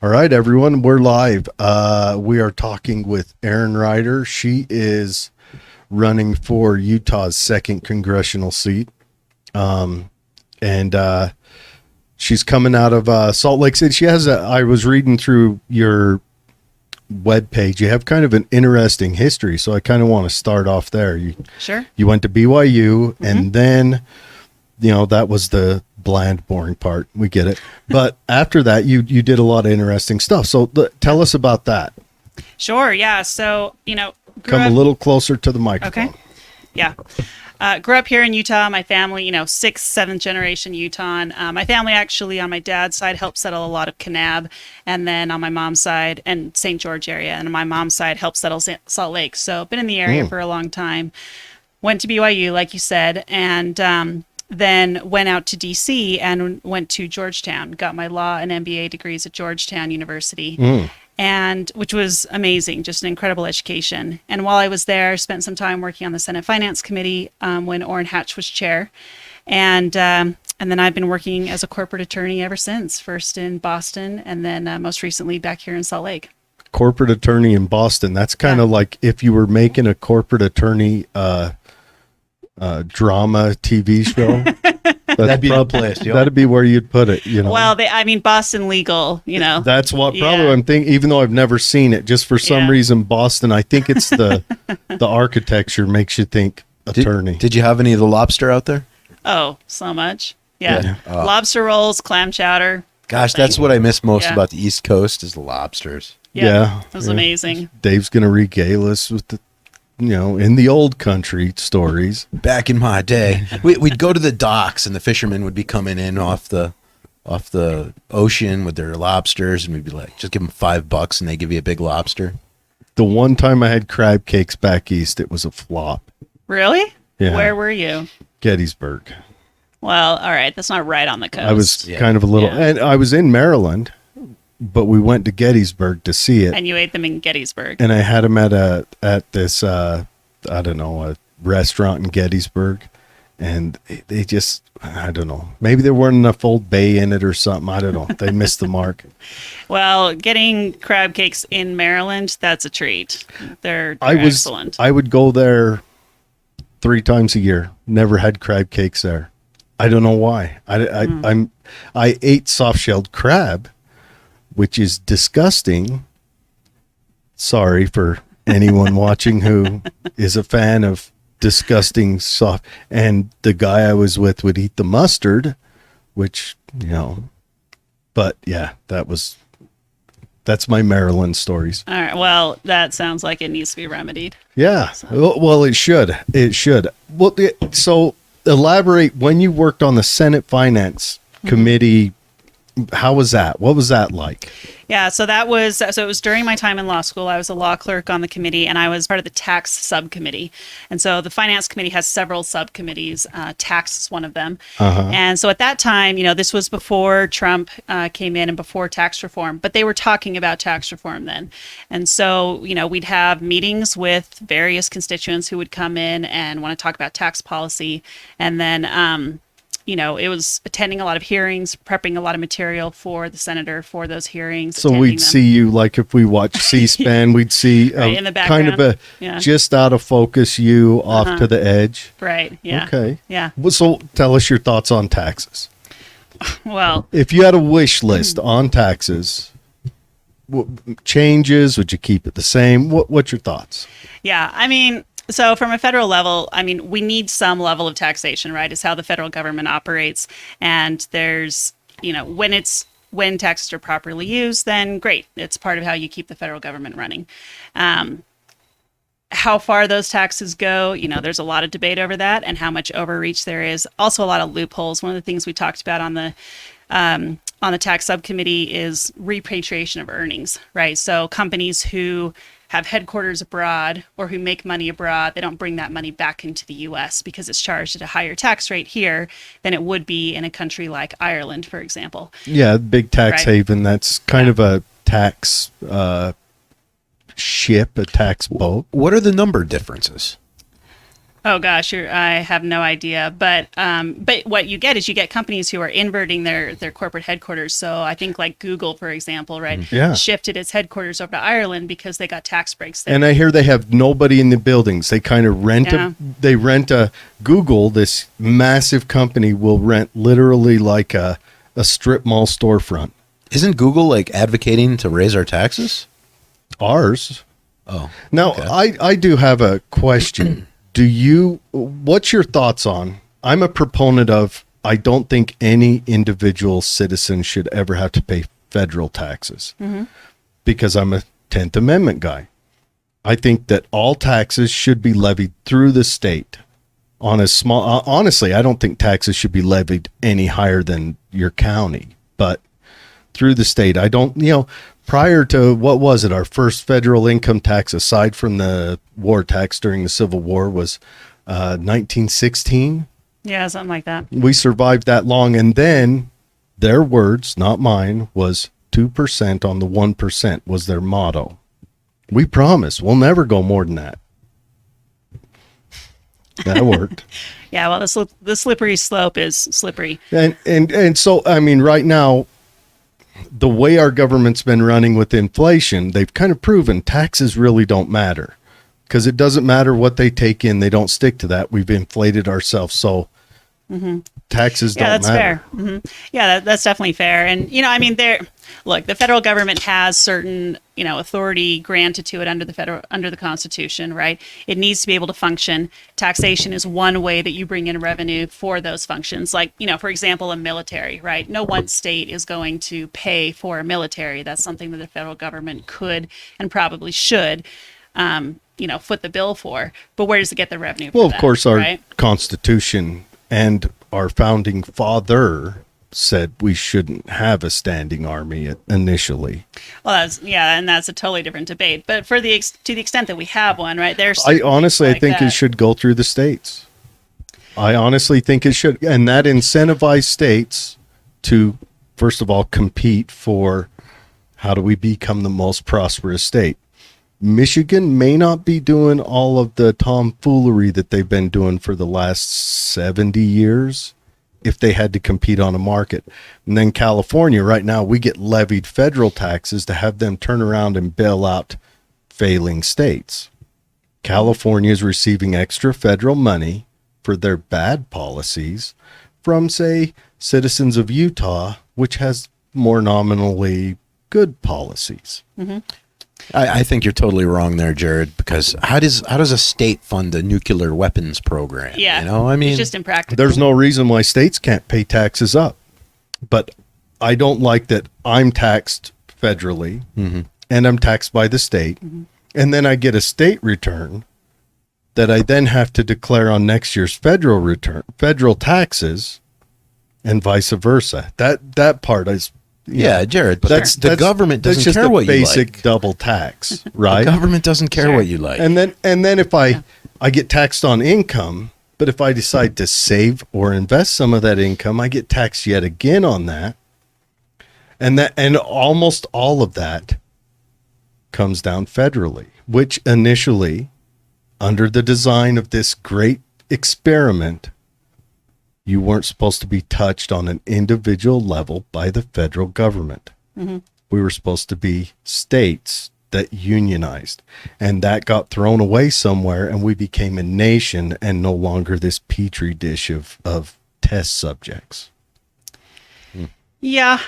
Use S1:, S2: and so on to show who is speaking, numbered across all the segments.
S1: All right, everyone, we're live. We are talking with Erin Rider. She is running for Utah's second congressional seat. And she's coming out of Salt Lake City. I was reading through your webpage. You have kind of an interesting history, so I kind of want to start off there.
S2: Sure.
S1: You went to BYU, and then, that was the bland, boring part. We get it. But after that, you did a lot of interesting stuff. So tell us about that.
S2: Sure. Yeah. So,
S1: Come a little closer to the microphone.
S2: Okay. Yeah. Grew up here in Utah. My family, sixth, seventh generation Utah. My family actually on my dad's side helped settle a lot of Kanab. And then on my mom's side and St. George area. And on my mom's side helped settle Salt Lake. So been in the area for a long time. Went to BYU, like you said. And then went out to DC and went to Georgetown. Got my law and MBA degrees at Georgetown University. And which was amazing, just an incredible education. And while I was there, spent some time working on the Senate Finance Committee when Orrin Hatch was chair. And then I've been working as a corporate attorney ever since, first in Boston and then most recently back here in Salt Lake.
S1: Corporate attorney in Boston. That's kind of like if you were making a corporate attorney drama TV show.
S3: That'd be the place.
S1: That'd be where you'd put it,
S2: Well, Boston legal,
S1: That's what probably I'm thinking, even though I've never seen it, just for some reason, Boston, I think it's the architecture makes you think attorney.
S3: Did you have any of the lobster out there?
S2: Oh, so much. Yeah. Lobster rolls, clam chowder.
S3: Gosh, that's what I miss most about the East Coast is the lobsters.
S2: Yeah. It was amazing.
S1: Dave's going to regale us with the in the old country stories.
S3: Back in my day, we'd go to the docks and the fishermen would be coming in off the ocean with their lobsters, and we'd be like, just give them $5 and they give you a big lobster.
S1: The one time I had crab cakes back east, it was a flop.
S2: Really?
S1: Yeah.
S2: Where were you?
S1: Gettysburg.
S2: Well, all right. That's not right on the coast.
S1: I was kind of a little, and I was in Maryland, but we went to Gettysburg to see it.
S2: And you ate them in Gettysburg.
S1: And I had them at this, a restaurant in Gettysburg. And they just, I don't know, maybe there weren't enough Old Bay in it or something. I don't know. They missed the mark.
S2: Well, getting crab cakes in Maryland, that's a treat. They're excellent.
S1: I would go there 3 times a year. Never had crab cakes there. I don't know why. I ate soft-shelled crab, which is disgusting. Sorry for anyone watching who is a fan of disgusting soft. And the guy I was with would eat the mustard, which, but yeah, that's my Maryland stories.
S2: All right. Well, that sounds like it needs to be remedied.
S1: Yeah. Well, it should. It should. Well, so elaborate when you worked on the Senate Finance Committee. How was that? What was that like?
S2: Yeah, so it was during my time in law school. I was a law clerk on the committee, and I was part of the tax subcommittee. And so the finance committee has several subcommittees. Tax is one of them. And so at that time, this was before Trump came in and before tax reform, but they were talking about tax reform then. And so, we'd have meetings with various constituents who would come in and want to talk about tax policy. And then, it was attending a lot of hearings, prepping a lot of material for the senator for those hearings.
S1: So we'd see you, like if we watch C-SPAN, we'd see
S2: right, in the
S1: kind of just out of focus you off to the edge.
S2: Right, yeah.
S1: Okay.
S2: Yeah.
S1: Well, so tell us your thoughts on taxes.
S2: Well,
S1: if you had a wish list on taxes, changes, would you keep it the same? What's your thoughts?
S2: Yeah, so from a federal level, we need some level of taxation, right? It's how the federal government operates. And there's, when taxes are properly used, then great. It's part of how you keep the federal government running. How far those taxes go, there's a lot of debate over that and how much overreach there is. Also a lot of loopholes. One of the things we talked about on the tax subcommittee is repatriation of earnings, right? So companies who have headquarters abroad or who make money abroad, they don't bring that money back into the U.S. because it's charged at a higher tax rate here than it would be in a country like Ireland, for example.
S1: Yeah, big tax haven. That's kind of a tax ship, a tax boat.
S3: What are the number differences?
S2: Oh gosh, I have no idea. But what you get is you get companies who are inverting their corporate headquarters. So I think like Google, for example, right,
S1: Yeah.
S2: shifted its headquarters over to Ireland because they got tax breaks there.
S1: And I hear they have nobody in the buildings. They kind of rent
S2: Yeah.
S1: they rent a Google, this massive company will rent literally like a strip mall storefront.
S3: Isn't Google like advocating to raise our taxes?
S1: Ours.
S3: Oh,
S1: Now,
S3: okay.
S1: I do have a question. What's your thoughts on? I'm a proponent of, I don't think any individual citizen should ever have to pay federal taxes because I'm a 10th Amendment guy. I think that all taxes should be levied through the state on a small, honestly, I don't think taxes should be levied any higher than your county, but through the state. I don't, prior to, what was it, our first federal income tax aside from the war tax during the Civil War was 1916.
S2: Yeah, something like that.
S1: We survived that long. And then their words, not mine, was 2% on the 1% was their motto. We promise we'll never go more than that. That worked.
S2: Yeah, well, the slippery slope is slippery.
S1: And so, I mean, right now, the way our government's been running with inflation, they've kind of proven taxes really don't matter because it doesn't matter what they take in. They don't stick to that. We've inflated ourselves. So taxes
S2: Yeah,
S1: don't
S2: that's
S1: matter.
S2: fair. Yeah, that's definitely fair. And look, the federal government has certain authority granted to it under the Constitution, right? It needs to be able to function. Taxation is one way that you bring in revenue for those functions. Like for example, a military, right? No one state is going to pay for a military. That's something that the federal government could and probably should. Foot the bill for, but where does it get the revenue?
S1: Well,
S2: for
S1: of
S2: that,
S1: course, our
S2: right?
S1: Constitution and our founding father said we shouldn't have a standing army initially.
S2: Well, and that's a totally different debate. But to the extent that we have one, right?
S1: I honestly think it should go through the states. I honestly think it should, and that incentivize states to, first of all, compete for how do we become the most prosperous state. Michigan may not be doing all of the tomfoolery that they've been doing for the last 70 years if they had to compete on a market. And then California, right now, we get levied federal taxes to have them turn around and bail out failing states. California is receiving extra federal money for their bad policies from, say, citizens of Utah, which has more nominally good policies.
S3: I think you're totally wrong there, Jared, because how does a state fund a nuclear weapons program?
S2: Yeah.
S3: I mean,
S2: it's just impractical.
S1: There's no reason why states can't pay taxes up. But I don't like that I'm taxed federally and I'm taxed by the state. And then I get a state return that I then have to declare on next year's federal taxes, and vice versa. That part is,
S3: yeah, Jared, but the government doesn't
S1: just
S3: care
S1: a
S3: what you
S1: basic
S3: like.
S1: double tax, right?
S3: The government doesn't care what you like.
S1: And then if I get taxed on income, but if I decide to save or invest some of that income, I get taxed yet again on that. And almost all of that comes down federally, which initially, under the design of this great experiment, you weren't supposed to be touched on an individual level by the federal government. We were supposed to be states that unionized, and that got thrown away somewhere, and we became a nation and no longer this petri dish of test subjects.
S2: Yeah.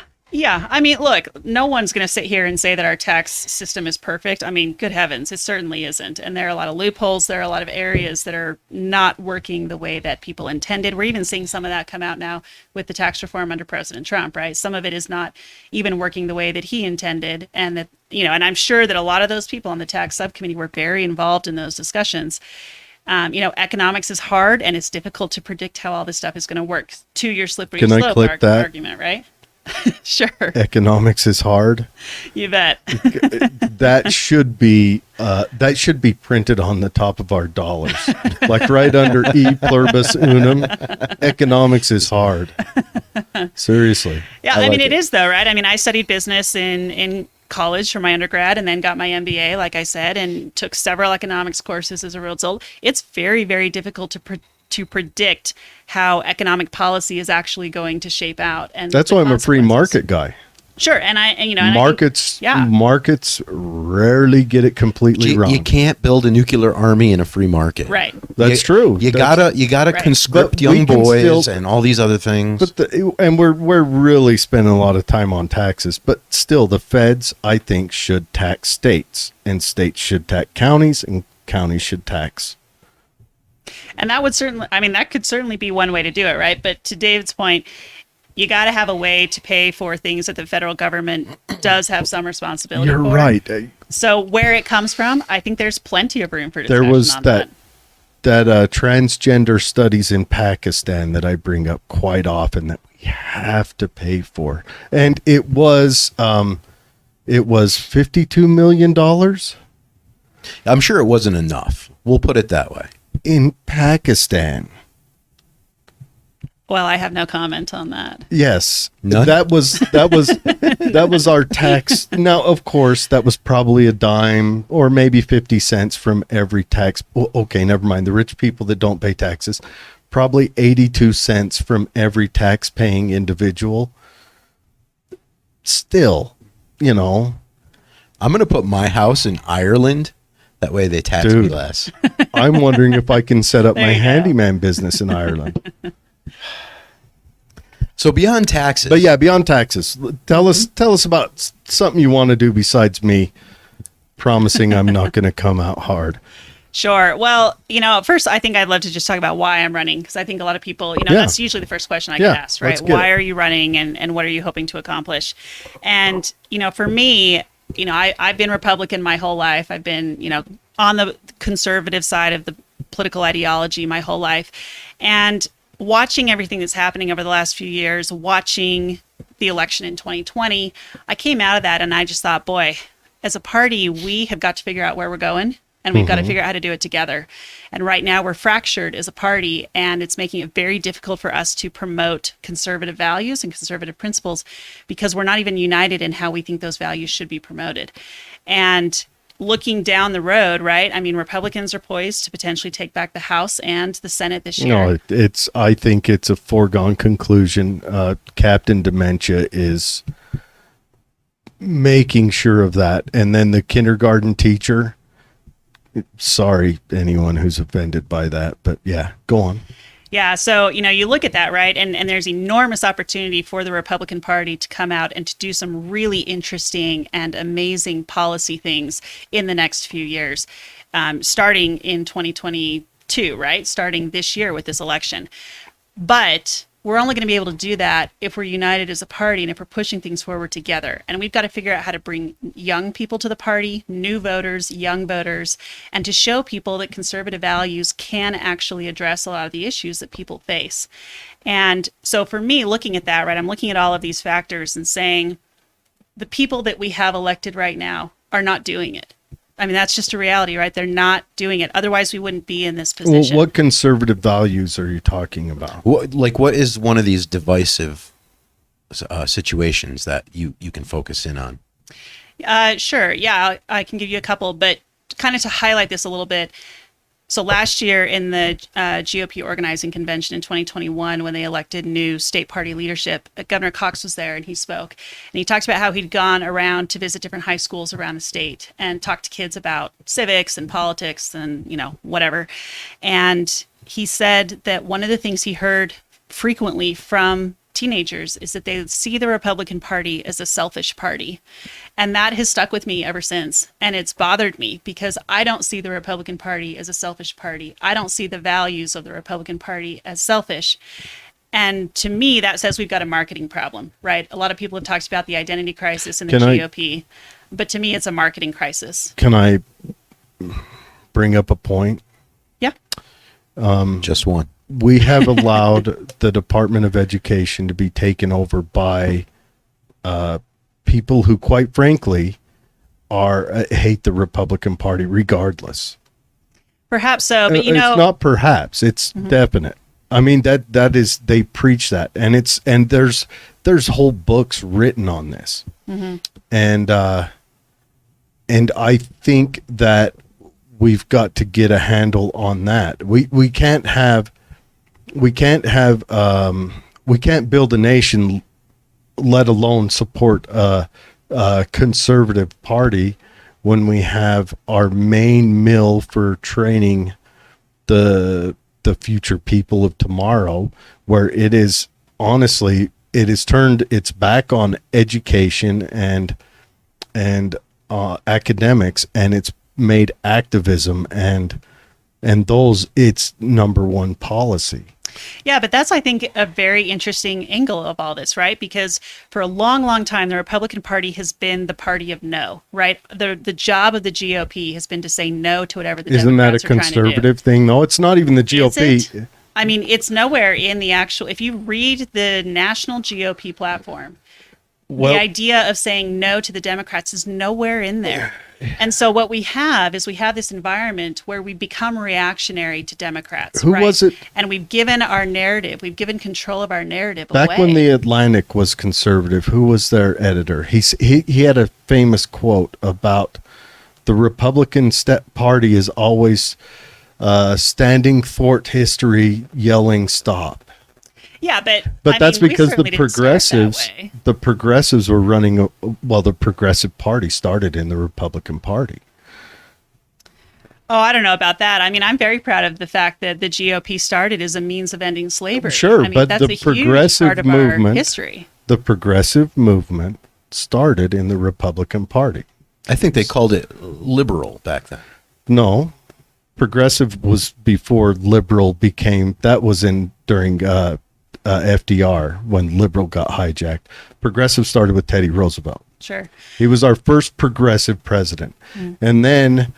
S2: I mean, look, no one's going to sit here and say that our tax system is perfect. I mean, good heavens, it certainly isn't. And there are a lot of loopholes. There are a lot of areas that are not working the way that people intended. We're even seeing some of that come out now with the tax reform under President Trump, right? Some of it is not even working the way that he intended. And that, and I'm sure that a lot of those people on the tax subcommittee were very involved in those discussions. Economics is hard and it's difficult to predict how all this stuff is going to work. To your slippery
S1: Can I
S2: slope
S1: clip that?
S2: argument, right? Sure.
S1: Economics is hard.
S2: You bet.
S1: That should be printed on the top of our dollars, like right under E pluribus unum. Economics is hard. Seriously.
S2: Yeah, I mean, it is though, right? I mean, I studied business in college for my undergrad and then got my MBA, like I said, and took several economics courses as a result. It's very, very difficult to predict how economic policy is actually going to shape out. And
S1: That's
S2: the
S1: why I'm a free
S2: consequences.
S1: market guy.
S2: Sure, and you know, and
S1: Markets,
S2: I think, yeah.
S1: markets rarely get it completely wrong.
S3: You can't build a nuclear army in a free market.
S2: Right.
S1: That's true.
S3: You gotta
S2: Right.
S3: conscript
S1: But we
S3: young
S1: can
S3: boys
S1: still-
S3: and all these other things.
S1: But and we're really spending a lot of time on taxes, but still the feds, I think, should tax states, and states should tax counties, and counties should tax.
S2: And that would certainly, I mean, that could certainly be one way to do it, right? But to David's point, you got to have a way to pay for things that the federal government does have some responsibility
S1: You're
S2: for.
S1: right.
S2: So where it comes from, I think there's plenty of room for
S1: There
S2: discussion
S1: was
S2: on
S1: that transgender studies in Pakistan that I bring up quite often that we have to pay for, and it was $52 million
S3: I'm sure it wasn't enough. We'll put it that way.
S1: in Pakistan.
S2: Well, I have no comment on that.
S1: Yes,
S3: None?
S1: that was our tax. Now, of course, that was probably a dime or maybe 50 cents from every tax. Okay, never mind. The rich people that don't pay taxes, probably 82 cents from every tax-paying individual. Still, you know,
S3: I'm gonna put my house in Ireland. That way they tax me
S1: Dude.
S3: less.
S1: I'm wondering if I can set up
S2: There
S1: my
S2: you go.
S1: handyman business in Ireland.
S3: So beyond taxes,
S1: But yeah, beyond taxes, tell us about something you want to do besides me promising I'm not going to come out hard.
S2: Sure. Well, you know, first, I think I'd love to just talk about why I'm running, because I think a lot of people, you know,
S1: Yeah.
S2: that's usually the first question I
S1: Yeah,
S2: get asked, right?
S1: let's get
S2: Why
S1: it.
S2: are you running and what are you hoping to accomplish? And, you know, for me, you know, I've been Republican my whole life. I've been, you know, on the conservative side of the political ideology my whole life. And watching everything that's happening over the last few years, watching the election in 2020, I came out of that and I just thought, boy, as a party, we have got to figure out where we're going. And we've got to figure out how to do it together. And right now we're fractured as a party, and it's making it very difficult for us to promote conservative values and conservative principles because we're not even united in how we think those values should be promoted. And looking down the road, right? I mean, Republicans are poised to potentially take back the House and the Senate this year.
S1: No, I think it's a foregone conclusion. Captain Dementia is making sure of that. And then the kindergarten teacher, sorry, anyone who's offended by that, but yeah, go on.
S2: Yeah, so, you know, you look at that, right? And there's enormous opportunity for the Republican Party to come out and to do some really interesting and amazing policy things in the next few years, starting in 2022, right? Starting this year with this election. But we're only going to be able to do that if we're united as a party and if we're pushing things forward together. And we've got to figure out how to bring young people to the party, new voters, young voters, and to show people that conservative values can actually address a lot of the issues that people face. And so for me, looking at that, right, I'm looking at all of these factors and saying the people that we have elected right now are not doing it. I mean, that's just a reality, right? They're not doing it. Otherwise, we wouldn't be in this
S1: Well,
S2: position.
S1: what conservative values are you talking about?
S3: what is one of these divisive situations that you can focus in on?
S2: Sure. Yeah, I can give you a couple, but kind of to highlight this a little bit. So last year in the GOP organizing convention in 2021, when they elected new state party leadership, Governor Cox was there and he spoke. And he talked about how he'd gone around to visit different high schools around the state and talked to kids about civics and politics and, you know, whatever. And he said that one of the things he heard frequently from teenagers is that they see the Republican Party as a selfish party. And that has stuck with me ever since. And it's bothered me because I don't see the Republican Party as a selfish party. I don't see the values of the Republican Party as selfish. And to me, that says we've got a marketing problem, right? A lot of people have talked about the identity crisis in the GOP, but to me, it's a marketing crisis.
S1: Can I bring up a point?
S2: Yeah.
S3: Just one.
S1: We have allowed the Department of Education to be taken over by people who, quite frankly, hate the Republican Party regardless.
S2: Perhaps so, but you know,
S1: it's not perhaps, it's definite. I mean, that is, they preach that, and there's whole books written on this. And and I think that we've got to get a handle on that. We can't build a nation, let alone support a conservative party, when we have our main mill for training the future people of tomorrow, where it is honestly, it has turned its back on education and academics, and it's made activism and those its number one policy.
S2: Yeah, but that's, I think, a very interesting angle of all this, right? Because for a long, long time, the Republican Party has been the party of no, right? The job of the GOP has been to say no to whatever the
S1: Isn't that a
S2: Democrats are trying to do.
S1: conservative thing? No, it's not even the GOP.
S2: Is it? I mean, it's nowhere in the actual, if you read the national GOP platform,
S1: Well,
S2: the idea of saying no to the Democrats is nowhere in there. And so what we have is we have this environment where we become reactionary to Democrats.
S1: Who
S2: right?
S1: was it?
S2: And we've given our narrative, we've given control of our narrative
S1: back
S2: away.
S1: when the Atlantic was conservative, who was their editor? He had a famous quote about the Republican Party is always standing thwart history, yelling stop.
S2: Yeah, but
S1: That's
S2: we
S1: because
S2: certainly didn't start that way.
S1: the progressives were running. The Progressive Party started in the Republican Party.
S2: Oh, I don't know about that. I mean, I'm very proud of the fact that the GOP started as a means of ending slavery.
S1: Sure,
S2: I mean,
S1: but
S2: that's
S1: the
S2: a huge
S1: progressive
S2: part of
S1: movement,
S2: our history.
S1: the progressive movement started in the Republican Party.
S3: I think they called it liberal back then.
S1: No, progressive was before liberal became. That was during FDR, when liberal got hijacked. Progressive started with Teddy Roosevelt.
S2: Sure.
S1: He was our first progressive president. And then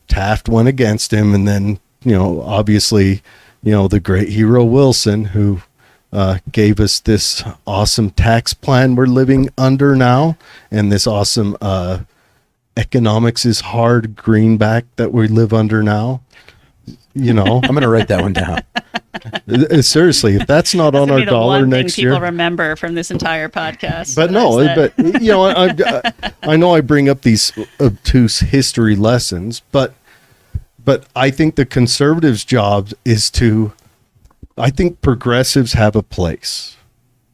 S1: Taft went against him. And then, obviously, the great hero Wilson, who gave us this awesome tax plan we're living under now, and this awesome economics is hard greenback that we live under now.
S3: I'm going to write that one down.
S1: Seriously, if that's not on our
S2: Be the
S1: dollar
S2: one
S1: next
S2: thing people
S1: year.
S2: remember from this entire podcast.
S1: But no, I know I bring up these obtuse history lessons, but I think the conservatives' job is I think progressives have a place,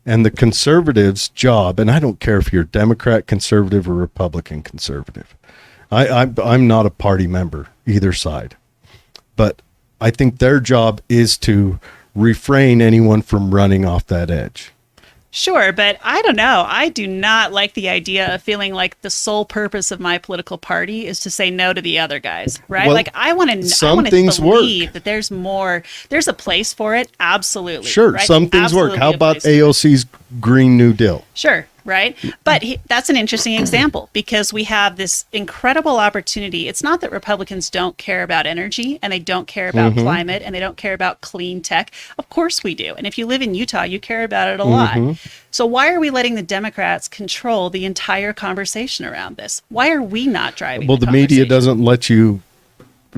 S1: and the conservatives' job, and I don't care if you're Democrat conservative or Republican conservative. I'm not a party member either side, but I think their job is to refrain anyone from running off that edge.
S2: Sure, but I don't know. I do not like the idea of feeling like the sole purpose of my political party is to say no to the other guys, right?
S1: Well,
S2: like I want to
S1: some things
S2: believe
S1: work.
S2: that there's more. There's a place for it. Absolutely.
S1: Sure,
S2: right?
S1: some things work.
S2: Absolutely
S1: How
S2: a
S1: about
S2: place for it.
S1: AOC's Green New Deal?
S2: Sure, right? But that's an interesting example because we have this incredible opportunity. It's not that Republicans don't care about energy and they don't care about climate and they don't care about clean tech. Of course we do. And if you live in Utah, you care about it a lot. So why are we letting the Democrats control the entire conversation around this? Why are we not driving?
S1: Well, the media
S2: conversation?
S1: doesn't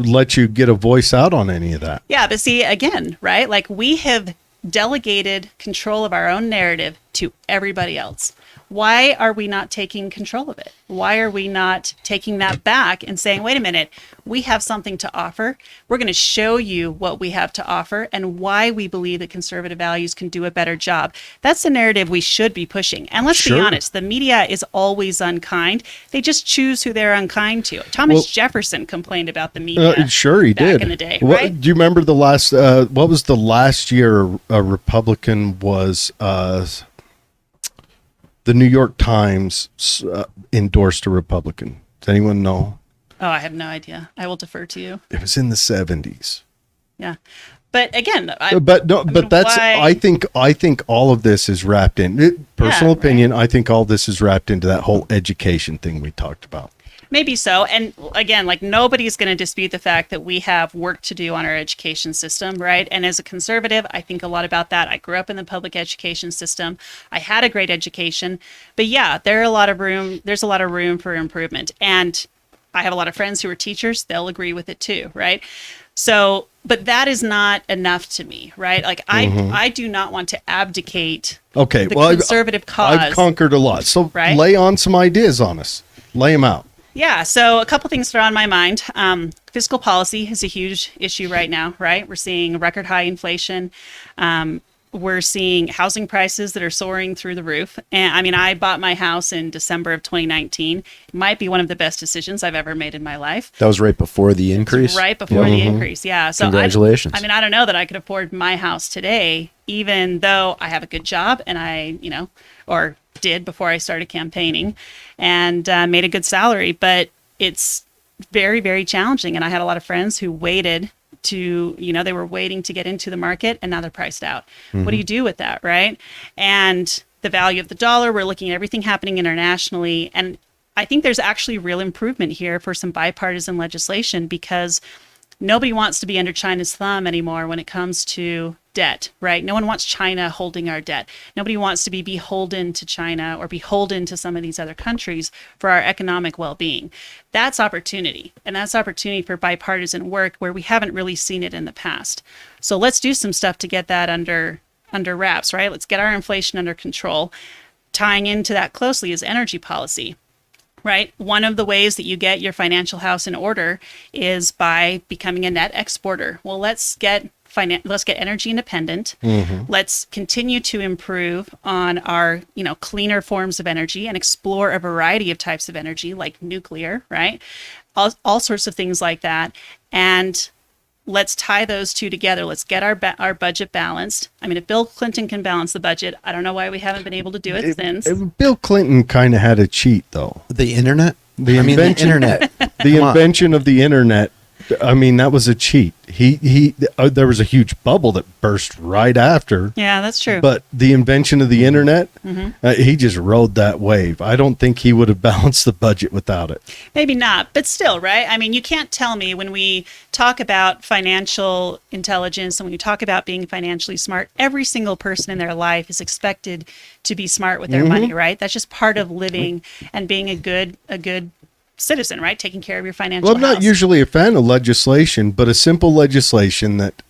S1: let you get a voice out on any of that.
S2: Yeah, but see, again, right? Like we have delegated control of our own narrative to everybody else. Why are we not taking control of it? Why are we not taking that back and saying, wait a minute, we have something to offer. We're going to show you what we have to offer and why we believe that conservative values can do a better job. That's the narrative we should be pushing. And let's be
S1: Sure.
S2: honest, the media is always unkind. They just choose who they're unkind to. Thomas Jefferson complained about the media.
S1: Sure, he
S2: back
S1: did.
S2: in the day,
S1: What-
S2: right?
S1: Do you remember the last? What was the last year a Republican was? The New York Times endorsed a Republican. Does anyone know?
S2: Oh, I have no idea. I will defer to you.
S1: It was in the 70s.
S2: Yeah. But again,
S1: But that's.
S2: why-
S1: I think all of this is wrapped in. Personal
S2: right.
S1: opinion. I think all this is wrapped into that whole education thing we talked about.
S2: maybe so. And again, like nobody's going to dispute the fact that we have work to do on our education system, right? And as a conservative, I think a lot about that. I grew up in the public education system. I had a great education, but yeah, there's a lot of room for improvement. And I have a lot of friends who are teachers. They'll agree with it too, right? So, but that is not enough to me, right? Like I do not want to abdicate
S1: Okay,
S2: the
S1: well,
S2: conservative cause.
S1: I've conquered a lot. So
S2: Right?
S1: lay on some ideas on us. Lay them out.
S2: Yeah, so a couple things that are on my mind. Fiscal policy is a huge issue right now, right? We're seeing record high inflation. We're seeing housing prices that are soaring through the roof. And I mean, I bought my house in December of 2019. It might be one of the best decisions I've ever made in my life.
S3: That was right before the increase.
S2: Right before the increase, yeah. So
S3: Congratulations.
S2: I mean, I don't know that I could afford my house today, even though I have a good job and I, or did before I started campaigning, and made a good salary. But it's very, very challenging. And I had a lot of friends who waited to, they were waiting to get into the market, and now they're priced out. What do you do with that, right? And the value of the dollar, we're looking at everything happening internationally. And I think there's actually real improvement here for some bipartisan legislation, because nobody wants to be under China's thumb anymore when it comes to debt, right? No one wants China holding our debt. Nobody wants to be beholden to China or beholden to some of these other countries for our economic well-being. That's opportunity, and that's opportunity for bipartisan work where we haven't really seen it in the past. So let's do some stuff to get that under wraps, right? Let's get our inflation under control. Tying into that closely is energy policy. Right. One of the ways that you get your financial house in order is by becoming a net exporter. Well, let's get energy independent. Let's continue to improve on our, cleaner forms of energy and explore a variety of types of energy like nuclear, right? All sorts of things like that. And let's tie those two together. Let's get our budget balanced. I mean, if Bill Clinton can balance the budget, I don't know why we haven't been able to do it since.
S1: Bill Clinton kind of had a cheat, though.
S3: The internet?
S1: The internet. The invention of the internet. I mean, that was a cheat. There was a huge bubble that burst right after.
S2: Yeah, that's true.
S1: But the invention of the internet, he just rode that wave. I don't think he would have balanced the budget without it.
S2: Maybe not, but still, right? I mean, you can't tell me when we talk about financial intelligence and when you talk about being financially smart, every single person in their life is expected to be smart with their money, right? That's just part of living and being a good citizen, right? Taking care of your financial
S1: Well, I'm not usually a fan of legislation, but a simple legislation that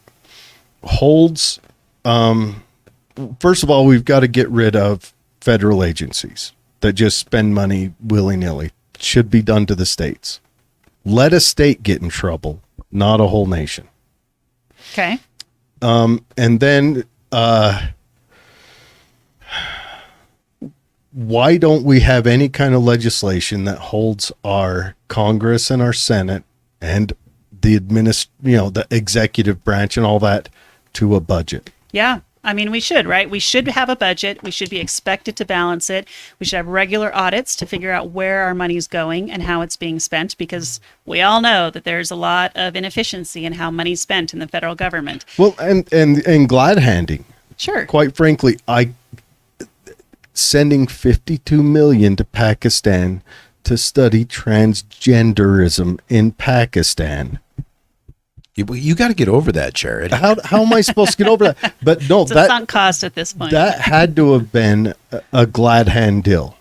S1: holds, first of all, we've got to get rid of federal agencies that just spend money willy-nilly. Should be done to the states. Let a state get in trouble, not a whole nation.
S2: Okay.
S1: And then why don't we have any kind of legislation that holds our Congress and our Senate and the the executive branch and all that to a budget?
S2: Yeah. I mean, we should, right? We should have a budget. We should be expected to balance it. We should have regular audits to figure out where our money's going and how it's being spent, because we all know that there's a lot of inefficiency in how money's spent in the federal government.
S1: Well, and glad handing.
S2: Sure.
S1: Quite frankly, sending $52 million to Pakistan to study transgenderism in Pakistan.
S3: You got to get over that, Jared.
S1: How am I supposed to get over that? But no,
S2: It's a sunk cost at this point.
S1: that had to have been a glad hand deal.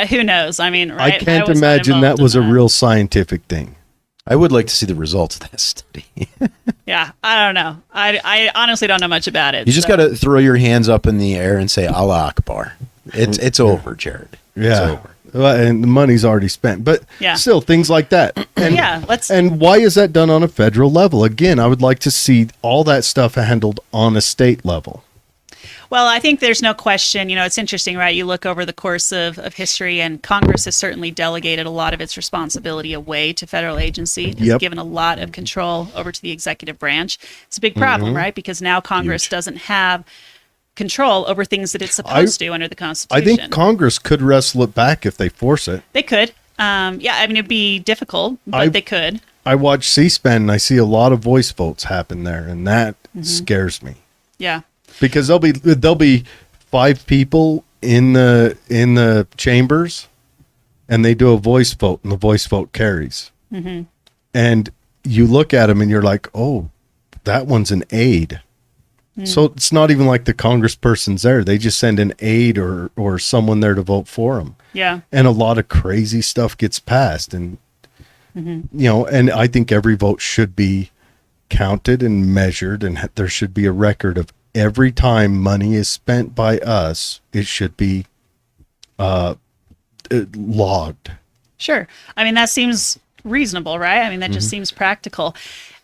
S2: Who knows? I mean, right?
S1: I can't
S2: was not
S1: imagine that
S2: involved
S1: was
S2: in
S1: a real scientific thing.
S3: I would like to see the results of that study.
S2: Yeah, I don't know. I honestly don't know much about it.
S3: You just got to throw your hands up in the air and say Allah Akbar. It's over, Jared. It's
S1: Yeah.
S3: over.
S1: Well, and the money's already spent, but
S2: Yeah.
S1: still things like that. And,
S2: Yeah,
S1: and why is that done on a federal level? Again, I would like to see all that stuff handled on a state level.
S2: Well, I think there's no question. It's interesting, right? You look over the course of history, and Congress has certainly delegated a lot of its responsibility away to federal agency. It's
S1: Yep.
S2: given a lot of control over to the executive branch. It's a big problem, right? Because now Congress doesn't have control over things that it's supposed to under the Constitution.
S1: I think Congress could wrestle it back if they force it.
S2: They could. Yeah, I mean, it'd be difficult, but they could.
S1: I watch C-SPAN and I see a lot of voice votes happen there, and that scares me.
S2: Yeah.
S1: Because there'll be 5 people in the chambers, and they do a voice vote, and the voice vote carries. And you look at them, and you're like, "Oh, that one's an aide." So it's not even like the congressperson's there; they just send an aide or someone there to vote for them.
S2: Yeah.
S1: And a lot of crazy stuff gets passed, and and I think every vote should be counted and measured, and there should be a record of every time money is spent by us. It should be logged.
S2: Sure. I mean, that seems reasonable, right? I mean, that just seems practical.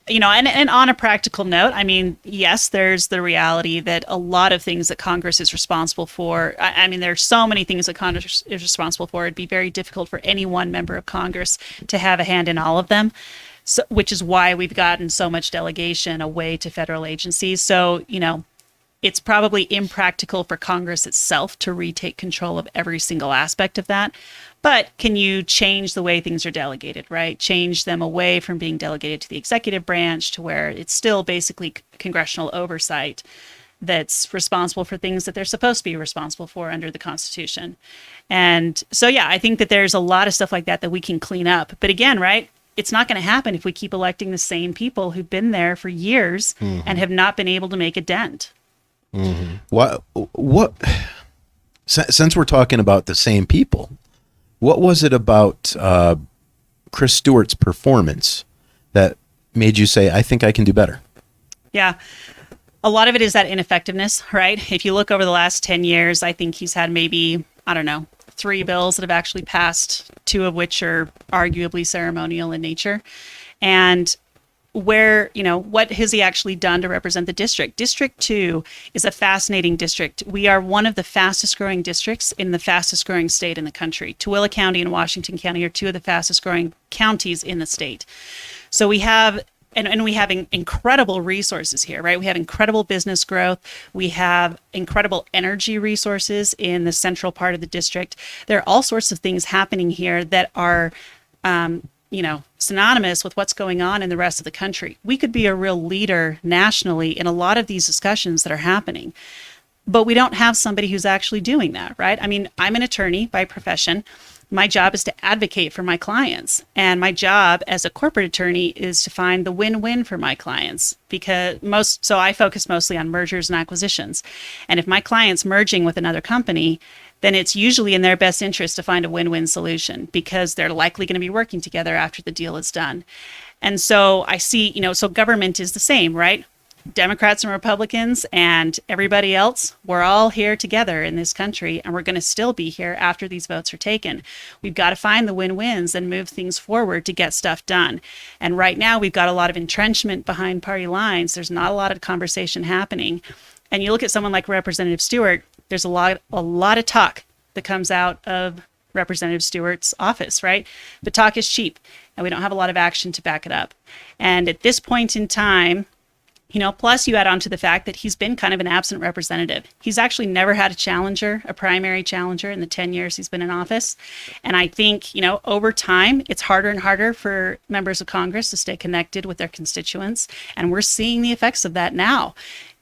S2: And on a practical note, I mean, yes, there's the reality that a lot of things that Congress is responsible for, I mean, there's so many things that Congress is responsible for. It'd be very difficult for any one member of Congress to have a hand in all of them. So, which is why we've gotten so much delegation away to federal agencies. So, it's probably impractical for Congress itself to retake control of every single aspect of that. But can you change the way things are delegated, right? Change them away from being delegated to the executive branch to where it's still basically congressional oversight that's responsible for things that they're supposed to be responsible for under the Constitution. And so, yeah, I think that there's a lot of stuff like that we can clean up. But again, right, it's not going to happen if we keep electing the same people who've been there for years and have not been able to make a dent.
S3: What since we're talking about the same people, what was it about Chris Stewart's performance that made you say, I think I can do better?
S2: Yeah. A lot of it is that ineffectiveness, right? If you look over the last 10 years, I think he's had maybe, I don't know, 3 bills that have actually passed, 2 of which are arguably ceremonial in nature. And what has he actually done to represent the district? District 2 is a fascinating district. We are one of the fastest growing districts in the fastest growing state in the country. Tooele County and Washington County are 2 of the fastest growing counties in the state. So we have and we have incredible resources here, right? We have incredible business growth. We have incredible energy resources in the central part of the district. There are all sorts of things happening here that are synonymous with what's going on in the rest of the country. We could be a real leader nationally in a lot of these discussions that are happening, but we don't have somebody who's actually doing that, right? I mean, I'm an attorney by profession. My job is to advocate for my clients, and my job as a corporate attorney is to find the win-win for my clients so I focus mostly on mergers and acquisitions. And if my client's merging with another company, then it's usually in their best interest to find a win-win solution because they're likely going to be working together after the deal is done. And so I see, so government is the same, right? Democrats and Republicans and everybody else, we're all here together in this country, and we're going to still be here after these votes are taken. We've got to find the win-wins and move things forward to get stuff done. And right now we've got a lot of entrenchment behind party lines. There's not a lot of conversation happening. And you look at someone like Representative Stewart, there's a lot of talk that comes out of Representative Stewart's office, right? But talk is cheap, and we don't have a lot of action to back it up. And at this point in time, plus you add on to the fact that he's been kind of an absent representative. He's actually never had a primary challenger in the 10 years he's been in office. And I think, over time, it's harder and harder for members of Congress to stay connected with their constituents. And we're seeing the effects of that now.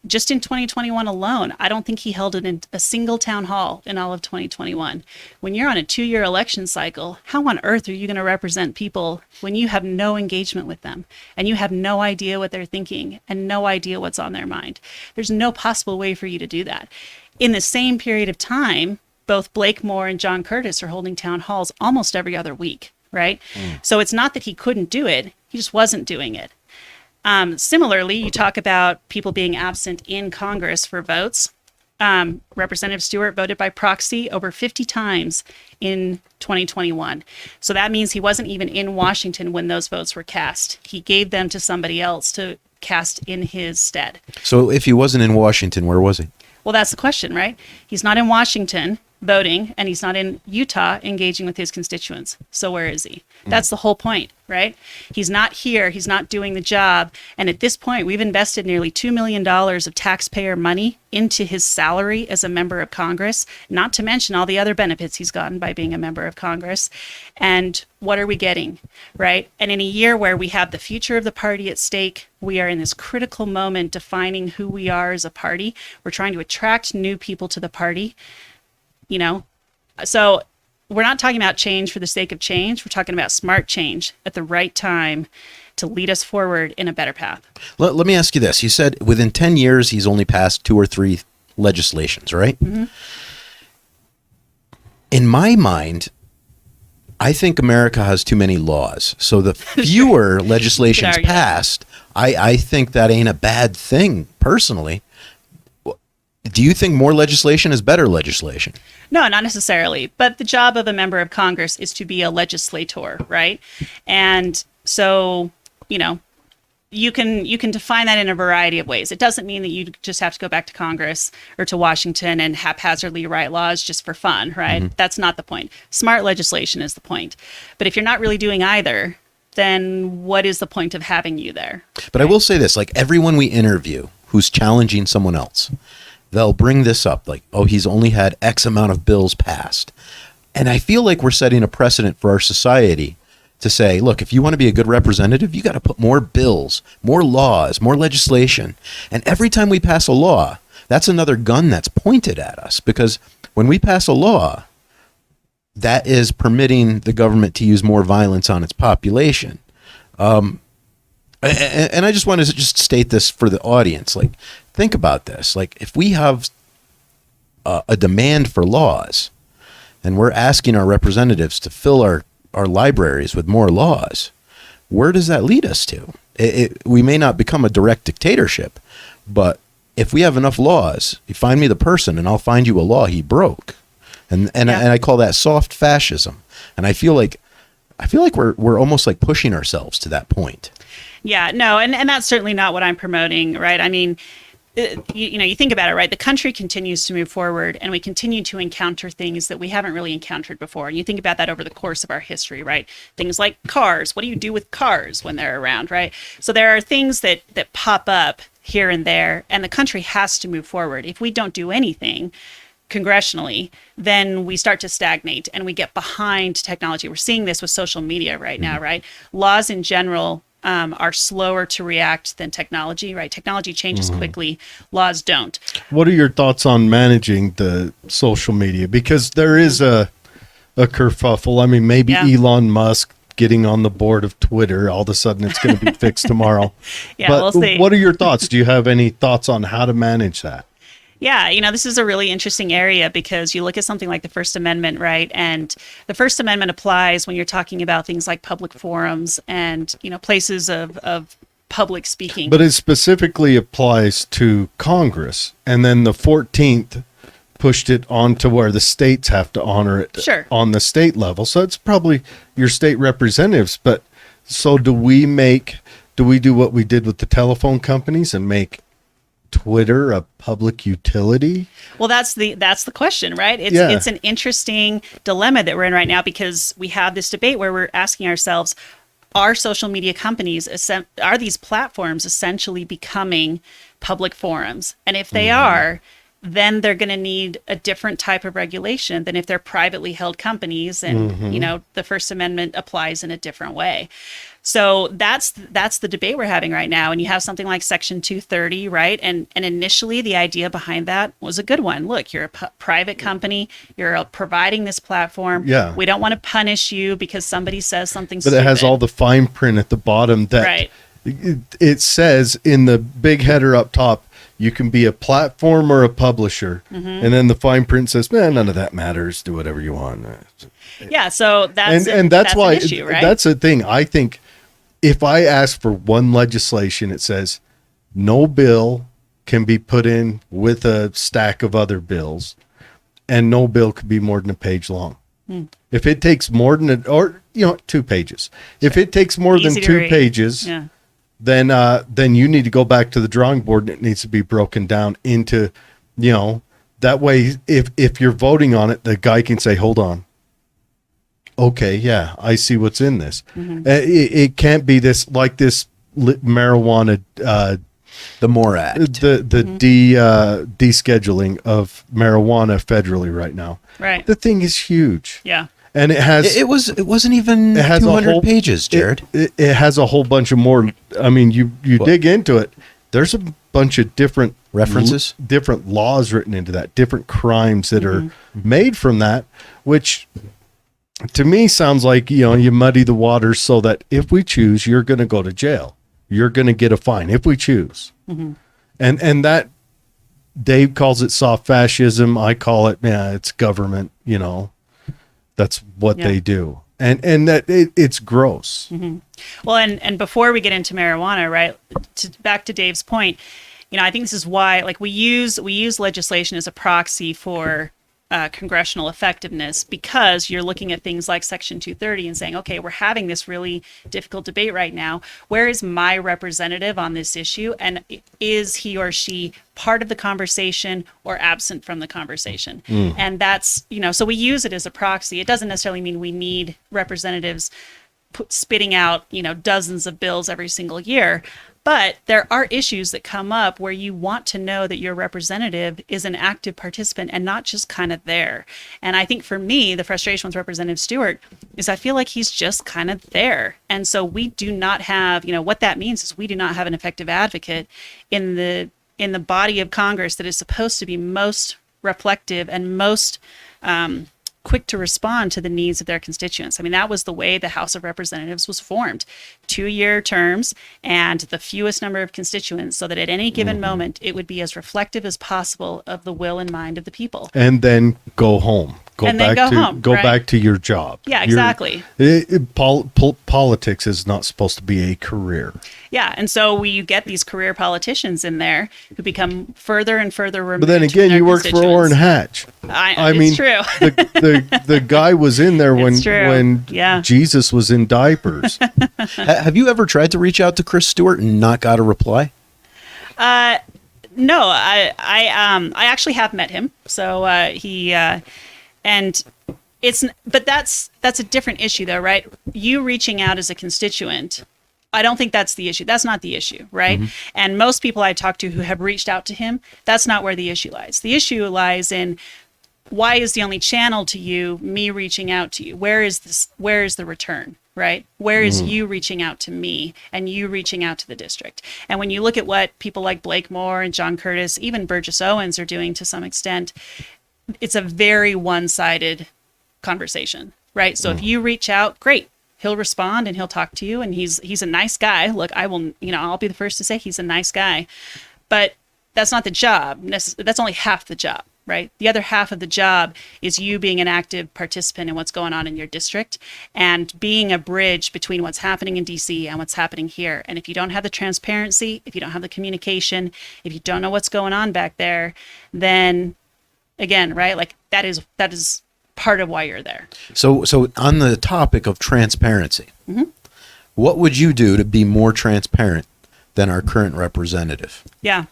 S2: Just in 2021 alone, I don't think he held a single town hall in all of 2021. When you're on a 2-year election cycle, how on earth are you going to represent people when you have no engagement with them and you have no idea what they're thinking and no idea what's on their mind? There's no possible way for you to do that. In the same period of time, both Blake Moore and John Curtis are holding town halls almost every other week, right? So it's not that he couldn't do it, he just wasn't doing it. Similarly, you talk about people being absent in Congress for votes. Representative Stewart voted by proxy over 50 times in 2021. So that means he wasn't even in Washington when those votes were cast. He gave them to somebody else to cast in his stead.
S3: So if he wasn't in Washington, where was he?
S2: Well, that's the question, right? He's not in Washington voting, and he's not in Utah engaging with his constituents. So where is he? That's the whole point, right? He's not here. He's not doing the job. And at this point, we've invested nearly $2 million of taxpayer money into his salary as a member of Congress, not to mention all the other benefits he's gotten by being a member of Congress. And what are we getting, right? And in a year where we have the future of the party at stake, we are in this critical moment defining who we are as a party. We're trying to attract new people to the party. So we're not talking about change for the sake of change. We're talking about smart change at the right time to lead us forward in a better path.
S3: Let me ask you this. You said within 10 years, he's only passed 2 or 3 legislations, right? Mm-hmm. In my mind, I think America has too many laws. So the fewer legislations passed, I think that ain't a bad thing, personally. Do you think more legislation is better legislation?
S2: No, not necessarily. But the job of a member of Congress is to be a legislator, right? And so, you know, you can define that in a variety of ways. It doesn't mean that you just have to go back to Congress or to Washington and haphazardly write laws just for fun, right? That's not the point. Smart legislation is the point. But if you're not really doing either, then what is the point of having you there?
S3: But I will say this, like everyone we interview who's challenging someone else, they'll bring this up like, oh, he's only had X amount of bills passed. And I feel like we're setting a precedent for our society to say, look, if you want to be a good representative, you got to put more bills, more laws, more legislation. And every time we pass a law, that's another gun that's pointed at us, because when we pass a law, that is permitting the government to use more violence on its population. And I just want to just state this for the audience. Like, think about this. Like, if we have a demand for laws and we're asking our representatives to fill our libraries with more laws, where does that lead us to? We may not become a direct dictatorship, but if we have enough laws, you find me the person and I'll find you a law he broke. And I call that soft fascism. And I feel like we're almost like pushing ourselves to that point.
S2: Yeah, no, and that's certainly not what I'm promoting, right? I mean, you think about it, right? The country continues to move forward, and we continue to encounter things that we haven't really encountered before. And you think about that over the course of our history, right? Things like cars. What do you do with cars when they're around, right? So there are things that pop up here and there, and the country has to move forward. If we don't do anything congressionally, then we start to stagnate and we get behind technology. We're seeing this with social media right now, right? Laws in general are slower to react than technology, right? Technology changes quickly, laws don't.
S1: What are your thoughts on managing the social media? Because there is a kerfuffle. I mean, maybe Elon Musk getting on the board of Twitter, all of a sudden it's going to be fixed tomorrow.
S2: Yeah,
S1: but
S2: we'll see.
S1: What are your thoughts? Do you have any thoughts on how to manage that?
S2: Yeah, this is a really interesting area because you look at something like the First Amendment, right? And the First Amendment applies when you're talking about things like public forums and, places of public speaking.
S1: But it specifically applies to Congress. And then the 14th pushed it on to where the states have to honor it on the state level. So it's probably your state representatives. But so do we do what we did with the telephone companies and make Twitter a public utility?
S2: Well, that's the question, right? It's an interesting dilemma that we're in right now, because we have this debate where we're asking ourselves, are social media companies, are these platforms essentially becoming public forums? And if they are, then they're going to need a different type of regulation than if they're privately held companies, and the First Amendment applies in a different way. So that's the debate we're having right now. And you have something like Section 230, right? And initially the idea behind that was a good one. Look, you're a private company. You're providing this platform.
S1: Yeah.
S2: We don't want to punish you because somebody says something
S1: But
S2: stupid.
S1: it has all the fine print at the bottom that it says in the big header up top, you can be a platform or a publisher. And then the fine print says, man, none of that matters. Do whatever you want.
S2: Yeah, so that's
S1: why
S2: an issue, right?
S1: That's the thing. I think if I ask for one legislation, it says no bill can be put in with a stack of other bills, and no bill could be more than a page long. If it takes more than 2 pages. If it takes more than 2 pages, then you need to go back to the drawing board, and it needs to be broken down into, that way if you're voting on it, the guy can say, hold on. Okay, yeah, I see what's in this. It can't be this marijuana,
S3: the MORE Act,
S1: the descheduling of marijuana federally right now.
S2: Right.
S1: The thing is huge.
S2: Yeah.
S1: And it has.
S3: It wasn't even 200 pages, Jared.
S1: It has a whole bunch of more. I mean, you dig into it. There's a bunch of different
S3: references,
S1: different laws written into that, different crimes that are made from that, which to me sounds like, you muddy the waters so that if we choose, you're going to go to jail. You're going to get a fine if we choose. And that Dave calls it soft fascism. I call it, it's government, that's what they do. And that it's gross.
S2: Well, and before we get into marijuana, right, back to Dave's point, I think this is why, we use legislation as a proxy for congressional effectiveness, because you're looking at things like Section 230 and saying, okay, we're having this really difficult debate right now. Where is my representative on this issue? And is he or she part of the conversation or absent from the conversation? And that's, so we use it as a proxy. It doesn't necessarily mean we need representatives spitting out, dozens of bills every single year. But there are issues that come up where you want to know that your representative is an active participant and not just kind of there. And I think for me, the frustration with Representative Stewart is I feel like he's just kind of there. And so we do not have, what that means is we do not have an effective advocate in the body of Congress that is supposed to be most reflective and most quick to respond to the needs of their constituents. I mean, that was the way the House of Representatives was formed. 2-year terms and the fewest number of constituents, so that at any given moment, it would be as reflective as possible of the will and mind of the people.
S1: And then go home. Go back to your job.
S2: Yeah, exactly.
S1: Politics is not supposed to be a career.
S2: Yeah, and so you get these career politicians in there who become further and further removed.
S1: But then again, you work for Orrin Hatch.
S2: I mean, it's true.
S1: the guy was in there when Jesus was in diapers.
S3: Have you ever tried to reach out to Chris Stewart and not got a reply?
S2: No, I actually have met him. So but that's a different issue though, right? You reaching out as a constituent, I don't think that's the issue. That's not the issue, right? Mm-hmm. And most people I talk to who have reached out to him, that's not where the issue lies. The issue lies in, why is the only channel to you me reaching out to you? Where is the return, right? Where is you reaching out to me and you reaching out to the district? And when you look at what people like Blake Moore and John Curtis, even Burgess Owens are doing to some extent, it's a very one-sided conversation, right? So if you reach out, great. He'll respond and he'll talk to you, and he's a nice guy. Look, I'll be the first to say he's a nice guy, but that's not the job. That's only half the job, right? The other half of the job is you being an active participant in what's going on in your district and being a bridge between what's happening in DC and what's happening here. And if you don't have the transparency, if you don't have the communication, if you don't know what's going on back there, then again, right? Like that is part of why you're there.
S3: So on the topic of transparency, what would you do to be more transparent than our current representative?
S2: Yeah.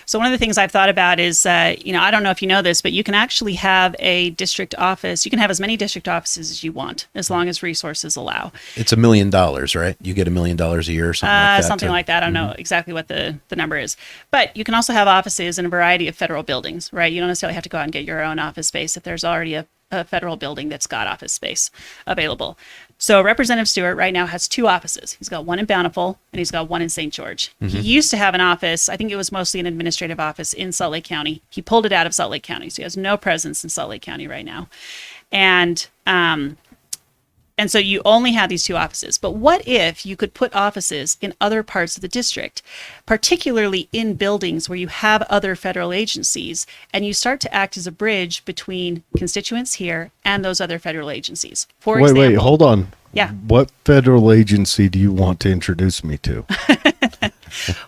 S2: So one of the things I've thought about is, I don't know if you know this, but you can actually have a district office. You can have as many district offices as you want, as long as resources allow.
S3: It's $1 million, right? You get $1 million a year or something like that.
S2: Something like that. I don't know exactly what the number is. But you can also have offices in a variety of federal buildings, right? You don't necessarily have to go out and get your own office space if there's already a federal building that's got office space available. So Representative Stewart right now has 2 offices. He's got one in Bountiful and he's got one in St. George. He used to have an office, I think it was mostly an administrative office in Salt Lake County. He pulled it out of Salt Lake County, so he has no presence in Salt Lake County right now. And so you only have these 2 offices. But what if you could put offices in other parts of the district, particularly in buildings where you have other federal agencies, and you start to act as a bridge between constituents here and those other federal agencies? For example,
S1: wait, hold on.
S2: Yeah.
S1: What federal agency do you want to introduce me to?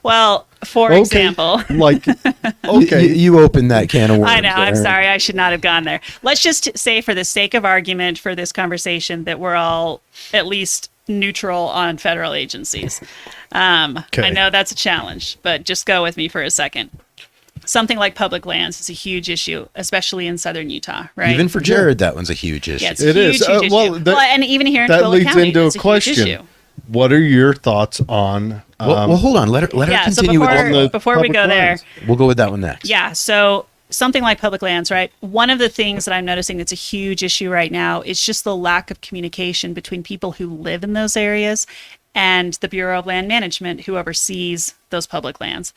S2: Well, for example,
S3: you opened that can of worms.
S2: I know. I'm sorry. I should not have gone there. Let's just say, for the sake of argument for this conversation, that we're all at least neutral on federal agencies. I know that's a challenge, but just go with me for a second. Something like public lands is a huge issue, especially in southern Utah, right?
S3: Even for Jared, that one's a huge issue.
S2: Yeah, it's a huge issue. And even here in Twilla County,
S1: into
S2: it's
S1: a question. What are your thoughts on?
S3: Well, hold on. Let her continue
S2: before we go
S1: lands.
S2: there.
S3: We'll go with that one next.
S2: Yeah. So something like public lands, right? One of the things that I'm noticing that's a huge issue right now is just the lack of communication between people who live in those areas and the Bureau of Land Management, who oversees those public lands.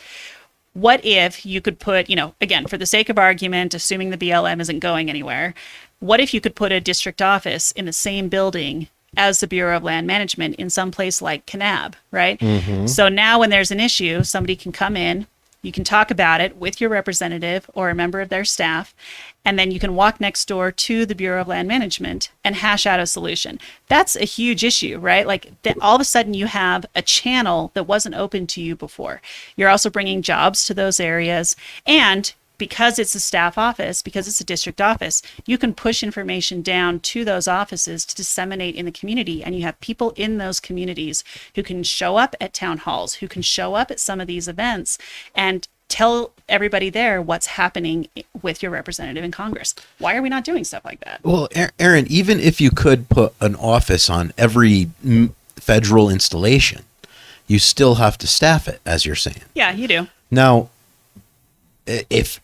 S2: What if you could put, again, for the sake of argument, assuming the BLM isn't going anywhere, what if you could put a district office in the same building as the Bureau of Land Management in some place like Kanab, right? So now when there's an issue, somebody can come in, you can talk about it with your representative or a member of their staff, and then you can walk next door to the Bureau of Land Management and hash out a solution. That's a huge issue, right? Like all of a sudden you have a channel that wasn't open to you before. You're also bringing jobs to those areas, and because it's a staff office, because it's a district office, you can push information down to those offices to disseminate in the community. And you have people in those communities who can show up at town halls, who can show up at some of these events and tell everybody there what's happening with your representative in Congress. Why are we not doing stuff like that?
S3: Well, Erin, even if you could put an office on every federal installation, you still have to staff it, as you're saying.
S2: Yeah, you do.
S3: Now, if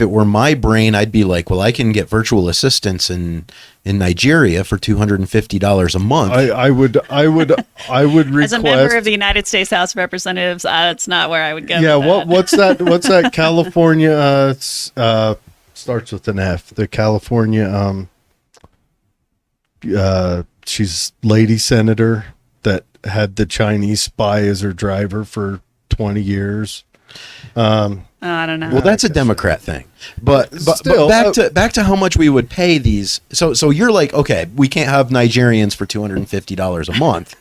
S3: it were my brain, I'd be like, well, I can get virtual assistants in Nigeria for $250 a month.
S1: I would request.
S2: As a member of the United States House of Representatives, that's not where I would go.
S1: Yeah,
S2: with that.
S1: what's that California starts with an F. The California she's lady senator that had the Chinese spy as her driver for 20 years.
S2: I don't know.
S3: Well, that's a Democrat thing, but
S1: Still,
S3: back to how much we would pay these. So you're like, okay, we can't have Nigerians for $250 a month.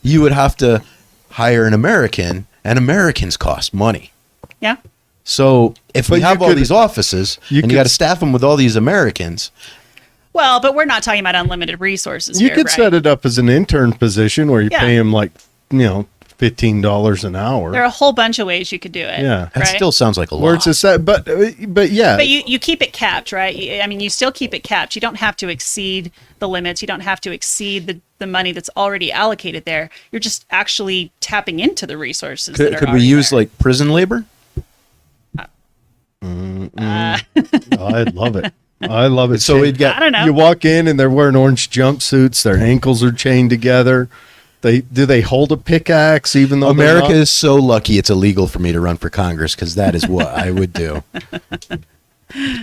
S3: You would have to hire an American, and Americans cost money.
S2: Yeah.
S3: So if we
S1: But
S3: have
S1: you
S3: all
S1: could-
S3: these offices,
S1: you
S3: and you
S1: could-
S3: got to staff them with all these Americans,
S2: Well, but we're not talking about unlimited resources
S1: you
S2: here,
S1: could
S2: right?
S1: set it up as an intern position where you
S2: Yeah.
S1: pay him like, $15 an hour.
S2: There are a whole bunch of ways you could do it.
S1: Yeah.
S3: that
S2: Right?
S3: still sounds like a
S1: Where
S3: lot.
S1: it's a set, but yeah.
S2: But you keep it capped, right? I mean, you still keep it capped. You don't have to exceed the limits. You don't have to exceed the money that's already allocated there. You're just actually tapping into the resources. that are
S3: Could we
S2: already
S3: use
S2: there.
S3: like prison labor?
S1: I love it. I love it.
S3: So we'd get
S2: I don't know.
S1: You walk in and they're wearing orange jumpsuits. Their ankles are chained together. They hold a pickaxe even though they're
S3: America
S1: not?
S3: is so lucky it's illegal for me to run for Congress because that is what I would do.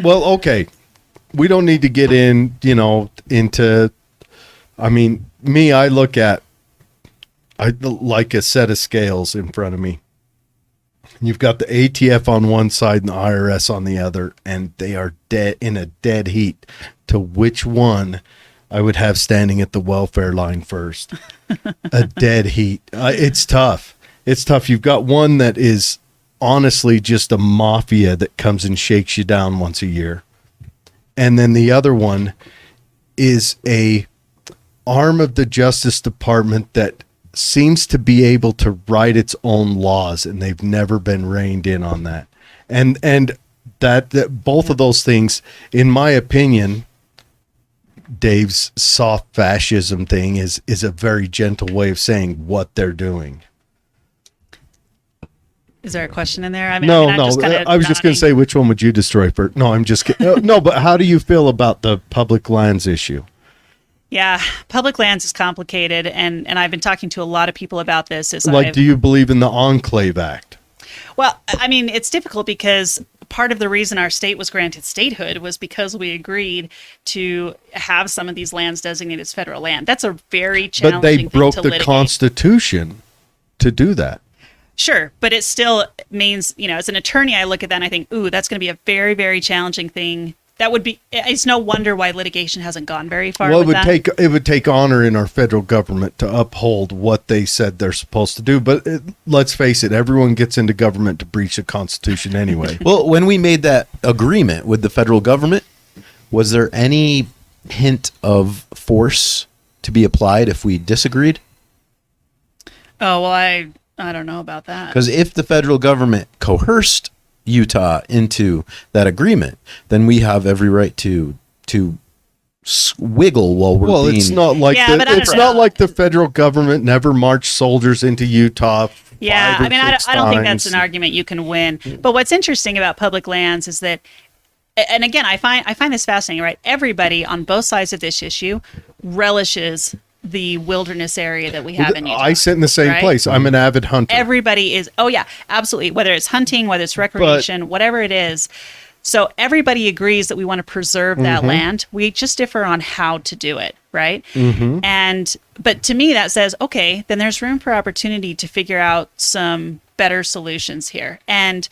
S1: Well, okay. We don't need to get into. I mean, I look at. I like a set of scales in front of me. You've got the ATF on one side and the IRS on the other, and they are dead in a dead heat to which one I would have standing at the welfare line first. A dead heat. It's tough. It's tough. You've got one that is honestly just a mafia that comes and shakes you down once a year. And then the other one is a arm of the Justice Department that seems to be able to write its own laws, and they've never been reined in on that. And that both of those things, in my opinion, Dave's soft fascism thing is a very gentle way of saying what they're doing.
S2: Is there a question in there? I mean,
S1: No,
S2: I'm just kinda
S1: I was just going to say, which one would you destroy first? No, I'm just kidding. No, but how do you feel about the public lands issue?
S2: Yeah, public lands is complicated, and I've been talking to a lot of people about this.
S1: Do you believe in the Enclave Act?
S2: Well, I mean, it's difficult because part of the reason our state was granted statehood was because we agreed to have some of these lands designated as federal land. That's a very challenging
S1: But they
S2: thing
S1: broke
S2: to
S1: the
S2: litigate.
S1: Constitution to do that.
S2: Sure, but it still means, as an attorney, I look at that and I think, ooh, that's going to be a very, very challenging thing. That would be. It's no wonder why litigation hasn't gone very far.
S1: Well,
S2: with that.
S1: it would take honor in our federal government to uphold what they said they're supposed to do. But let's face it, everyone gets into government to breach the Constitution anyway.
S3: Well, when we made that agreement with the federal government, was there any hint of force to be applied if we disagreed?
S2: Oh well, I don't know about that.
S3: Because if the federal government coerced Utah into that agreement, then we have every right to wiggle while we're
S1: Well,
S3: being.
S1: it's not like
S2: Yeah, but I don't
S1: it's
S2: know.
S1: not like the federal government never marched soldiers into Utah.
S2: Yeah,
S1: five or
S2: I mean, I
S1: six
S2: don't think that's
S1: times.
S2: an argument you can win. But what's interesting about public lands is that, and again, I find this fascinating, right? Everybody on both sides of this issue relishes the wilderness area that we have in Utah.
S1: I sit in the same
S2: right?
S1: place. I'm an avid hunter.
S2: Everybody is, oh yeah, absolutely. Whether it's hunting, whether it's recreation, whatever it is. So everybody agrees that we want to preserve that land. We just differ on how to do it, right? But to me, that says, okay, then there's room for opportunity to figure out some better solutions here. And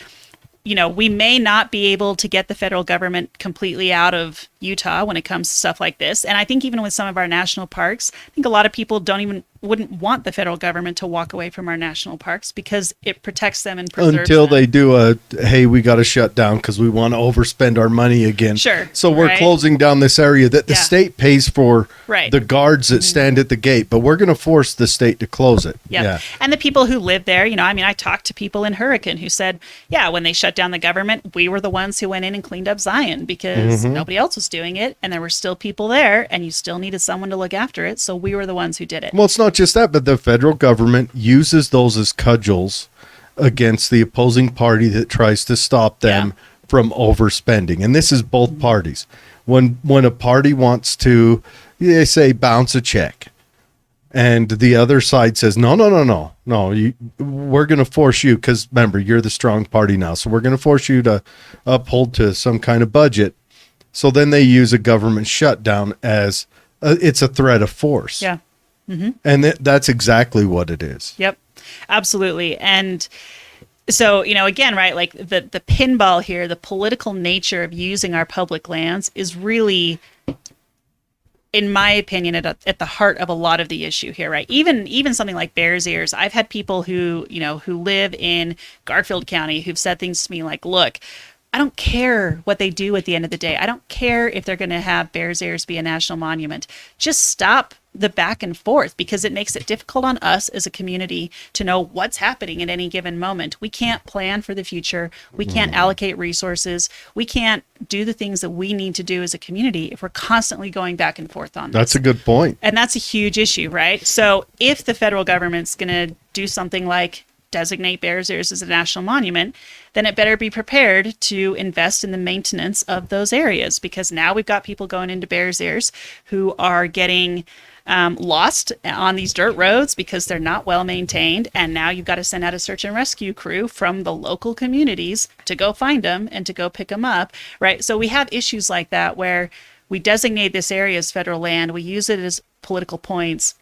S2: we may not be able to get the federal government completely out of Utah when it comes to stuff like this. And I think even with some of our national parks, I think a lot of people don't even wouldn't want the federal government to walk away from our national parks because it protects them and preserves
S1: Until
S2: them.
S1: they do hey, we got to shut down because we want to overspend our money again.
S2: Sure,
S1: So we're
S2: right.
S1: closing down this area that the
S2: Yeah.
S1: state pays for
S2: Right.
S1: the guards that stand at the gate, but we're going to force the state to close it.
S2: Yep.
S1: Yeah.
S2: And the people who live there, I mean, I talked to people in Hurricane who said, yeah, when they shut down the government, we were the ones who went in and cleaned up Zion because nobody else was doing it. And there were still people there and you still needed someone to look after it. So we were the ones who did it.
S1: Well, it's not just that, but the federal government uses those as cudgels against the opposing party that tries to stop them from overspending. And this is both parties. When a party wants to, they say, bounce a check, and the other side says, no, we're going to force you, because remember, you're the strong party now, so we're going to force you to uphold to some kind of budget. So then they use a government shutdown as it's a threat of force.
S2: Yeah.
S1: And that's exactly what it is.
S2: Yep, absolutely. And so, again, right, like the pinball here, the political nature of using our public lands is really, in my opinion, at the heart of a lot of the issue here, right? Even something like Bears Ears. I've had people who live in Garfield County who've said things to me like, look, I don't care what they do at the end of the day. I don't care if they're going to have Bears Ears be a national monument. Just stop the back and forth, because it makes it difficult on us as a community to know what's happening at any given moment. We can't plan for the future. We can't allocate resources. We can't do the things that we need to do as a community if we're constantly going back and forth on this.
S1: That's a good point.
S2: And that's a huge issue, right? So if the federal government's going to do something like designate Bears Ears as a national monument, then it better be prepared to invest in the maintenance of those areas, because now we've got people going into Bears Ears who are getting lost on these dirt roads because they're not well maintained, and now you've got to send out a search and rescue crew from the local communities to go find them and to go pick them up, right? So we have issues like that where we designate this area as federal land, we use it as political points,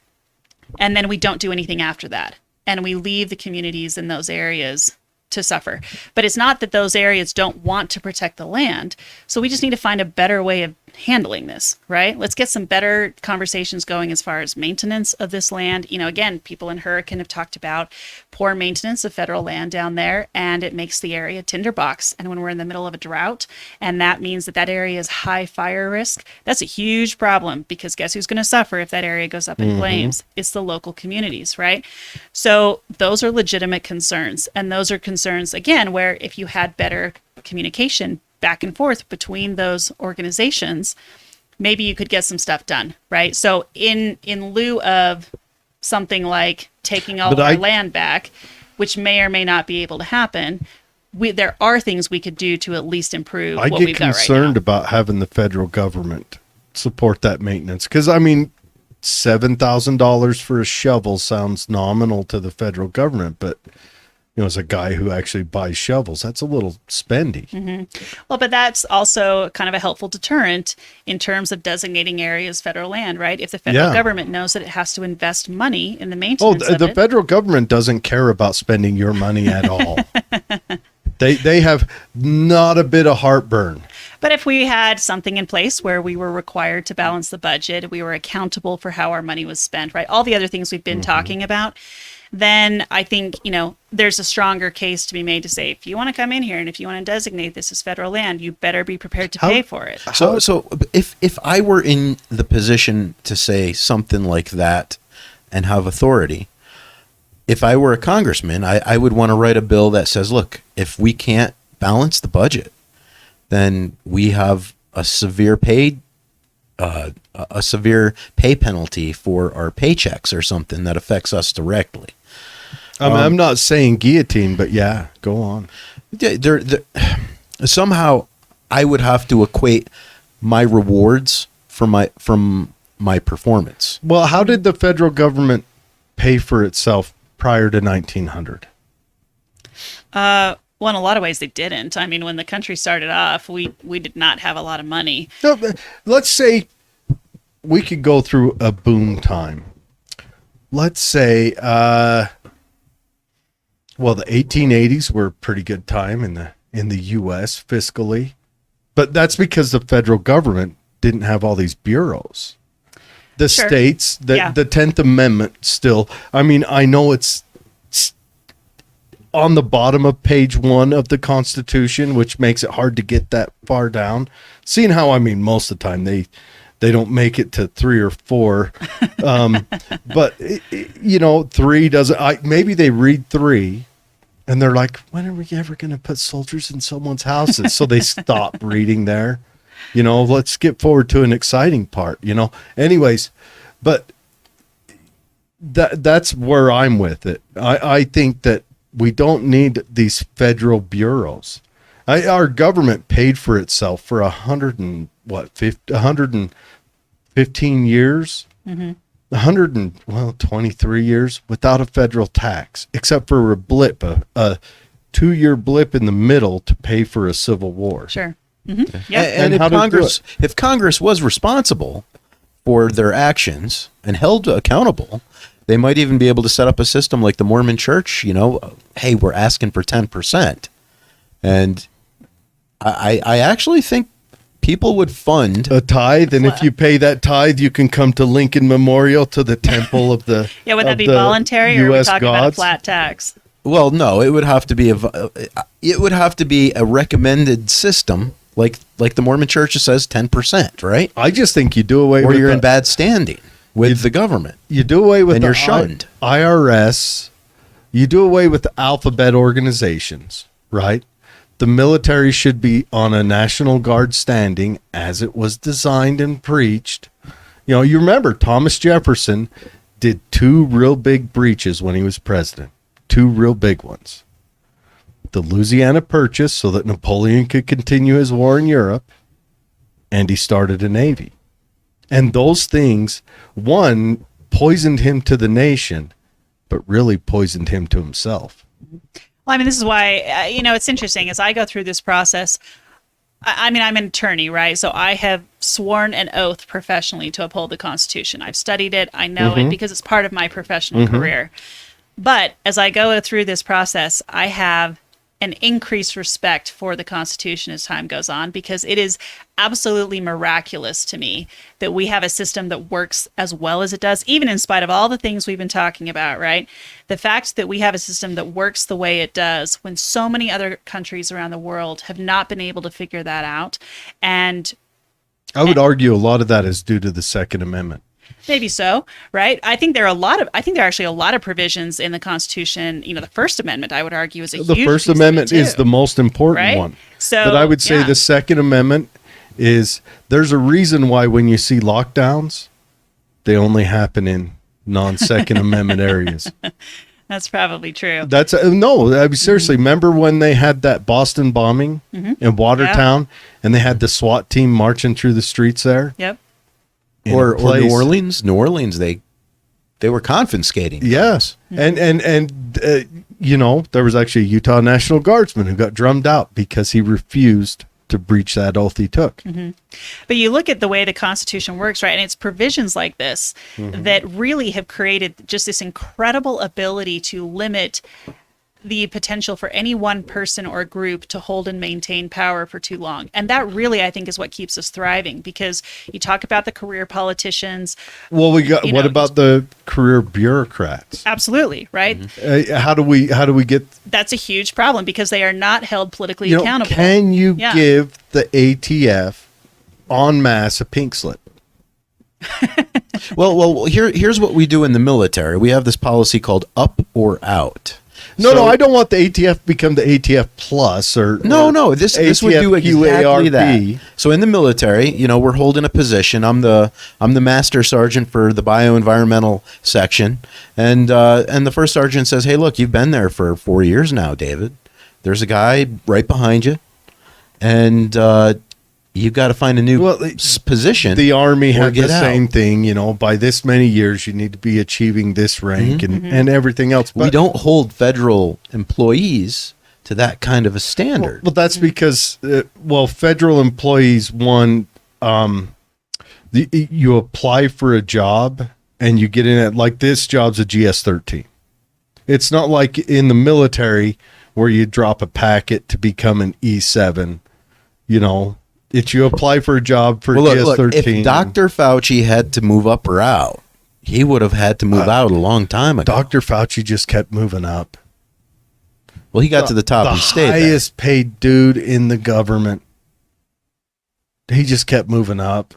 S2: and then we don't do anything after that, and we leave the communities in those areas to suffer. But it's not that those areas don't want to protect the land. So we just need to find a better way of handling this, right? Let's get some better conversations going as far as maintenance of this land. Again, people in Hurricane have talked about poor maintenance of federal land down there, and it makes the area tinderbox. And when we're in the middle of a drought, and that means that area is high fire risk, that's a huge problem, because guess who's going to suffer if that area goes up in flames? It's the local communities, right? So those are legitimate concerns. And those are concerns, again, where if you had better communication back and forth between those organizations, maybe you could get some stuff done, right? So in lieu of something like taking all of our land back, which may or may not be able to happen, there are things we could do to at least improve what we've got right now.
S1: I get concerned about having the federal government support that maintenance, because $7,000 for a shovel sounds nominal to the federal government, but as a guy who actually buys shovels, that's a little spendy.
S2: Well, but that's also kind of a helpful deterrent in terms of designating areas federal land, right? If the federal government knows that it has to invest money in the maintenance of
S1: the
S2: it.
S1: federal government doesn't care about spending your money at all. They have not a bit of heartburn.
S2: But if we had something in place where we were required to balance the budget, we were accountable for how our money was spent, right? All the other things we've been talking about, then I think, there's a stronger case to be made to say, if you want to come in here and if you want to designate this as federal land, you better be prepared to pay for it.
S3: So if I were in the position to say something like that and have authority, if I were a congressman, I would want to write a bill that says, look, if we can't balance the budget, then we have a severe pay penalty for our paychecks or something that affects us directly.
S1: I'm not saying guillotine, but yeah, go on.
S3: Somehow I would have to equate my rewards from my performance.
S1: Well, how did the federal government pay for itself prior to 1900?
S2: Well, in a lot of ways they didn't. When the country started off, we did not have a lot of money.
S1: No, let's say we could go through a boom time. Let's say, the 1880s were a pretty good time in the U.S. fiscally, but that's because the federal government didn't have all these bureaus. the
S2: Sure.
S1: states, the
S2: Yeah.
S1: the 10th Amendment still. I mean, I know it's on the bottom of page 1 of the Constitution, which makes it hard to get that far down. Seeing how, I mean, most of the time they don't make it to 3 or 4. But you know, 3 doesn't, maybe they read 3 and they're like, when are we ever going to put soldiers in someone's houses? So they stop reading there. You know, let's skip forward to an exciting part, you know. Anyways, but that's where I'm with it. I think that we don't need these federal bureaus. Our government paid for itself for 115 years, 23 years without a federal tax, except for a blip, a 2-year blip in the middle to pay for a civil war.
S2: Sure. Mm-hmm. Yeah.
S3: And
S1: And how to do
S3: if Congress was responsible for their actions and held accountable, they might even be able to set up a system like the Mormon Church. You know, hey, we're asking for 10%, and I actually think people would fund
S1: A tithe, and if you pay that tithe, you can come to Lincoln Memorial to the temple of the
S2: Yeah, would that
S1: of
S2: be
S1: the
S2: voluntary, or are we
S1: US
S2: talking about a
S1: gods.
S2: flat tax?
S3: Well, no, it would have to be a recommended system, like the Mormon Church says 10%, right?
S1: I just think you do away
S3: Or
S1: with
S3: you're
S1: the,
S3: in bad standing with the government.
S1: you do away with
S3: and
S1: the
S3: you're shunned.
S1: IRS. You do away with the alphabet organizations, right? The military should be on a National Guard standing as it was designed and preached. You know, you remember Thomas Jefferson did 2 real big breaches when he was president. 2 real big ones. The Louisiana Purchase, so that Napoleon could continue his war in Europe, and he started a navy. And those things, one, poisoned him to the nation, but really poisoned him to himself.
S2: Well, I mean, this is why, it's interesting. As I go through this process, I mean, I'm an attorney, right? So I have sworn an oath professionally to uphold the Constitution. I've studied it. I know it because it's part of my professional career. But as I go through this process, I have an increased respect for the Constitution as time goes on, because it is absolutely miraculous to me that we have a system that works as well as it does, even in spite of all the things we've been talking about, right? The fact that we have a system that works the way it does when so many other countries around the world have not been able to figure that out. And
S1: I would argue a lot of that is due to the Second Amendment.
S2: maybe so, right? I think there are actually a lot of provisions in the Constitution. You know, the First Amendment, I would argue, is a
S1: The
S2: huge
S1: First
S2: piece of it,
S1: Amendment is
S2: too.
S1: the most important
S2: Right?
S1: one.
S2: So,
S1: but I would say
S2: yeah.
S1: the Second Amendment is, there's a reason why when you see lockdowns, they only happen in non-Second Amendment areas.
S2: That's probably true.
S1: That's no, I mean, seriously. Remember when they had that Boston bombing in Watertown, and they had the SWAT team marching through the streets there?
S2: Yep.
S1: in
S3: Or
S1: a place-
S3: New Orleans. New Orleans, they were confiscating.
S1: Yes, and you know, there was actually a Utah National Guardsman who got drummed out because he refused to breach that oath he took.
S2: But you look at the way the Constitution works, right? And it's provisions like this that really have created just this incredible ability to limit the potential for any one person or group to hold and maintain power for too long. And that really, I think, is what keeps us thriving, because you talk about the career politicians.
S1: Well, we got,
S2: You
S1: what
S2: know,
S1: about the career bureaucrats?
S2: Absolutely, right?
S1: How do we get,
S2: That's a huge problem, because they are not held politically
S1: you know,
S2: accountable.
S1: can you
S2: Yeah.
S1: give the ATF en masse a pink slip?
S3: Well, here's what we do in the military. We have this policy called up or out.
S1: No,
S3: So-
S1: no, I don't want the ATF to become the ATF plus or
S3: No. This would do exactly that.
S1: QARP.
S3: So in the military, you know, we're holding a position. I'm the master sergeant for the bioenvironmental section, and the first sergeant says, "Hey, look, you've been there for 4 years now, David. There's a guy right behind you, and you've got to find a new position."
S1: The Army
S3: or
S1: had
S3: get
S1: the
S3: out.
S1: same thing, you know, by this many years, you need to be achieving this rank and everything else.
S3: We don't hold federal employees to that kind of a standard.
S1: Well, that's because, federal employees, you apply for a job and you get in it, like this job's a GS-13. It's not like in the military where you drop a packet to become an E7, you know, If you apply for a job for
S3: Well, look,
S1: GS-13.
S3: if Dr. Fauci had to move up or out, he would have had to move out a long time ago.
S1: Dr. Fauci just kept moving up.
S3: Well, he got to the top and stayed there.
S1: Highest paid dude in the government. He just kept moving up.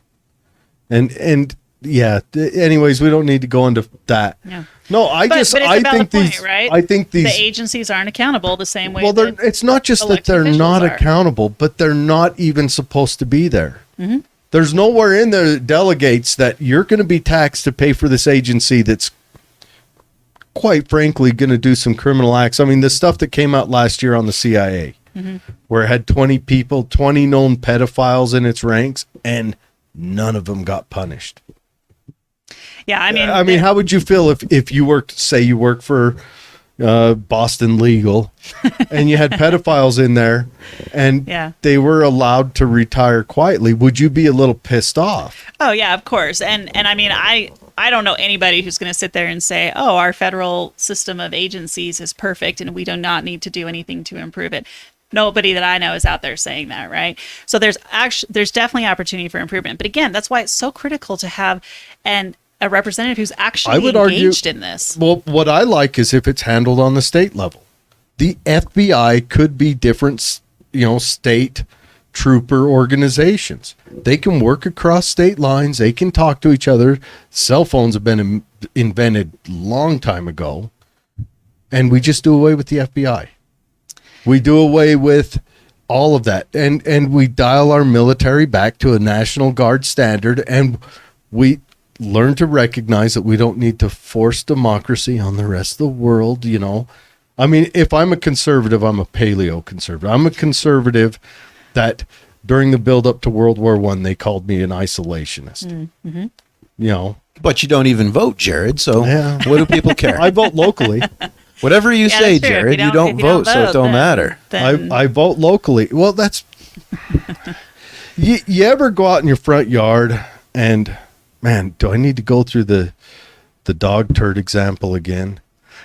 S1: And yeah, anyways, we don't need to go into that.
S2: Yeah.
S1: No, I
S2: But it's a
S1: think
S2: valid
S1: these
S2: point, right?
S1: I think these
S2: The agencies aren't accountable the same way.
S1: well,
S2: that
S1: it's not just that
S2: elected
S1: they're
S2: officials
S1: not
S2: are.
S1: accountable, but they're not even supposed to be there.
S2: Mm-hmm.
S1: There's nowhere in there that delegates that you're going to be taxed to pay for this agency that's quite frankly going to do some criminal acts. I mean, the stuff that came out last year on the CIA, where it had 20 people, 20 known pedophiles in its ranks, and none of them got punished.
S2: Yeah, I mean,
S1: How would you feel if you worked, say you work for Boston Legal, and you had pedophiles in there, and
S2: Yeah.
S1: they were allowed to retire quietly? Would you be a little pissed off?
S2: Oh yeah, of course. And I mean, I don't know anybody who's going to sit there and say, "Oh, our federal system of agencies is perfect and we do not need to do anything to improve it." Nobody that I know is out there saying that, right? So there's definitely opportunity for improvement. But again, that's why it's so critical to have a representative who's actually
S1: I would argue-
S2: engaged in this.
S1: Well, what I like is if it's handled on the state level. The FBI could be different, state trooper organizations. They can work across state lines. They can talk to each other. Cell phones have been invented long time ago, and we just do away with the FBI. We do away with all of that, and we dial our military back to a National Guard standard, and we learn to recognize that we don't need to force democracy on the rest of the world. I mean, if I'm a conservative, I'm a paleo conservative. I'm a conservative that during the build up to World War I, they called me an isolationist. Mm-hmm.
S3: But you don't even vote, Jared. So
S1: Yeah.
S3: what do people care?
S1: I vote locally.
S3: Whatever you
S2: Yeah,
S3: say,
S2: that's true. If
S3: Jared,
S2: you
S3: you
S2: don't-
S3: don't
S2: if you don't
S3: vote, so it
S2: vote,
S3: don't
S2: then-
S3: matter.
S2: Then,
S1: I vote locally. Well, that's you ever go out in your front yard and, man, do I need to go through the dog turd example again?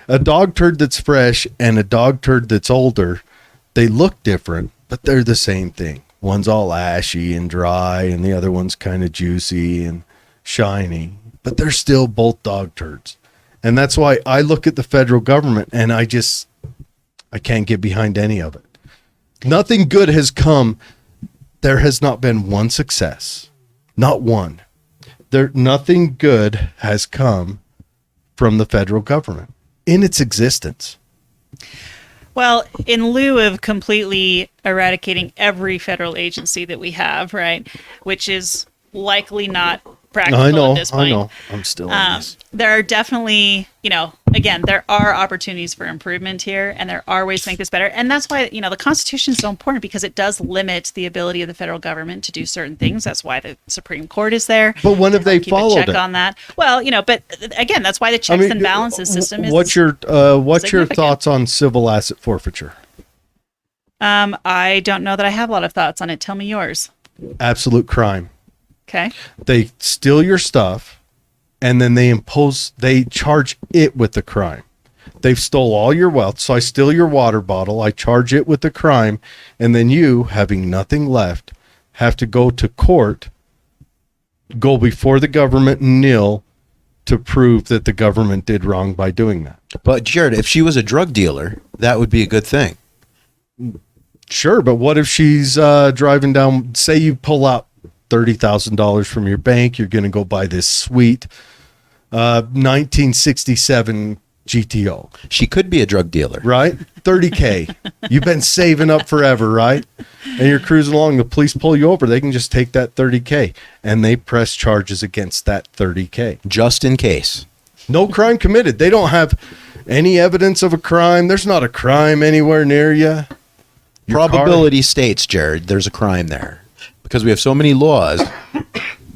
S1: A dog turd that's fresh and a dog turd that's older, they look different, but they're the same thing. One's all ashy and dry and the other one's kind of juicy and shiny, but they're still both dog turds. And that's why I look at the federal government and I can't get behind any of it. Nothing good has come. There has not been one success. Not one. Nothing good has come from the federal government in its existence.
S2: well, in lieu of completely eradicating every federal agency that we have, right, which is likely not practical at this point.
S1: I know. I'm still in this.
S2: There are definitely, again, there are opportunities for improvement here, and there are ways to make this better. And that's why, the Constitution is so important, because it does limit the ability of the federal government to do certain things. That's why the Supreme Court is there.
S1: But when have
S2: to
S1: they
S2: keep a
S1: followed
S2: check
S1: it?
S2: on that? Well, but again, that's why the checks and balances system is.
S1: What's your
S2: significant.
S1: thoughts on civil asset forfeiture?
S2: I don't know that I have a lot of thoughts on it. Tell me yours.
S1: Absolute crime.
S2: Okay.
S1: They steal your stuff and then they charge it with the crime. They've stole all your wealth. So I steal your water bottle. I charge it with the crime. And then you, having nothing left, have to go to court, go before the government and kneel to prove that the government did wrong by doing that.
S3: But Jared, if she was a drug dealer, that would be a good thing.
S1: Sure, but what if she's driving down, say you pull out $30,000 from your bank, you're going to go buy this sweet 1967 GTO,
S3: She could be a drug dealer.
S1: right? 30K. You've been saving up forever, right? And you're cruising along, the police pull you over, they can just take that 30K and they press charges against that 30K.
S3: Just in case.
S1: No crime committed. They don't have any evidence of a crime. There's not a crime anywhere near you.
S3: Probability states, Jared, there's a crime there. Because we have so many laws,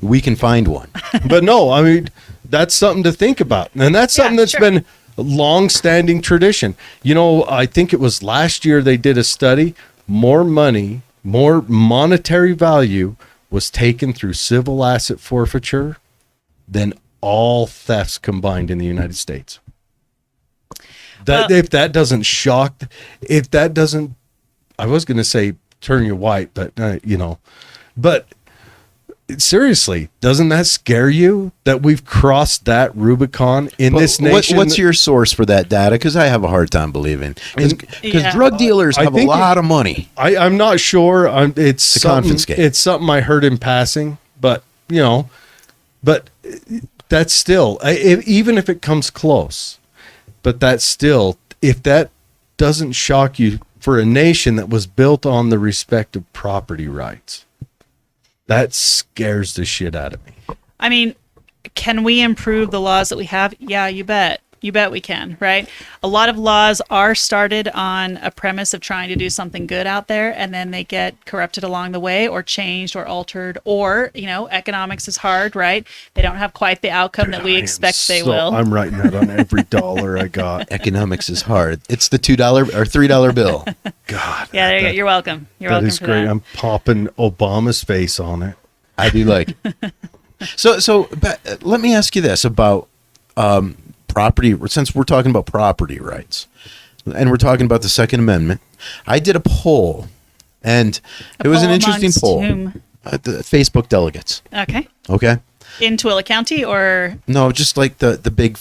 S3: we can find one.
S1: But no, I mean, that's something to think about. And that's something that's
S2: sure.
S1: been a long-standing tradition. I think it was last year they did a study. More money, more monetary value was taken through civil asset forfeiture than all thefts combined in the United States. If that doesn't shock, if that doesn't, I was going to say turn you white, but But seriously, doesn't that scare you that we've crossed that Rubicon in this nation?
S3: What's your source for that data? Because I have a hard time believing. Because
S2: Yeah.
S3: drug dealers
S1: I
S3: have a
S1: think
S3: lot of money.
S1: I'm not sure. It's
S3: To
S1: something,
S3: confiscate.
S1: It's something I heard in passing, but but that's still, even if it comes close, but that's still, if that doesn't shock you for a nation that was built on the respect of property rights, that scares the shit out of me.
S2: I mean, can we improve the laws that we have? Yeah, you bet. You bet we can, right? A lot of laws are started on a premise of trying to do something good out there, and then they get corrupted along the way or changed or altered, or, economics is hard, right? They don't have quite the outcome that we
S1: I am
S2: expect they will.
S1: I'm writing that on every dollar I got.
S3: Economics is hard. It's the $2 or $3 bill.
S1: God.
S2: Yeah, there you go. You're welcome. You're
S1: That
S2: welcome
S1: is
S2: for
S1: great.
S2: that.
S1: I'm popping Obama's face on it.
S3: I do like it. But let me ask you this about property, since we're talking about property rights and we're talking about the Second Amendment. I did a poll, and it was an interesting poll.
S2: Whom?
S3: The Facebook delegates.
S2: Okay.
S3: Okay.
S2: In Tooele County or?
S3: No, just like the big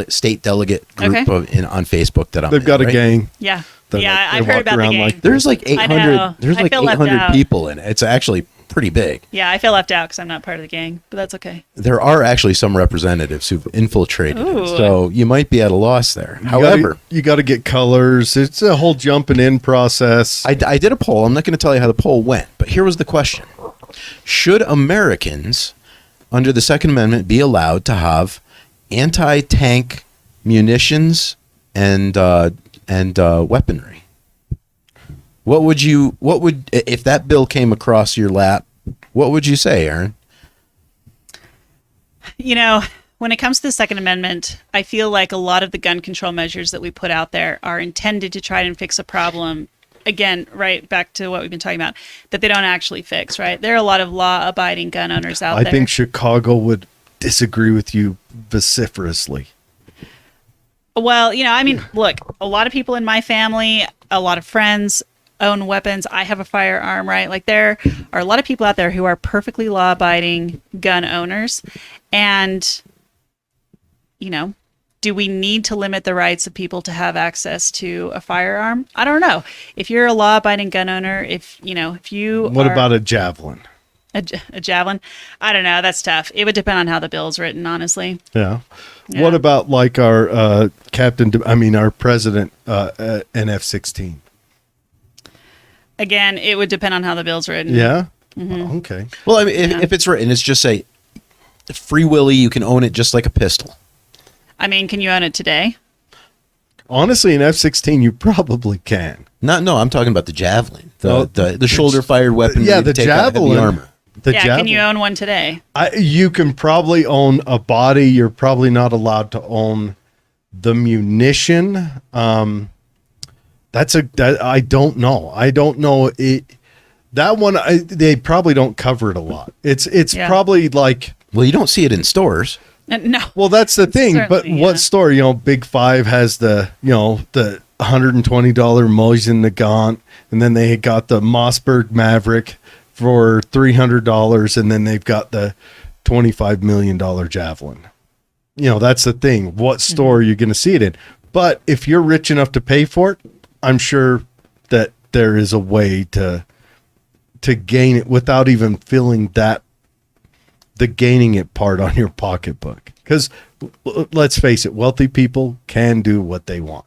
S3: state delegate group
S2: Okay.
S3: on Facebook that I'm
S1: They've
S3: in,
S1: got a
S3: right?
S1: gang.
S2: Yeah.
S1: They're
S2: Yeah,
S1: like- they
S2: I've heard
S1: walk
S2: about the
S1: around
S2: gang.
S1: like-
S3: There's like
S2: I
S3: 800.
S2: know.
S3: There's
S2: I
S3: like
S2: feel left
S3: 800
S2: out.
S3: people in it. It's actually pretty big.
S2: Yeah, I feel left out because I'm not part of the gang, but that's okay.
S3: There are actually some representatives who've infiltrated it,
S2: Ooh.
S3: so you might be at a loss there. However,
S1: you got to get colors. It's a whole jumping in process.
S3: I did a poll. I'm not going to tell you how the poll went, but here was the question: should Americans, under the Second Amendment, be allowed to have anti-tank munitions and weaponry? What would if that bill came across your lap? What would you say, Erin?
S2: When it comes to the Second Amendment, I feel like a lot of the gun control measures that we put out there are intended to try and fix a problem. Again, right back to what we've been talking about, that they don't actually fix, right? There are a lot of law-abiding gun owners out
S1: I
S2: there.
S1: think Chicago would disagree with you vociferously.
S2: Well, look, a lot of people in my family, a lot of friends own weapons. I have a firearm, right? Like there are a lot of people out there who are perfectly law-abiding gun owners. And, do we need to limit the rights of people to have access to a firearm? I don't know. If you're a law-abiding gun owner, if you
S1: What
S2: are
S1: about a javelin?
S2: a javelin, I don't know. That's tough. It would depend on how the bill's written, honestly.
S1: Yeah.
S2: Yeah.
S1: What about like our our president, an F-16?
S2: Again, it would depend on how the bill's written.
S1: Yeah.
S2: Mm-hmm.
S1: Okay.
S3: Well, I mean, if it's written, it's just say free willy. You can own it just like a pistol.
S2: Can you own it today?
S1: Honestly, an F-16, you probably can.
S3: No, I'm talking about the javelin,
S1: Oh,
S3: the shoulder fired weapon.
S1: Yeah,
S3: where you
S1: the
S3: take out heavy
S1: javelin.
S3: armor.
S1: The
S2: Yeah,
S1: javelin.
S2: can you own one today?
S1: You can probably own a body. You're probably not allowed to own the munition. I don't know. I don't know it. That one, they probably don't cover it a lot. It's
S2: Yeah.
S1: probably like,
S3: Well, you don't see it in stores.
S2: No.
S1: well, that's the thing. But
S2: Certainly,
S1: what
S2: yeah.
S1: store? Big Five has the $120 Mosin Nagant, and then they got the Mossberg Maverick for $300, and then they've got the $25 million javelin. That's the thing. What store are you going to see it in? But if you're rich enough to pay for it, I'm sure that there is a way to gain it without even feeling that the gaining it part on your pocketbook. Because let's face it, wealthy people can do what they want.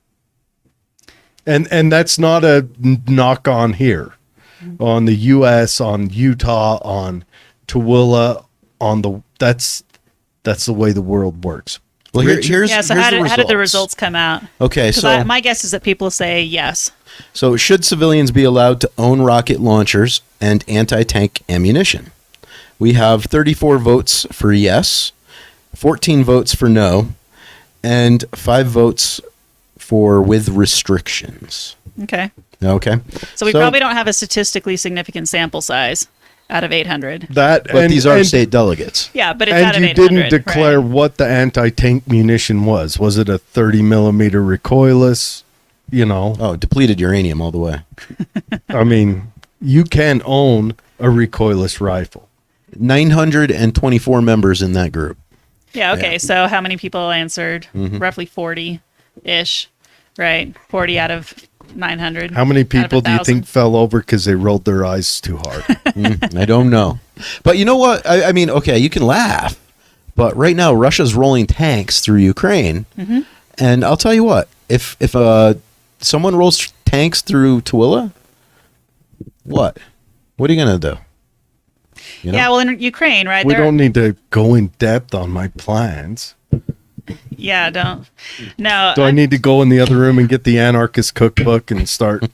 S1: And that's not a knock on here, on the U.S., on Utah, on Tooele, that's the way the world works.
S3: Well, here's
S2: Yeah, so
S3: here's
S2: how did the results come out?
S3: Okay, so
S2: My guess is that people say yes.
S3: So should civilians be allowed to own rocket launchers and anti-tank ammunition? We have 34 votes for yes, 14 votes for no, and 5 votes for with restrictions.
S2: Okay.
S3: Okay.
S2: So we probably don't have a statistically significant sample size out of 800.
S1: But
S3: These are state delegates.
S2: Yeah, but it's out
S1: And
S2: of
S1: you
S2: 800.
S1: didn't declare
S2: right?
S1: what the anti-tank munition was. Was it a 30 millimeter recoilless?
S3: Oh, depleted uranium all the way.
S1: You can own a recoilless rifle.
S3: 924 members in that group.
S2: Yeah. Okay.
S3: Yeah.
S2: So how many people answered? Roughly 40-ish, right? 40 out of 900.
S1: How many
S2: out of
S1: people do you
S2: 1,000.
S1: think fell over because they rolled their eyes too hard?
S3: I don't know. But you know what? I mean, okay, you can laugh, but right now Russia's rolling tanks through Ukraine. And I'll tell you what, if someone rolls tanks through Tooele, what are you going to do? You know?
S2: Yeah. Well, in Ukraine, right?
S1: We
S2: they're-
S1: don't need to go in depth on my plans.
S2: Yeah. Don't. No.
S1: Do I need to go in the other room and get the anarchist cookbook and start,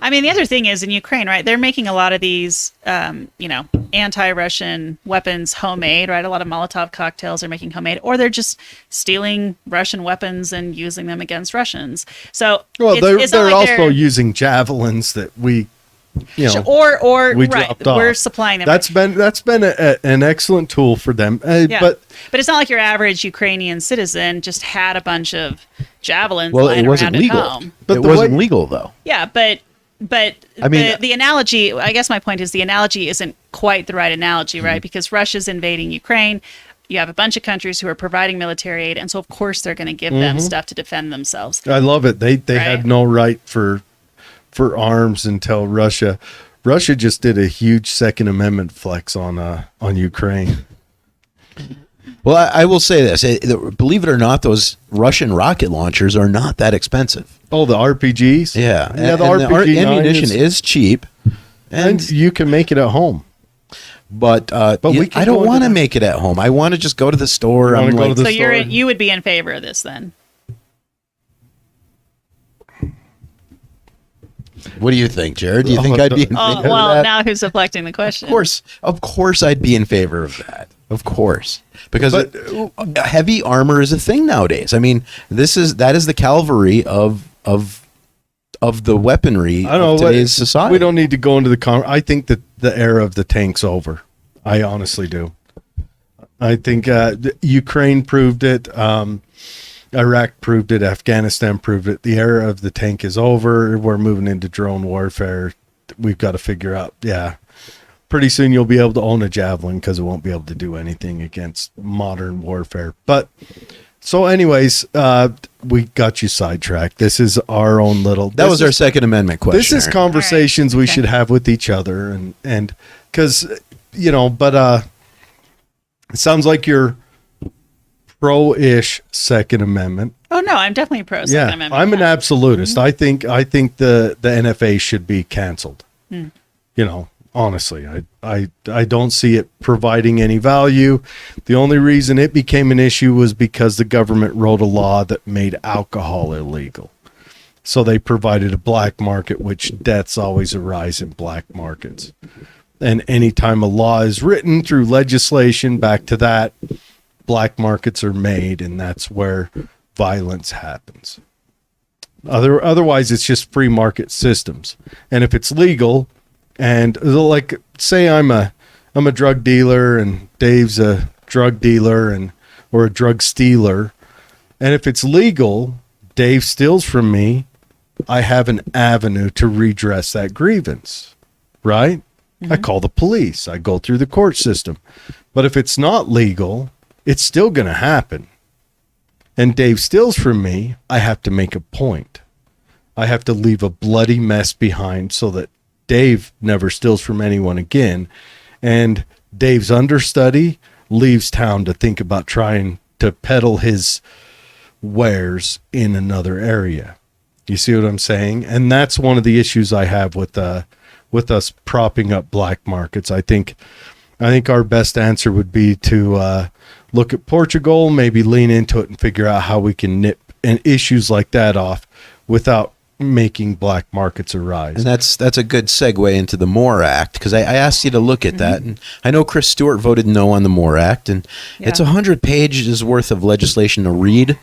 S2: I mean, the other thing is in Ukraine, right? They're making a lot of these, anti-Russian weapons homemade, right? A lot of Molotov cocktails are making homemade, or they're just stealing Russian weapons and using them against Russians. So,
S1: well,
S2: it's not
S1: they're
S2: like
S1: also using javelins that we,
S2: or
S1: we
S2: right,
S1: dropped off.
S2: we're supplying them.
S1: That's been an excellent tool for them.
S2: Yeah.
S1: But
S2: it's not like your average Ukrainian citizen just had a bunch of javelins
S3: Well,
S2: lying
S3: it wasn't
S2: around
S3: legal.
S2: at home.
S1: But
S3: it
S1: the
S3: wasn't
S1: way-
S3: legal, though.
S2: Yeah, but
S3: I mean-
S2: the analogy, I guess my point is the analogy isn't quite the right analogy, right? Because Russia's invading Ukraine. You have a bunch of countries who are providing military aid, and so of course they're going to give them stuff to defend themselves.
S1: I love it. They
S2: Right.
S1: had no right for arms until Russia just did a huge Second Amendment flex on Ukraine.
S3: Well, I will say this. Believe it or not, those Russian rocket launchers are not that expensive.
S1: Oh, the RPGs?
S3: Yeah.
S1: Yeah, the
S3: and
S1: RPG
S3: ammunition is cheap.
S1: and you can make it at home.
S3: But
S1: we can
S3: I don't
S1: go
S3: want to
S1: into-
S3: make it at home. I want to just go to the store.
S1: You wanna
S3: I'm
S1: go to
S3: like,
S1: the
S2: So
S1: store.
S2: you would be in favor of this then?
S3: what do you think, Jared? Do you
S1: Oh,
S3: think I'd be in
S2: Oh,
S3: favor of
S2: well,
S3: that?
S2: now who's deflecting the question?
S3: Of course, I'd be in favor of that. Of course, because
S1: But-
S3: heavy armor is a thing nowadays. I mean, that is the cavalry of the weaponry
S1: I don't know.
S3: of today's society.
S1: We don't need to go into I think that the era of the tank's over. I honestly do. I think Ukraine proved it. Iraq proved it. Afghanistan proved it. The era of the tank is over. We're moving into drone warfare. We've got to figure out. Yeah. Pretty soon you'll be able to own a javelin because it won't be able to do anything against modern warfare. But so anyways, we got you sidetracked. This is our own little.
S3: That was our Second Amendment question.
S1: This is
S3: Aaron.
S1: conversations we
S2: Okay.
S1: should have with each other, and because but it sounds like you're pro-ish Second Amendment.
S2: Oh no, I'm definitely pro Second
S1: Yeah,
S2: Amendment.
S1: I'm an
S2: yeah.
S1: absolutist. I think the NFA should be canceled. Honestly, I don't see it providing any value. The only reason it became an issue was because the government wrote a law that made alcohol illegal. So they provided a black market, which deaths always arise in black markets. And anytime a law is written through legislation, back to that, black markets are made, and that's where violence happens. Otherwise, it's just free market systems. And if it's legal, and like say I'm a drug dealer and Dave's a drug dealer or a drug stealer, and if it's legal, Dave steals from me, I have an avenue to redress that grievance, right? I call the police. I go through the court system. But if it's not legal, it's still going to happen. And Dave steals from me, I have to make a point. I have to leave a bloody mess behind so that Dave never steals from anyone again. And Dave's understudy leaves town to think about trying to peddle his wares in another area. You see what I'm saying? And that's one of the issues I have with us propping up black markets. I think our best answer would be to look at Portugal, maybe lean into it and figure out how we can nip issues like that off without making black markets arise.
S3: And that's a good segue into the MORE Act, because I asked you to look at that, and I know Chris Stewart voted no on the MORE Act, and it's 100 pages worth of legislation to read.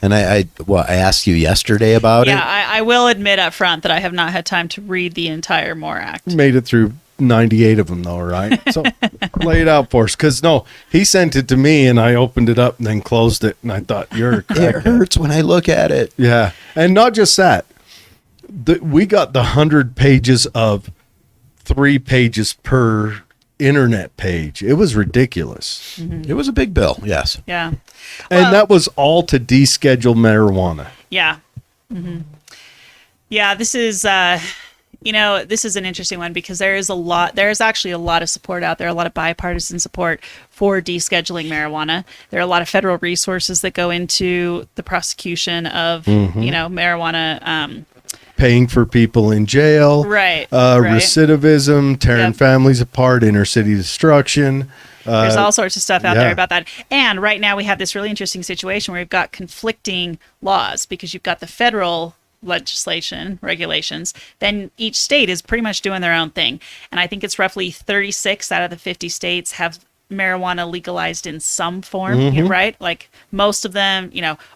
S3: And I asked you yesterday about
S2: Yeah,
S3: it.
S2: I will admit up front that I have not had time to read the entire MORE Act.
S1: Made it through 98 of them though, right? So lay it out for us. Because no, he sent it to me and I opened it up and then closed it. And I thought, you're a
S3: It
S1: crackhead.
S3: hurts when I look at it.
S1: Yeah. And not just that. We got the 100 pages of 3 pages per internet page. It was ridiculous.
S3: It was a big bill. Yes.
S2: Yeah.
S1: And that was all to deschedule marijuana.
S2: Yeah. Yeah, this is this is an interesting one because there is actually a lot of support out there, a lot of bipartisan support for descheduling marijuana. There are a lot of federal resources that go into the prosecution of, marijuana.
S1: Paying for people in jail,
S2: Right.
S1: recidivism, tearing
S2: Yep.
S1: families apart, inner city destruction.
S2: There's all sorts of stuff out
S1: yeah.
S2: there about that. And right now we have this really interesting situation where we've got conflicting laws because you've got the federal legislation, regulations, then each state is pretty much doing their own thing. And I think it's roughly 36 out of the 50 states have marijuana legalized in some form, right? Like most of them,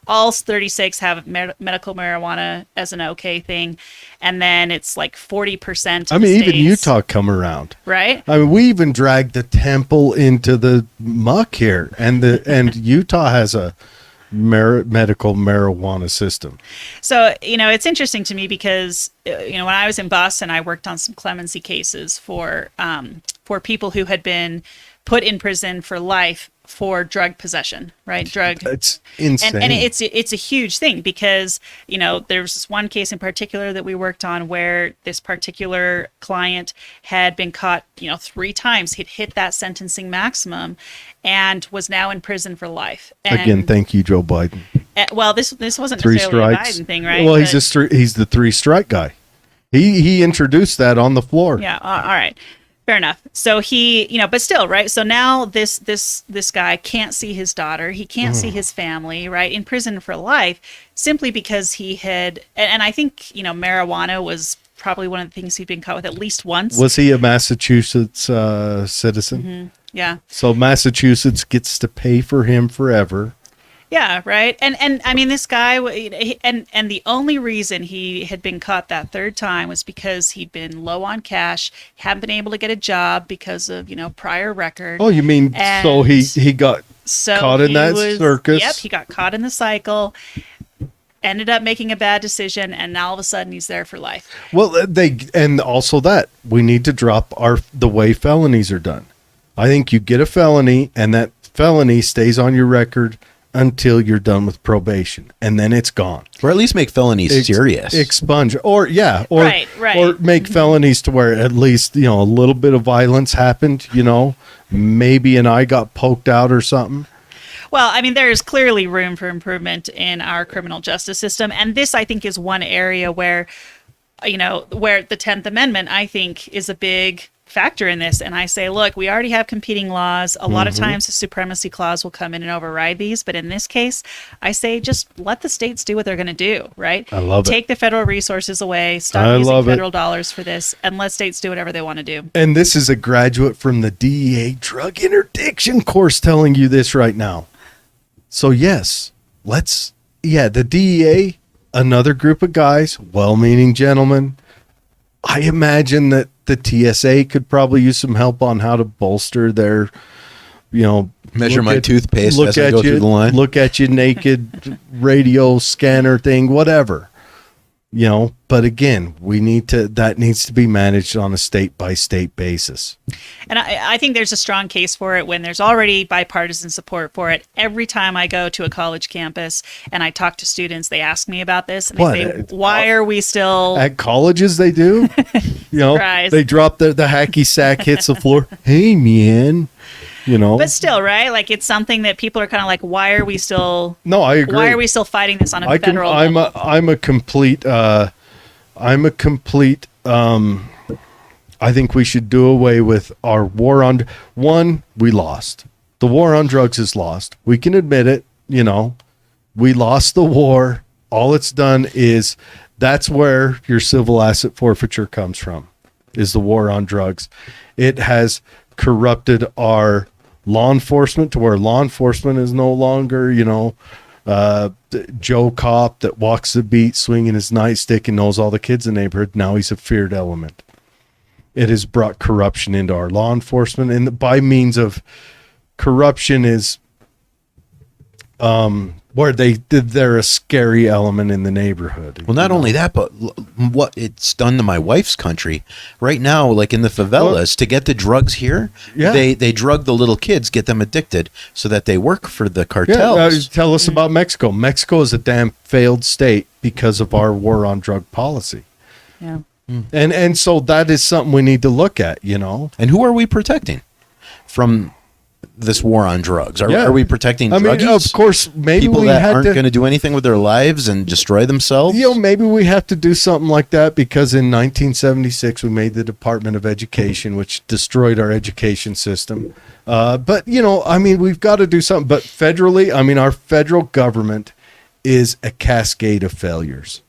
S2: all 36 have medical marijuana as an okay thing. And then it's like 40%.
S1: I mean, even Utah come around.
S2: Right?
S1: I mean, we even dragged the temple into the muck here, and Utah has a medical marijuana system.
S2: So, it's interesting to me because, when I was in Boston, I worked on some clemency cases for people who had been put in prison for life for drug possession, right?
S1: It's insane.
S2: And it's a huge thing because, there's this one case in particular that we worked on where this particular client had been caught, 3 times. He'd hit that sentencing maximum and was now in prison for life. And,
S1: Again, thank you, Joe Biden.
S2: well, this wasn't
S1: 3
S2: necessarily a
S1: strikes.
S2: Biden thing, right?
S1: Well,
S2: But-
S1: he's the 3-strike guy. He introduced that on the floor.
S2: Yeah. All right. Fair enough. So he, but still, right? So now this guy can't see his daughter. He can't see his family, right? In prison for life simply because he had, and I think, marijuana was probably one of the things he'd been caught with at least once.
S1: Was he a Massachusetts citizen?
S2: Yeah.
S1: So Massachusetts gets to pay for him forever.
S2: Yeah, right. And I mean, this guy, and the only reason he had been caught that 3rd time was because he'd been low on cash, hadn't been able to get a job because of, prior record.
S1: Oh, you mean so
S2: And
S1: he got caught in that circus?
S2: Yep, he got caught in the cycle, ended up making a bad decision, and now all of a sudden he's there for life.
S1: Well, and also that we need to drop the way felonies are done. I think you get a felony, and that felony stays on your record until you're done with probation, and then it's gone.
S3: Or at least make felonies serious.
S1: Expunge, or
S2: Right.
S1: or make felonies to where at least a little bit of violence happened. Maybe an eye got poked out or something.
S2: Well, I mean, there is clearly room for improvement in our criminal justice system, and this, I think, is one area where, where the 10th Amendment, I think, is a big factor in this. And I say, look, we already have competing laws. A lot of times the supremacy clause will come in and override these. But in this case, I say just let the states do what they're going to do, right?
S1: I love it.
S2: Take the federal resources away, stop using federal dollars for this, and let states do whatever they want to do.
S1: And this is a graduate from the DEA drug interdiction course telling you this right now. So yes, the DEA, another group of guys, well-meaning gentlemen. I imagine that the TSA could probably use some help on how to bolster their,
S3: Measure my toothpaste
S1: look
S3: as I
S1: at
S3: go
S1: you,
S3: through the line.
S1: Look at you naked radio scanner thing, whatever. But again, that needs to be managed on a state by state basis.
S2: And I think there's a strong case for it when there's already bipartisan support for it. Every time I go to a college campus and I talk to students, they ask me about this and they say, why are we still
S1: at colleges? They do,
S2: Surprise.
S1: they drop the hacky sack hits the floor. Hey, man,
S2: But still, right? Like it's something that people are kind of like, why are we still?
S1: No, I agree.
S2: Why are we still fighting this on a federal level?
S1: I'm a complete. I think we should do away with our war on. One, we lost. The war on drugs is lost. We can admit it. We lost the war. All it's done is that's where your civil asset forfeiture comes from, is the war on drugs. It has corrupted our law enforcement to where law enforcement is no longer, Joe Cop that walks the beat swinging his nightstick and knows all the kids in the neighborhood. Now he's a feared element. It has brought corruption into our law enforcement, and by means of corruption is where they're a scary element in the neighborhood.
S3: Well, not only that, but what it's done to my wife's country right now, like in the favelas, to get the drugs here,
S1: Yeah.
S3: they drug the little kids, get them addicted, so that they work for the
S1: Yeah,
S3: cartels.
S1: tell us about Mexico. Mexico is a damn failed state because of our war on drug policy.
S2: Yeah.
S1: And so that is something we need to look at, you know.
S3: And who are we protecting from this war on drugs?
S1: Yeah.
S3: Are we protecting
S1: I mean,
S3: druggies?
S1: of course, maybe
S3: People
S1: we
S3: that
S1: had
S3: aren't
S1: to,
S3: going to do anything with their lives and destroy themselves?
S1: you know, maybe we have to do something like that because in 1976 we made the Department of Education, which destroyed our education system. But you know, I mean, we've got to do something. But federally, I mean, our federal government is a cascade of failures.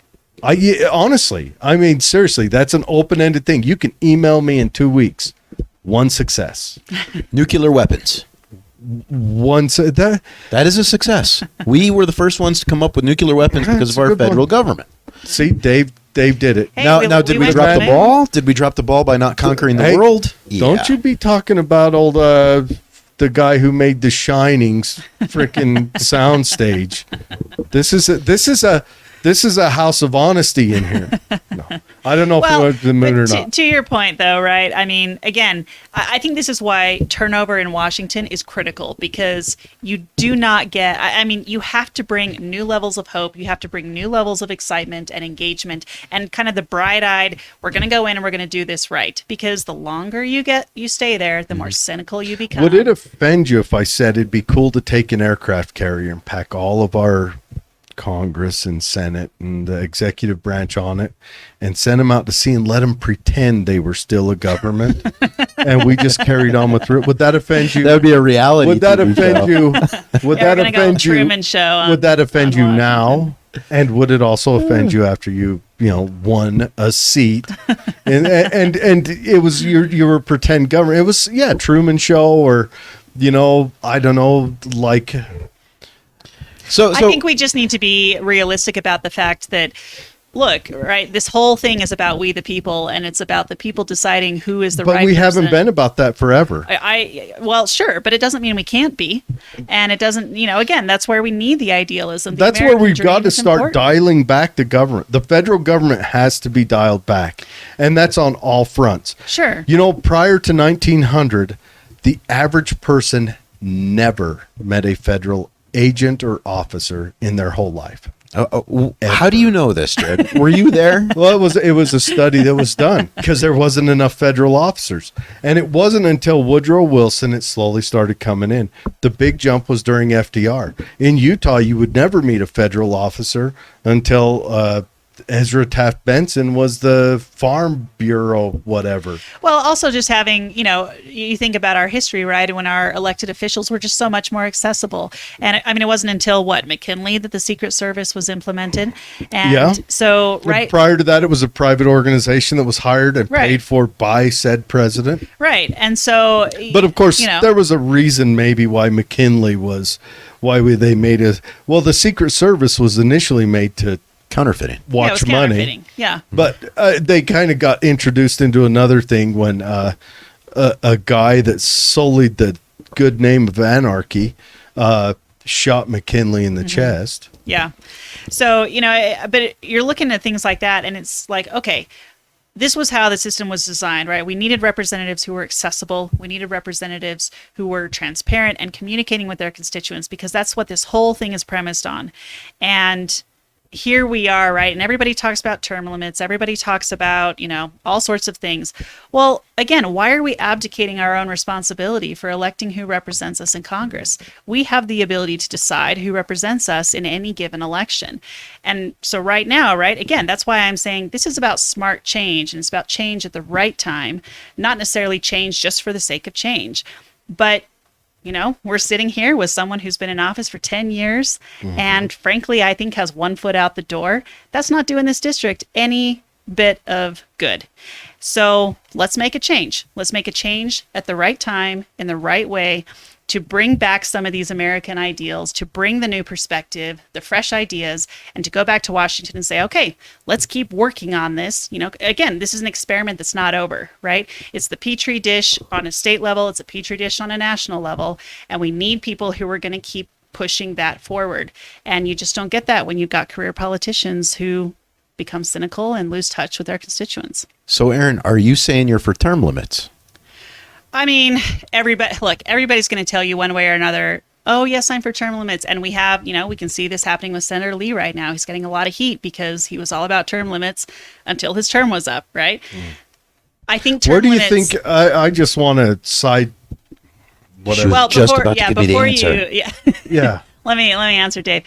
S1: Honestly, I mean, seriously, that's an open-ended thing. You can email me in 2 weeks. One success.
S3: Nuclear weapons.
S1: That.
S3: That is a success. We were the first ones to come up with nuclear weapons because
S1: That's
S3: of
S1: a
S3: our
S1: good
S3: federal
S1: one.
S3: government.
S1: See, Dave did it.
S2: Hey,
S3: Now,
S2: we
S3: did we
S2: went
S3: drop the
S2: running.
S3: ball? Did we drop the ball by not conquering the
S1: Hey,
S3: world?
S1: Don't
S3: Yeah.
S1: you be talking about old the guy who made The Shining's freaking soundstage. This is a house of honesty in here. No. I don't know if we went to the moon or
S2: but
S1: not.
S2: to your point, though, right? I mean, again, I think this is why turnover in Washington is critical because you do not get. I mean, you have to bring new levels of hope. You have to bring new levels of excitement and engagement, and kind of the bright-eyed. We're going to go in and we're going to do this right. Because the longer you stay there, the more cynical you become.
S1: Would it offend you if I said it'd be cool to take an aircraft carrier and pack all of our Congress and Senate and the executive branch on it and send them out to sea and let them pretend they were still a government and we just carried on with it? Would that offend you?
S3: That would be a reality.
S1: Would that
S3: TV
S1: offend
S3: show.
S1: you? Would
S2: Yeah,
S1: that
S2: we're gonna go
S1: offend you?
S2: Truman Show on-
S1: Would that offend
S2: on
S1: you
S2: Washington.
S1: now? And would it also offend you after you won a seat? And it was you were pretend government. It was Truman Show or I don't know, like.
S3: So
S2: I think we just need to be realistic about the fact that, look, right, this whole thing is about we the people, and it's about the people deciding who is the
S1: But
S2: right
S1: we haven't
S2: person.
S1: been about that forever.
S2: Well, sure, but it doesn't mean we can't be, and it doesn't. Again, that's where we need the idealism. The
S1: That's where
S2: American
S1: we've got
S2: dream
S1: to
S2: is
S1: start
S2: important.
S1: dialing back the government. The federal government has to be dialed back, and that's on all fronts.
S2: Sure.
S1: Prior to 1900, the average person never met a federal agent or officer in their whole life.
S3: how do you know this, Jared? Were you there?
S1: Well, it was a study that was done because there wasn't enough federal officers. And it wasn't until Woodrow Wilson it slowly started coming in. The big jump was during FDR. In Utah, you would never meet a federal officer until Ezra Taft Benson was the Farm Bureau, whatever.
S2: Well, also just having, you think about our history, right? When our elected officials were just so much more accessible. And I mean, it wasn't until McKinley that the Secret Service was implemented. And
S1: Yeah.
S2: so, right.
S1: And prior to that, it was a private organization that was hired and
S2: Right.
S1: paid for by said president.
S2: Right. And so,
S1: But of course,
S2: you know,
S1: there was a reason maybe why McKinley they made the Secret Service was initially made to
S3: Counterfeiting.
S2: it
S1: watch
S2: was
S1: money.
S2: counterfeiting. Yeah.
S1: But they kind of got introduced into another thing when a guy that sullied the good name of anarchy shot McKinley in the chest.
S2: Yeah. So, but you're looking at things like that and it's like, okay, this was how the system was designed, right? We needed representatives who were accessible. We needed representatives who were transparent and communicating with their constituents because that's what this whole thing is premised on. And here we are, right? And everybody talks about term limits. Everybody talks about, all sorts of things. Well, again, why are we abdicating our own responsibility for electing who represents us in Congress? We have the ability to decide who represents us in any given election. And so right now, right, again, that's why I'm saying this is about smart change and it's about change at the right time, not necessarily change just for the sake of change. But we're sitting here with someone who's been in office for 10 years and frankly, I think has one foot out the door. That's not doing this district any bit of good. So let's make a change. Let's make a change at the right time in the right way to bring back some of these American ideals, to bring the new perspective, the fresh ideas, and to go back to Washington and say, okay, let's keep working on this. Again, this is an experiment that's not over, right? It's the Petri dish on a state level. It's a Petri dish on a national level. And we need people who are going to keep pushing that forward. And you just don't get that when you've got career politicians who become cynical and lose touch with their constituents.
S3: So, Erin, are you saying you're for term limits?
S2: I mean, everybody's going to tell you one way or another, oh, yes, I'm for term limits. And we have, we can see this happening with Senator Lee right now. He's getting a lot of heat because he was all about term limits until his term was up, right? I think term limits...
S1: Where do you think, I just want to side... Whatever.
S2: Well,
S3: Just
S2: before,
S3: about to
S2: yeah,
S3: give me the
S2: before
S3: answer.
S2: you... Yeah.
S1: Yeah.
S2: Let me answer, Dave.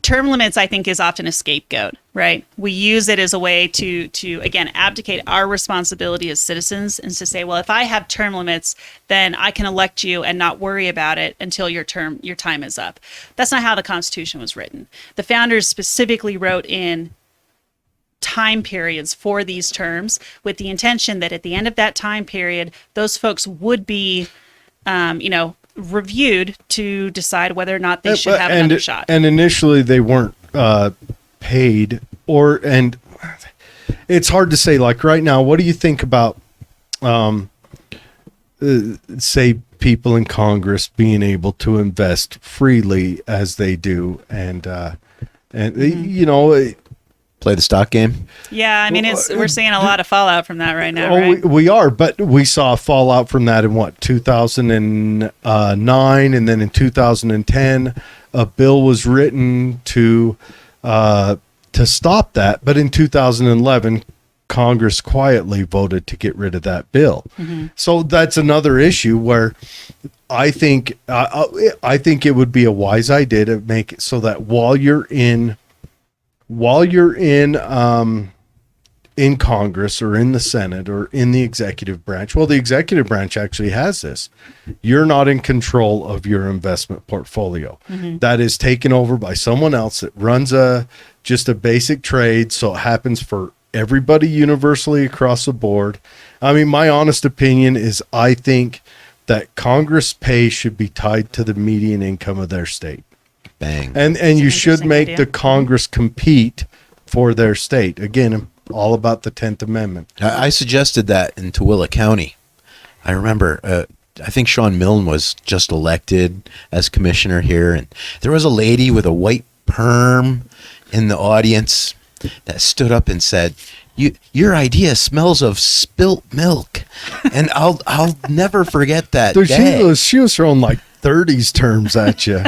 S2: Term limits, I think, is often a scapegoat, right? We use it as a way to again, abdicate our responsibility as citizens and to say, well, if I have term limits, then I can elect you and not worry about it until your time is up. That's not how the Constitution was written. The founders specifically wrote in time periods for these terms with the intention that at the end of that time period, those folks would be, reviewed to decide whether or not they should have another shot.
S1: And initially they weren't paid, and it's hard to say. Like right now, what do you think about, say, people in Congress being able to invest freely as they do, and
S3: Play the stock game?
S2: Yeah, I mean, we're seeing a lot of fallout from that right now, right?
S1: we are, but we saw fallout from that in 2009, and then in 2010, a bill was written to stop that. But in 2011, Congress quietly voted to get rid of that bill. Mm-hmm. So that's another issue where I think it would be a wise idea to make it so that while you're in Congress or in the Senate or in the executive branch, well, the executive branch actually has this. You're not in control of your investment portfolio. Mm-hmm. That is taken over by someone else that runs just a basic trade. So it happens for everybody universally across the board. I mean, my honest opinion is I think that Congress pay should be tied to the median income of their state.
S3: Bang.
S1: And you should make the Congress compete for their state. Again, I'm all about the 10th Amendment.
S3: I suggested that in Tooele County. I remember, I think Sean Milne was just elected as commissioner here, and there was a lady with a white perm in the audience that stood up and said, your idea smells of spilt milk. And I'll never forget that day.
S1: She was throwing like 30s terms at you.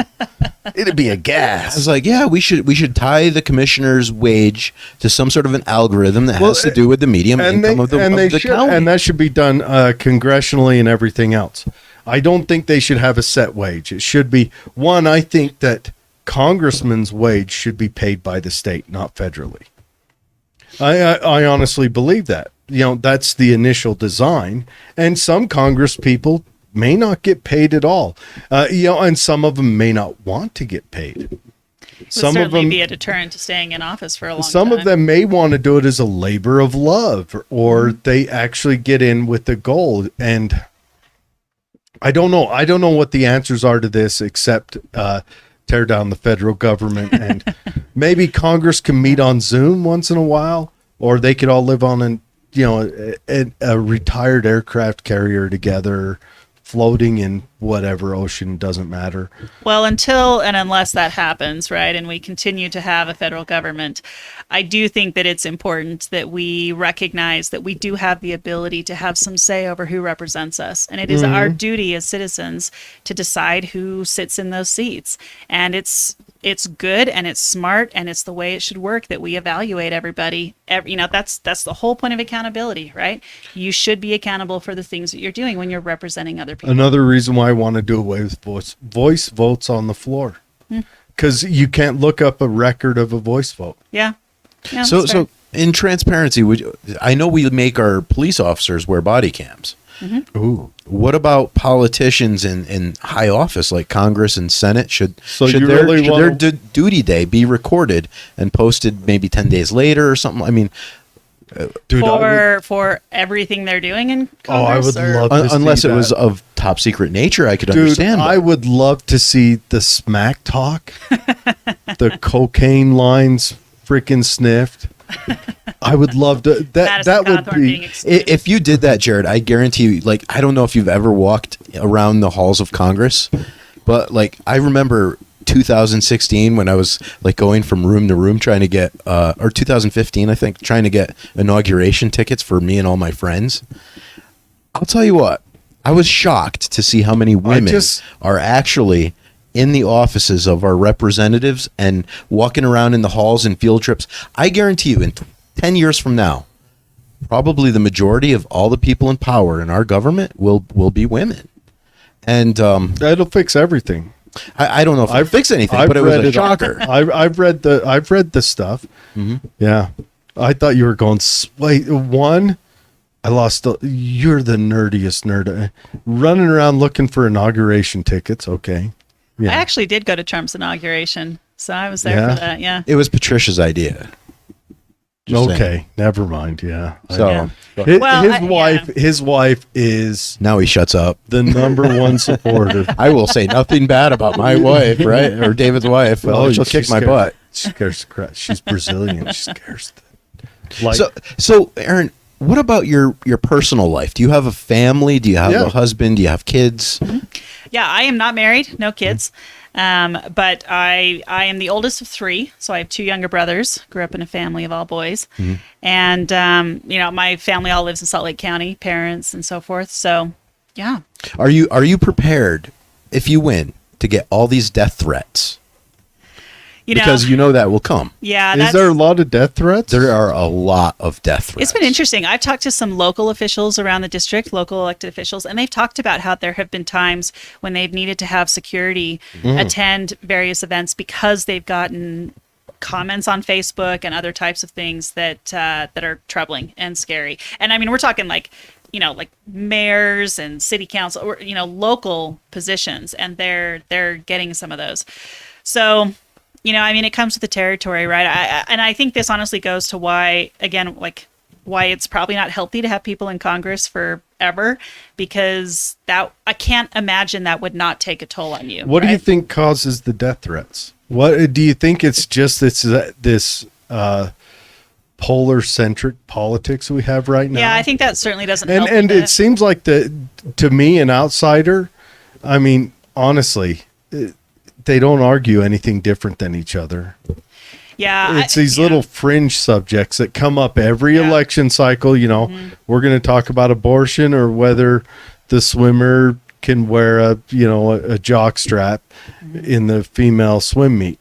S1: It'd be a gas.
S3: I was like, yeah, we should tie the commissioner's wage to some sort of an algorithm that has to do with the median income of the county.
S1: And that should be done congressionally and everything else. I don't think they should have a set wage. It should be one. I think that congressman's wage should be paid by the state, not federally. I honestly believe that. That's the initial design, and some Congress people may not get paid at all. And some of them may not want to get paid.
S2: Some of them be a deterrent to staying in office for a long time.
S1: Some of them may want to do it as a labor of love, or they actually get in with the goal. And I don't know. I don't know what the answers are to this, except tear down the federal government, and maybe Congress can meet on Zoom once in a while, or they could all live on a retired aircraft carrier together, floating in whatever ocean, doesn't matter.
S2: Well, until and unless that happens, right, and we continue to have a federal government, I do think that it's important that we recognize that we do have the ability to have some say over who represents us. And it is our duty as citizens to decide who sits in those seats. And it's good and it's smart and it's the way it should work that we evaluate everybody. That's the whole point of accountability, right? You should be accountable for the things that you're doing when you're representing other people.
S1: Another reason why I want to do away with voice votes on the floor, because you can't look up a record of a voice vote.
S2: Yeah.
S3: So in transparency, I know we make our police officers wear body cams. Mm-hmm. Ooh. What about politicians in high office like Congress and Senate? Should their duty day be recorded and posted maybe 10 days later or something? I mean,
S2: for everything they're doing in Congress?
S1: I would love to
S3: unless
S1: see
S3: it was
S1: that.
S3: of top secret nature, I could understand.
S1: I would love to see the smack talk, the cocaine lines freaking sniffed. I would love to. That would be.
S3: If you did that, Jared, I guarantee you. Like, I don't know if you've ever walked around the halls of Congress, But like I remember 2016 when I was like going from room to room trying to get or 2015 I think, trying to get inauguration tickets for me and all my friends. I'll tell you what, I was shocked to see how many women are actually in the offices of our representatives and walking around in the halls and field trips. I guarantee you in 10 years from now, probably the majority of all the people in power in our government will be women. And
S1: that'll fix everything.
S3: I don't know if I fix anything, but it was a shocker.
S1: I've read the stuff. Mm-hmm. Yeah, I thought you were going. Wait, one. I lost. You're the nerdiest nerd. Running around looking for inauguration tickets. Okay. Yeah.
S2: I actually did go to Trump's inauguration, so I was there for that. Yeah.
S3: It was Patricia's idea.
S1: Okay, never mind. Yeah.
S3: So
S1: his wife is
S3: now he shuts up.
S1: The number one supporter.
S3: I will say nothing bad about my wife, right? Or David's wife. Well, she'll kick my butt.
S1: She scares the crap. She's Brazilian. She scares the.
S3: So Erin, what about your personal life? Do you have a family? Do you have a husband? Do you have kids?
S2: Mm-hmm. Yeah, I am not married, no kids. But I am the oldest of three, so I have two younger brothers. Grew up in a family of all boys, and my family all lives in Salt Lake County, parents and so forth. So, yeah.
S3: Are you prepared if you win to get all these death threats? Because you know that will come.
S2: Yeah.
S1: Is there a lot of death threats?
S3: There are a lot of death threats.
S2: It's been interesting. I've talked to some local officials around the district, local elected officials, and they've talked about how there have been times when they've needed to have security attend various events because they've gotten comments on Facebook and other types of things that are troubling and scary. And I mean, we're talking like mayors and city council, or local positions, and they're getting some of those. So. It comes with the territory, right? I think this honestly goes to why it's probably not healthy to have people in Congress forever, because that I can't imagine that would not take a toll on you.
S1: What do you think causes the death threats? What do you think? It's just this polar centric politics we have right now.
S2: Yeah, I think that certainly doesn't help.
S1: And it seems like to me, an outsider. I mean, honestly. They don't argue anything different than each other.
S2: Yeah.
S1: It's these little fringe subjects that come up every election cycle. We're going to talk about abortion or whether the swimmer can wear a jock strap in the female swim meet.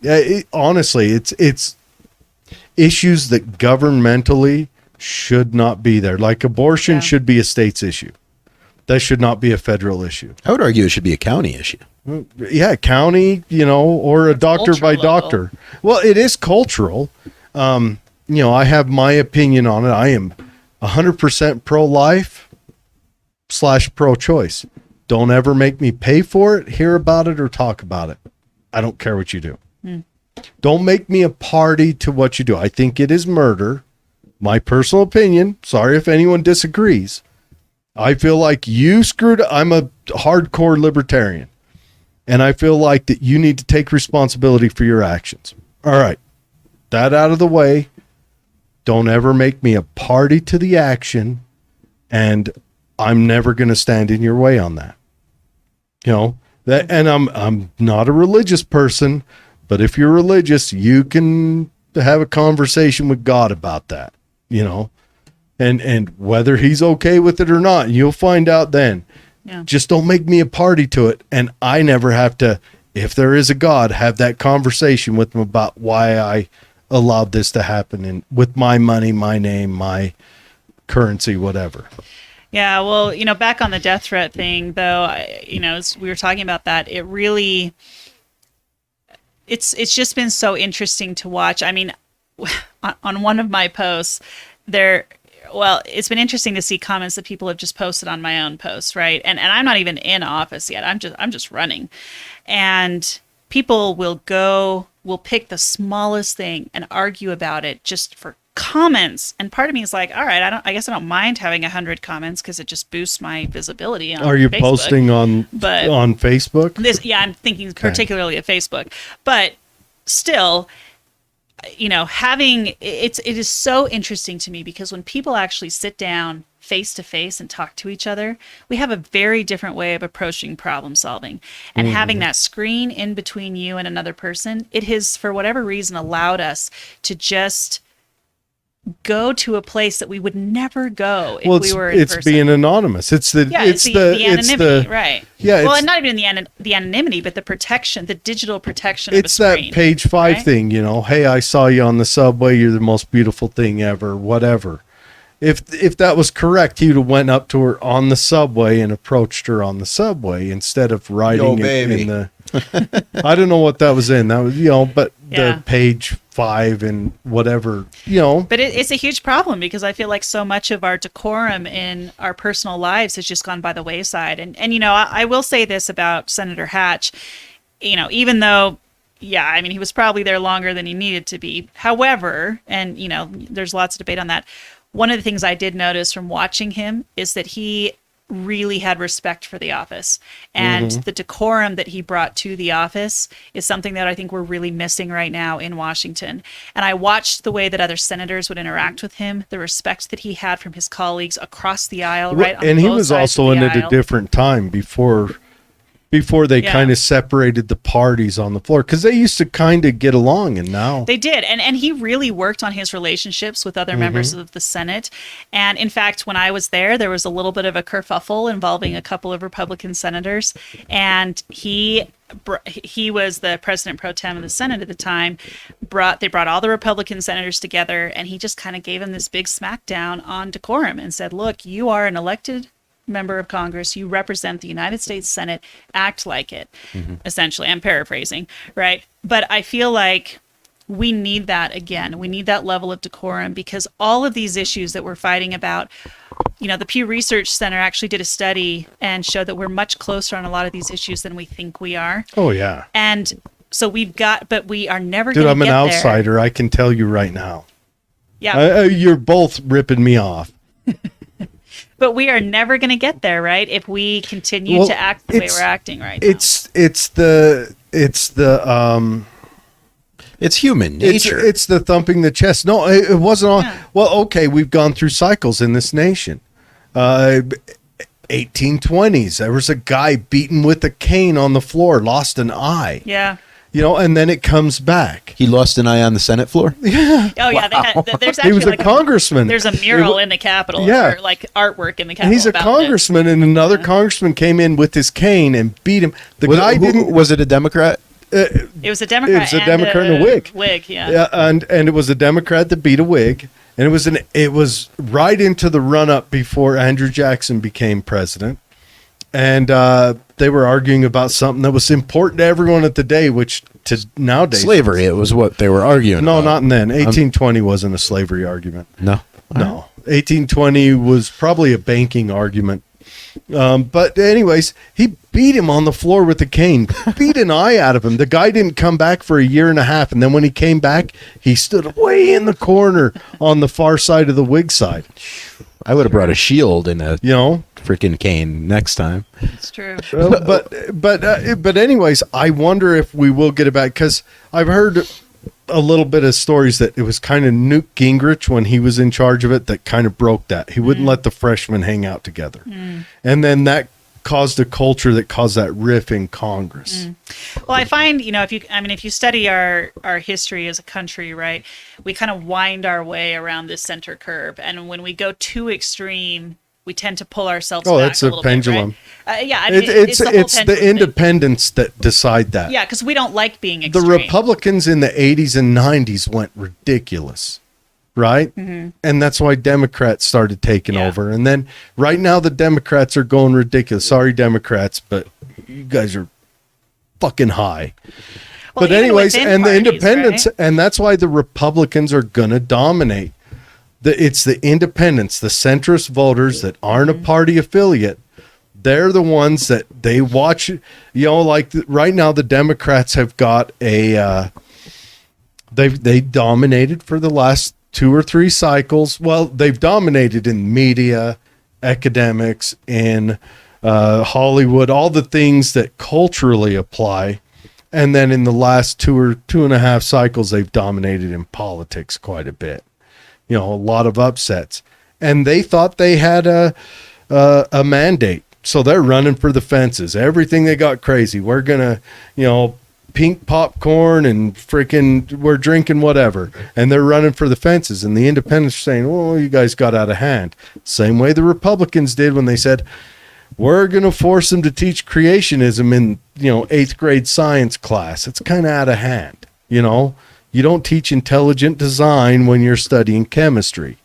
S1: Honestly, it's issues that governmentally should not be there. Like abortion should be a state's issue. That should not be a federal issue.
S3: I would argue it should be a county issue.
S1: Yeah, county, or a doctor by doctor. Well, it is cultural. I have my opinion on it. I am 100% pro-life / pro-choice. Don't ever make me pay for it, hear about it, or talk about it. I don't care what you do. Don't make me a party to what you do. I think it is murder. My personal opinion. Sorry if anyone disagrees. I feel like you screwed up. I'm a hardcore libertarian. And I feel like that you need to take responsibility for your actions. All right. That out of the way. Don't ever make me a party to the action. And I'm never going to stand in your way on that. And I'm not a religious person, but if you're religious, you can have a conversation with God about that, and whether he's okay with it or not, you'll find out then. Yeah. Just don't make me a party to it. And I never have to, if there is a God, have that conversation with him about why I allowed this to happen and with my money, my name, my currency, whatever.
S2: Yeah. Well, back on the death threat thing though, as we were talking about that, it really, it's just been so interesting to watch. I mean, on one of my posts it's been interesting to see comments that people have just posted on my own posts, right? And I'm not even in office yet. I'm just running. And people will pick the smallest thing and argue about it just for comments. And part of me is like, all right, I guess I don't mind having 100 comments because it just boosts my visibility on
S1: Are you
S2: Facebook.
S1: posting on Facebook?
S2: I'm thinking particularly of Facebook. But still, having it is so interesting to me because when people actually sit down face to face and talk to each other, we have a very different way of approaching problem solving. And having that screen in between you and another person, it has, for whatever reason, allowed us to just go to a place that we would never go if we were in
S1: it's
S2: person.
S1: being anonymous. It's the
S2: anonymity, right?
S1: Yeah.
S2: Well, and not even the anonymity, but the protection, the digital protection of a
S1: It's
S2: screen.
S1: that page 5
S2: right?
S1: thing, Hey, I saw you on the subway. You're the most beautiful thing ever. Whatever. If that was correct, he would have went up to her on the subway and approached her on the subway instead of writing it in the. I don't know what that was in. That was but the page 5 and whatever
S2: But it's a huge problem because I feel like so much of our decorum in our personal lives has just gone by the wayside. And I will say this about Senator Hatch, even though, he was probably there longer than he needed to be. However, and there's lots of debate on that. One of the things I did notice from watching him is that he really had respect for the office, and the decorum that he brought to the office is something that I think we're really missing right now in Washington. And I watched the way that other senators would interact with him, the respect that he had from his colleagues across the aisle, right?
S1: And he was also in at a different time before they kind of separated the parties on the floor, because they used to kind of get along, and now
S2: they did. And he really worked on his relationships with other members of the Senate. And in fact, when I was there was a little bit of a kerfuffle involving a couple of Republican senators, and he was the president pro tem of the Senate at the time. They brought all the Republican senators together, and he just kind of gave them this big smackdown on decorum and said, look, you are an elected member of Congress, you represent the United States Senate, act like it. Essentially, I'm paraphrasing, right? But I feel like we need that again. We need that level of decorum, because all of these issues that we're fighting about, the Pew Research Center actually did a study and showed that we're much closer on a lot of these issues than we think we are.
S1: Oh yeah.
S2: And so but we are never
S1: Dude,
S2: going to
S1: I'm
S2: get
S1: an
S2: there.
S1: outsider. I can tell you right now.
S2: Yeah.
S1: You're both ripping me off.
S2: But we are never going to get there, right? If we continue to act the way we're acting right now.
S3: It's human nature.
S1: It's the thumping the chest. No, it wasn't all.
S2: Yeah.
S1: Well, okay, we've gone through cycles in this nation. 1820s, there was a guy beaten with a cane on the floor, lost an eye.
S2: Yeah.
S1: And then it comes back.
S3: He lost an eye on the Senate floor?
S1: Yeah.
S2: Oh, yeah. There's actually
S1: He was a congressman.
S2: There's a mural in the Capitol, or like artwork in the Capitol.
S1: And he's a
S2: about
S1: congressman, and another congressman came in with his cane and beat him. The guy didn't.
S3: Was it a Democrat?
S2: It was a Democrat.
S1: It was a Democrat and a Whig.
S2: Whig, yeah.
S1: Yeah, and it was a Democrat that beat a Whig, and it was right into the run up before Andrew Jackson became president, and they were arguing about something that was important to everyone at the day, which to nowadays
S3: Slavery. It was what they were arguing.
S1: No,
S3: about.
S1: not then. 1820 wasn't a slavery argument.
S3: No.
S1: No, 1820 was probably a banking argument. But anyways, he beat him on the floor with a cane, beat an eye out of him. The guy didn't come back for a year and a half. And then when he came back, he stood way in the corner on the far side of the Whig side.
S3: I would have brought a shield and a freaking cane next time.
S2: It's true.
S1: But anyways, I wonder if we will get it back, because I've heard a little bit of stories that it was kind of Newt Gingrich when he was in charge of it that kind of broke that. He wouldn't let the freshmen hang out together. And then that caused a culture that caused that riff in Congress.
S2: Well, I find, if you study our history as a country, right, we kind of wind our way around this center curve. And when we go too extreme, we tend to pull ourselves back
S1: it's
S2: a
S1: a
S2: little
S1: pendulum.
S2: bit, right?
S1: It's the independents that decide that.
S2: Yeah, because we don't like being extreme.
S1: The Republicans in the 80s and 90s went ridiculous, right? And that's why Democrats started taking over. And then right now the Democrats are going ridiculous. Sorry, Democrats, but you guys are fucking high.
S2: Well,
S1: but anyways, and the
S2: parties,
S1: independents,
S2: right?
S1: and that's why the Republicans are going to dominate. It's the independents, the centrist voters that aren't a party affiliate. They're the ones that they watch. Right now, the Democrats have got they dominated for the last 2 or 3 cycles. Well, they've dominated in media, academics, in Hollywood, all the things that culturally apply. And then in the last 2.5 cycles, they've dominated in politics quite a bit. A lot of upsets. And they thought they had a mandate. So they're running for the fences. Everything they got crazy. We're going to, pink popcorn and freaking we're drinking whatever. And they're running for the fences. And the independents are saying, well, you guys got out of hand. Same way the Republicans did when they said, we're going to force them to teach creationism in, 8th grade science class. It's kind of out of hand. You don't teach intelligent design when you're studying chemistry.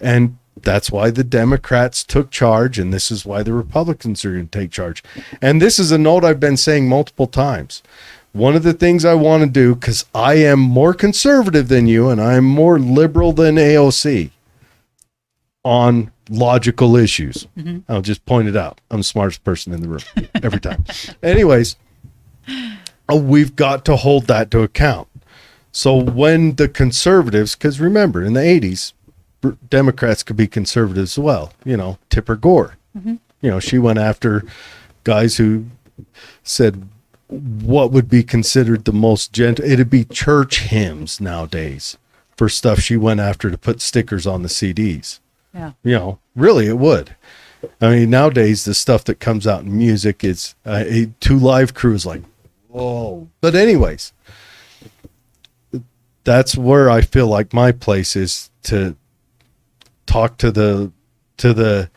S1: And that's why the Democrats took charge, and this is why the Republicans are going to take charge. And this is a note I've been saying multiple times. One of the things I want to do, because I am more conservative than you, and I'm more liberal than AOC on logical issues. Mm-hmm. I'll just point it out. I'm the smartest person in the room every time. Anyways, we've got to hold that to account. So when the conservatives, because remember, in the 80s, Democrats could be conservatives as well. Tipper Gore. Mm-hmm. She went after guys who said what would be considered the most gentle. It'd be church hymns nowadays for stuff she went after to put stickers on the CDs. Yeah. Really, it would. I mean, nowadays, the stuff that comes out in music is a 2 Live Crew is like, whoa. But anyways, that's where I feel like my place is to talk to the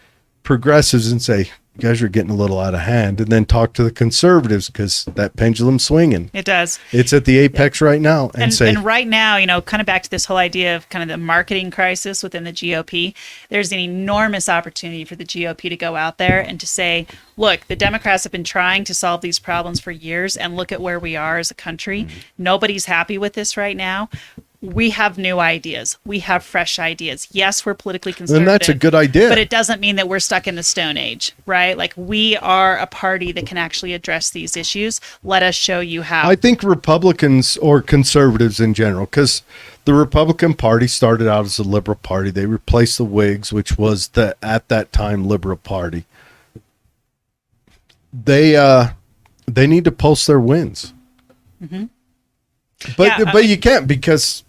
S1: progressives and say, you guys are getting a little out of hand, and then talk to the conservatives because that pendulum's swinging.
S2: It does.
S1: It's at the apex right now.
S2: And right now, kind of back to this whole idea of kind of the marketing crisis within the GOP, there's an enormous opportunity for the GOP to go out there and to say, look, the Democrats have been trying to solve these problems for years, and look at where we are as a country. Mm-hmm. Nobody's happy with this right now. We have new ideas. We have fresh ideas. Yes, we're politically conservative.
S1: And that's a good idea.
S2: But it doesn't mean that we're stuck in the Stone Age, right? Like, we are a party that can actually address these issues. Let us show you how.
S1: I think Republicans or conservatives in general, because the Republican Party started out as a liberal party. They replaced the Whigs, which was at that time liberal party. They need to post their wins. Mm-hmm. But you can't because,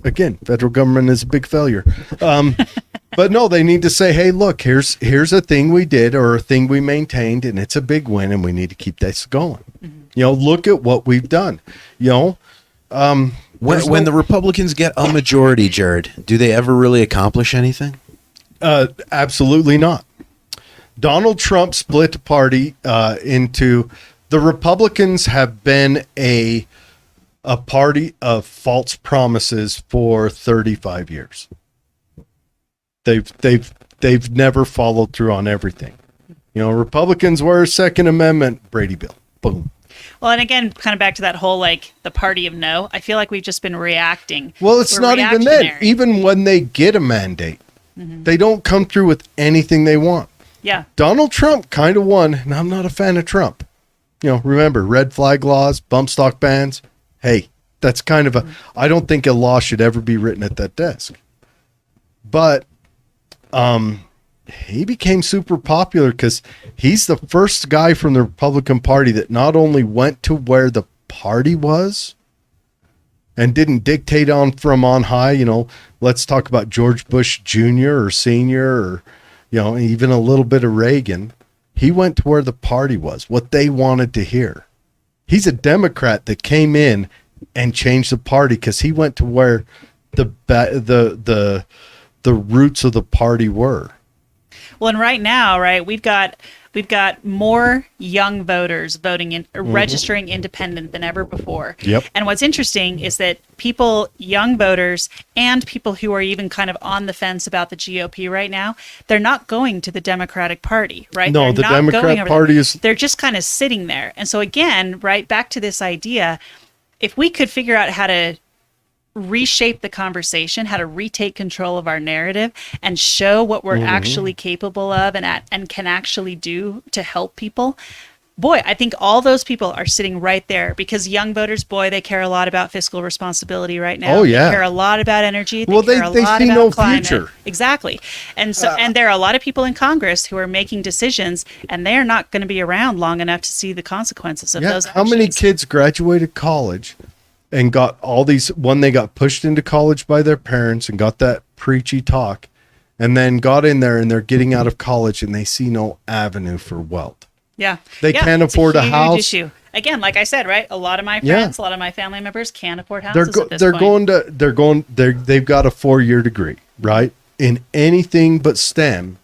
S1: again, federal government is a big failure. But no, they need to say, hey, look, here's a thing we did or a thing we maintained, and it's a big win, and we need to keep this going. Mm-hmm. Look at what we've done. When
S3: the Republicans get a majority, Jared, do they ever really accomplish anything?
S1: Absolutely not. Donald Trump split the party into the Republicans have been a party of false promises for 35 years. They've never followed through on everything. Republicans were Second Amendment, Brady Bill, boom.
S2: Well, and again, kind of back to that whole, the party of no, I feel like we've just been reacting.
S1: Well, it's not even then. Even when they get a mandate, mm-hmm. they don't come through with anything they want.
S2: Yeah.
S1: Donald Trump kind of won, and I'm not a fan of Trump. Remember, red flag laws, bump stock bans. Hey, that's kind of I don't think a law should ever be written at that desk. But he became super popular because he's the first guy from the Republican Party that not only went to where the party was and didn't dictate from on high, let's talk about George Bush Jr. or Sr. or, even a little bit of Reagan. He went to where the party was, what they wanted to hear. He's a Democrat that came in and changed the party because he went to where the roots of the party were.
S2: Well, and right now, right, we've got more young voters voting in, mm-hmm. registering independent than ever before.
S1: Yep.
S2: And what's interesting is that young voters and people who are even kind of on the fence about the GOP right now, they're not going to the Democratic Party, right?
S1: No, the Democrat Party is...
S2: They're just kind of sitting there. And so again, right, back to this idea, if we could figure out how to reshape the conversation, how to retake control of our narrative and show what we're mm-hmm. actually capable of and can actually do to help people, boy, I think all those people are sitting right there because young voters, boy, they care a lot about fiscal responsibility right now.
S1: Oh, yeah.
S2: They care a lot about energy.
S1: Well,
S2: care a
S1: they
S2: lot
S1: see
S2: about
S1: no
S2: climate.
S1: future.
S2: Exactly. And so, and there are a lot of people in Congress who are making decisions, and they are not going to be around long enough to see the consequences of those
S1: How many
S2: actions.
S1: kids graduated college and got all these, when they got pushed into college by their parents and got that preachy talk, and then got in there and they're getting out of college and they see no avenue for wealth.
S2: Yeah.
S1: They can't
S2: it's
S1: afford a
S2: huge
S1: house.
S2: Issue. Again, like I said, right? A lot of my
S1: Yeah.
S2: friends, a lot of my family members can't afford houses at this
S1: They're
S2: point.
S1: they've got a 4-year degree, right? In anything but STEM,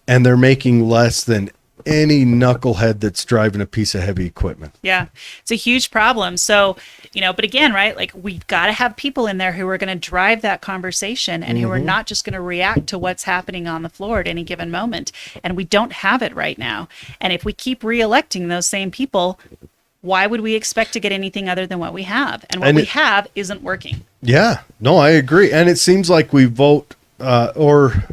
S1: and they're making less than any knucklehead that's driving a piece of heavy equipment.
S2: Yeah, it's a huge problem. So, but again, right, like we've got to have people in there who are going to drive that conversation and who are not just going to react to what's happening on the floor at any given moment. And we don't have it right now. And if we keep re-electing those same people, why would we expect to get anything other than what we have? And what we have isn't working.
S1: Yeah, no, I agree. And it seems like we vote, or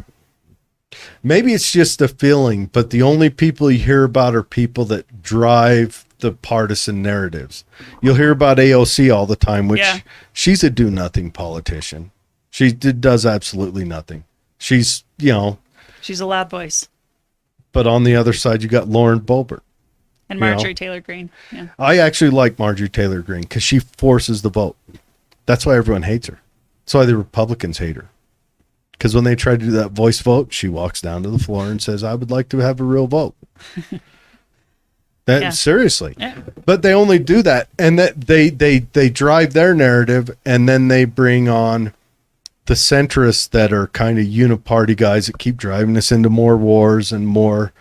S1: maybe it's just a feeling, but the only people you hear about are people that drive the partisan narratives. You'll hear about AOC all the time, which she's a do-nothing politician. She does absolutely nothing. She's,
S2: She's a loud voice.
S1: but on the other side, you got Lauren Boebert.
S2: And Marjorie Taylor Greene. Yeah.
S1: I actually like Marjorie Taylor Greene because she forces the vote. That's why everyone hates her. That's why the Republicans hate her. Because when they try to do that voice vote, she walks down to the floor and says, I would like to have a real vote. Seriously.
S2: Yeah.
S1: But they only do that. And that they drive their narrative, and then they bring on the centrists that are kind of uniparty guys that keep driving us into more wars and more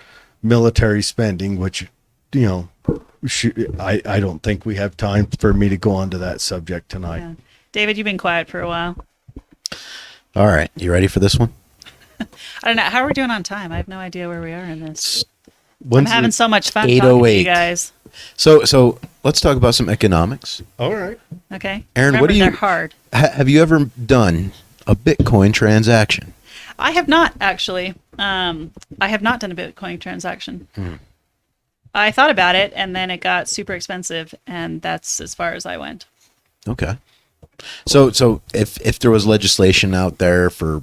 S1: military spending, which, I don't think we have time for me to go on to that subject tonight.
S2: Yeah. David, you've been quiet for a while.
S3: All right. You ready for this one?
S2: I don't know. How are we doing on time? I have no idea where we are in this. I'm
S1: When's
S2: having
S1: it?
S2: so much fun talking to
S3: 8:08.
S2: you guys.
S3: So let's talk about some economics.
S1: All right.
S2: Okay.
S3: Aaron,
S2: Remember,
S3: what do you-
S2: they're hard.
S3: Have you ever done a Bitcoin transaction?
S2: I have not actually. I have not done a Bitcoin transaction. I thought about it, and then it got super expensive, and that's as far as I went.
S3: Okay. So if there was legislation out there for,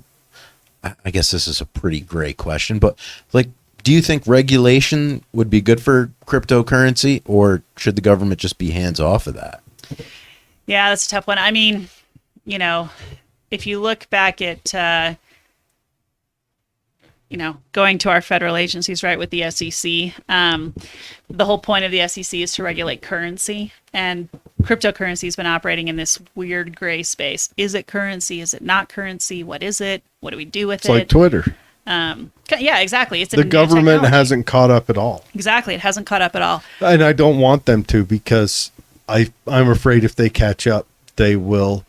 S3: I guess this is a pretty gray question, but like, do you think regulation would be good for cryptocurrency, or should the government just be hands off of that?
S2: Yeah, that's a tough one. I mean, if you look back at, going to our federal agencies, right, with the SEC, the whole point of the SEC is to regulate currency, and cryptocurrency has been operating in this weird gray space. Is it currency? Is it not currency? What is it? What do we do with
S1: It's like Twitter.
S2: Yeah, exactly. It's a
S1: The
S2: new
S1: government
S2: technology.
S1: hasn't caught up at all.
S2: Exactly. It hasn't caught up at all.
S1: And I don't want them to, because I'm afraid if they catch up, they will,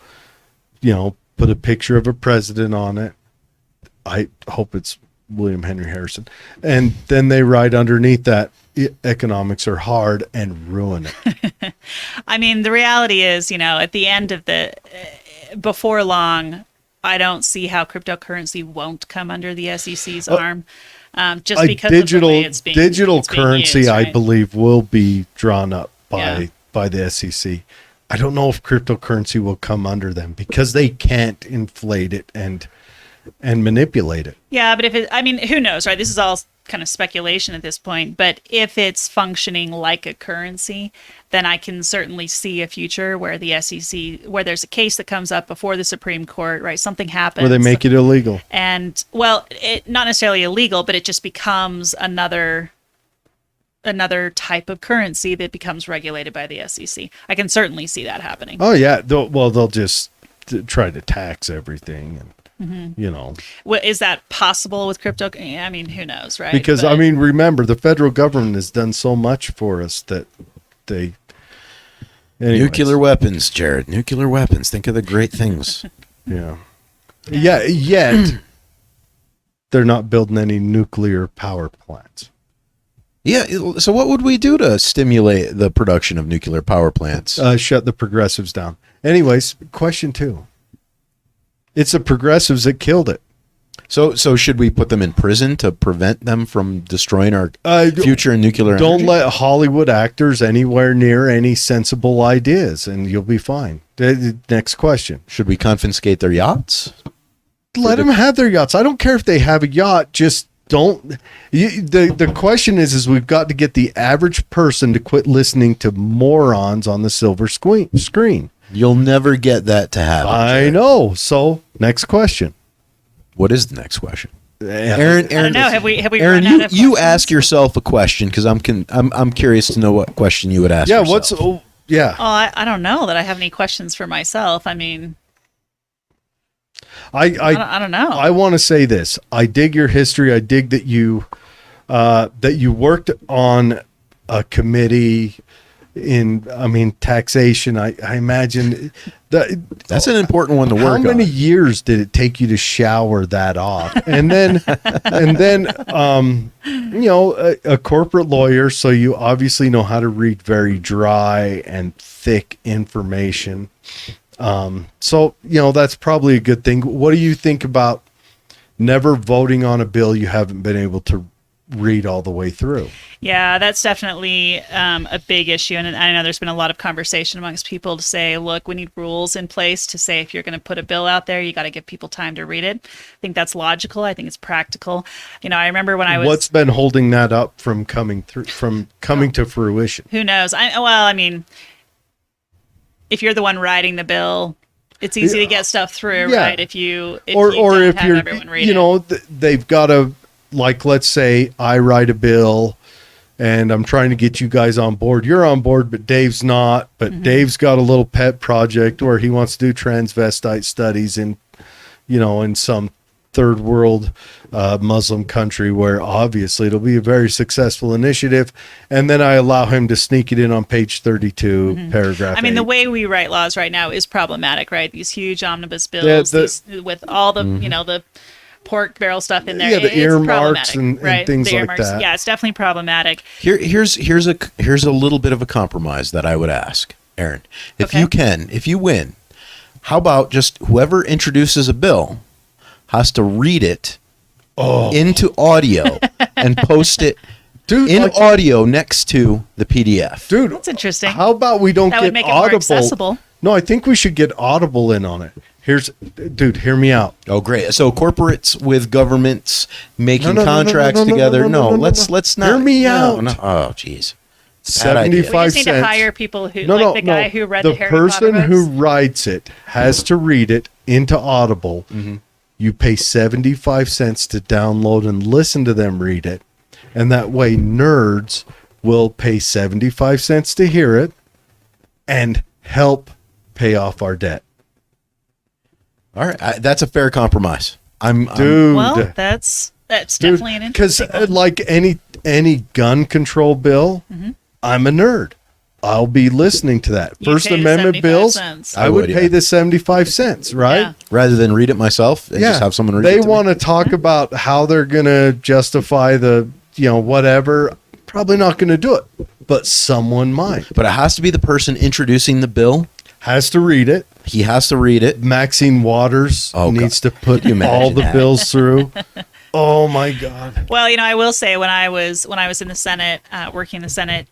S1: put a picture of a president on it. I hope it's William Henry Harrison. And then they write underneath that, economics are hard, and ruin it.
S2: I mean, the reality is, at the end of before long, I don't see how cryptocurrency won't come under the SEC's arm. Just because of the way it's being
S1: digital
S2: it's being
S1: currency,
S2: used,
S1: I
S2: right?
S1: believe, will be drawn up by
S2: Yeah.
S1: the SEC. I don't know if cryptocurrency will come under them, because they can't inflate it and manipulate it.
S2: Yeah, but who knows, right? This is all kind of speculation at this point, but if it's functioning like a currency, then I can certainly see a future where the SEC, where there's a case that comes up before the Supreme Court, right? Something happens.
S1: Where they make it illegal.
S2: And, well, it not necessarily illegal, but it just becomes another type of currency that becomes regulated by the SEC. I can certainly see that happening.
S1: Oh yeah, they'll just try to tax everything, and
S2: Well, is that possible with crypto? I mean, who knows, right?
S1: because
S2: But-
S1: remember, the federal government has done so much for us that they anyways,
S3: Nuclear weapons, Jared. Nuclear weapons. Think of the great things.
S1: yeah, yet they're not building any nuclear power plants.
S3: Yeah. So what would we do to stimulate the production of nuclear power plants?
S1: Shut the progressives down. Anyways, question 2. It's the progressives that killed it.
S3: So should we put them in prison to prevent them from destroying our future in nuclear
S1: Don't
S3: energy?
S1: let Hollywood actors anywhere near any sensible ideas, and you'll be fine. Next question.
S3: Should we confiscate their yachts?
S1: Let them have their yachts. I don't care if they have a yacht. Just don't. The question is we've got to get the average person to quit listening to morons on the silver screen.
S3: You'll never get that to happen.
S1: I know. So next question.
S3: What is the next question?
S1: Aaron,
S2: I don't know. Have we
S3: Aaron,
S2: run out of
S3: you
S2: questions?
S3: ask yourself a question because I'm curious to know what question you would ask.
S1: Yeah.
S3: yourself.
S1: Yeah.
S2: Oh, I don't know that I have any questions for myself. I mean,
S1: I
S2: I don't know.
S1: I want to say this. I dig your history. I dig that you worked on a committee in taxation. I imagine
S3: That's an important one to work
S1: how many
S3: on.
S1: years did it take you to shower that off? And then a corporate lawyer, so you obviously know how to read very dry and thick information. So that's probably a good thing. What do you think about never voting on a bill you haven't been able to read all the way through?
S2: Yeah, that's definitely a big issue. And I know there's been a lot of conversation amongst people to say, look, we need rules in place to say if you're going to put a bill out there, you got to give people time to read it. I think that's logical. I think it's practical. I remember when I was...
S1: What's been holding that up from coming to fruition?
S2: Who knows? If you're the one writing the bill, it's easy to get stuff through,
S1: Yeah.
S2: right? If you
S1: Or
S2: don't
S1: if
S2: have
S1: you're,
S2: everyone read it.
S1: they've got to, like, let's say I write a bill and I'm trying to get you guys on board. You're on board, but Dave's not. But Dave's got a little pet project where he wants to do transvestite studies in some third world Muslim country where obviously it'll be a very successful initiative. And then I allow him to sneak it in on page 32, paragraph
S2: I mean, the
S1: 8.
S2: way we write laws right now is problematic, right? These huge omnibus bills with all the, the pork barrel stuff in there.
S1: Yeah, the
S2: It's
S1: earmarks
S2: problematic,
S1: and
S2: right?
S1: things
S2: The
S1: like
S2: earmarks.
S1: that.
S2: Yeah, it's definitely problematic.
S3: Here's a little bit of a compromise that I would ask, Aaron. If you win, how about just whoever introduces a bill has to read it into audio and post it in audio next to the PDF.
S1: Dude,
S2: That's interesting.
S1: how about we don't
S2: That
S1: get
S2: would make it more
S1: Audible?
S2: accessible.
S1: No, I think we should get Audible in on it. Hear me out.
S3: Oh, great! So corporates with governments making
S1: No,
S3: contracts together. Let's not.
S1: Hear me out.
S3: No. Oh, jeez. Bad idea.
S1: 75
S2: We just need
S1: cents.
S2: to hire people who, the guy who read the Harry
S1: person
S2: Potter
S1: who
S2: books.
S1: writes it has to read it into Audible. You pay 75 cents to download and listen to them read it. And that way nerds will pay 75 cents to hear it and help pay off our debt.
S3: All right, that's a fair compromise.
S1: Dude.
S2: Well, that's definitely an interesting one.
S1: Like any gun control bill, I'm a nerd. I'll be listening to that.
S2: You
S1: First
S2: pay the
S1: Amendment
S2: 75
S1: bills,
S2: cents.
S1: I would
S3: yeah.
S1: pay the 75 cents, right?
S2: Yeah.
S3: rather than read it myself and just have someone read
S1: They
S3: it. to
S1: want
S3: me.
S1: to talk about how they're going to justify the, whatever. Probably not going to do it, but someone might.
S3: But it has to be the person introducing the bill.
S1: Has to read it.
S3: He has to read it.
S1: Maxine Waters
S3: Oh,
S1: needs
S3: God.
S1: to put
S3: Can you imagine
S1: all the
S3: that?
S1: bills through. Oh my God.
S2: Well, I will say when I was in the Senate, working in the Senate,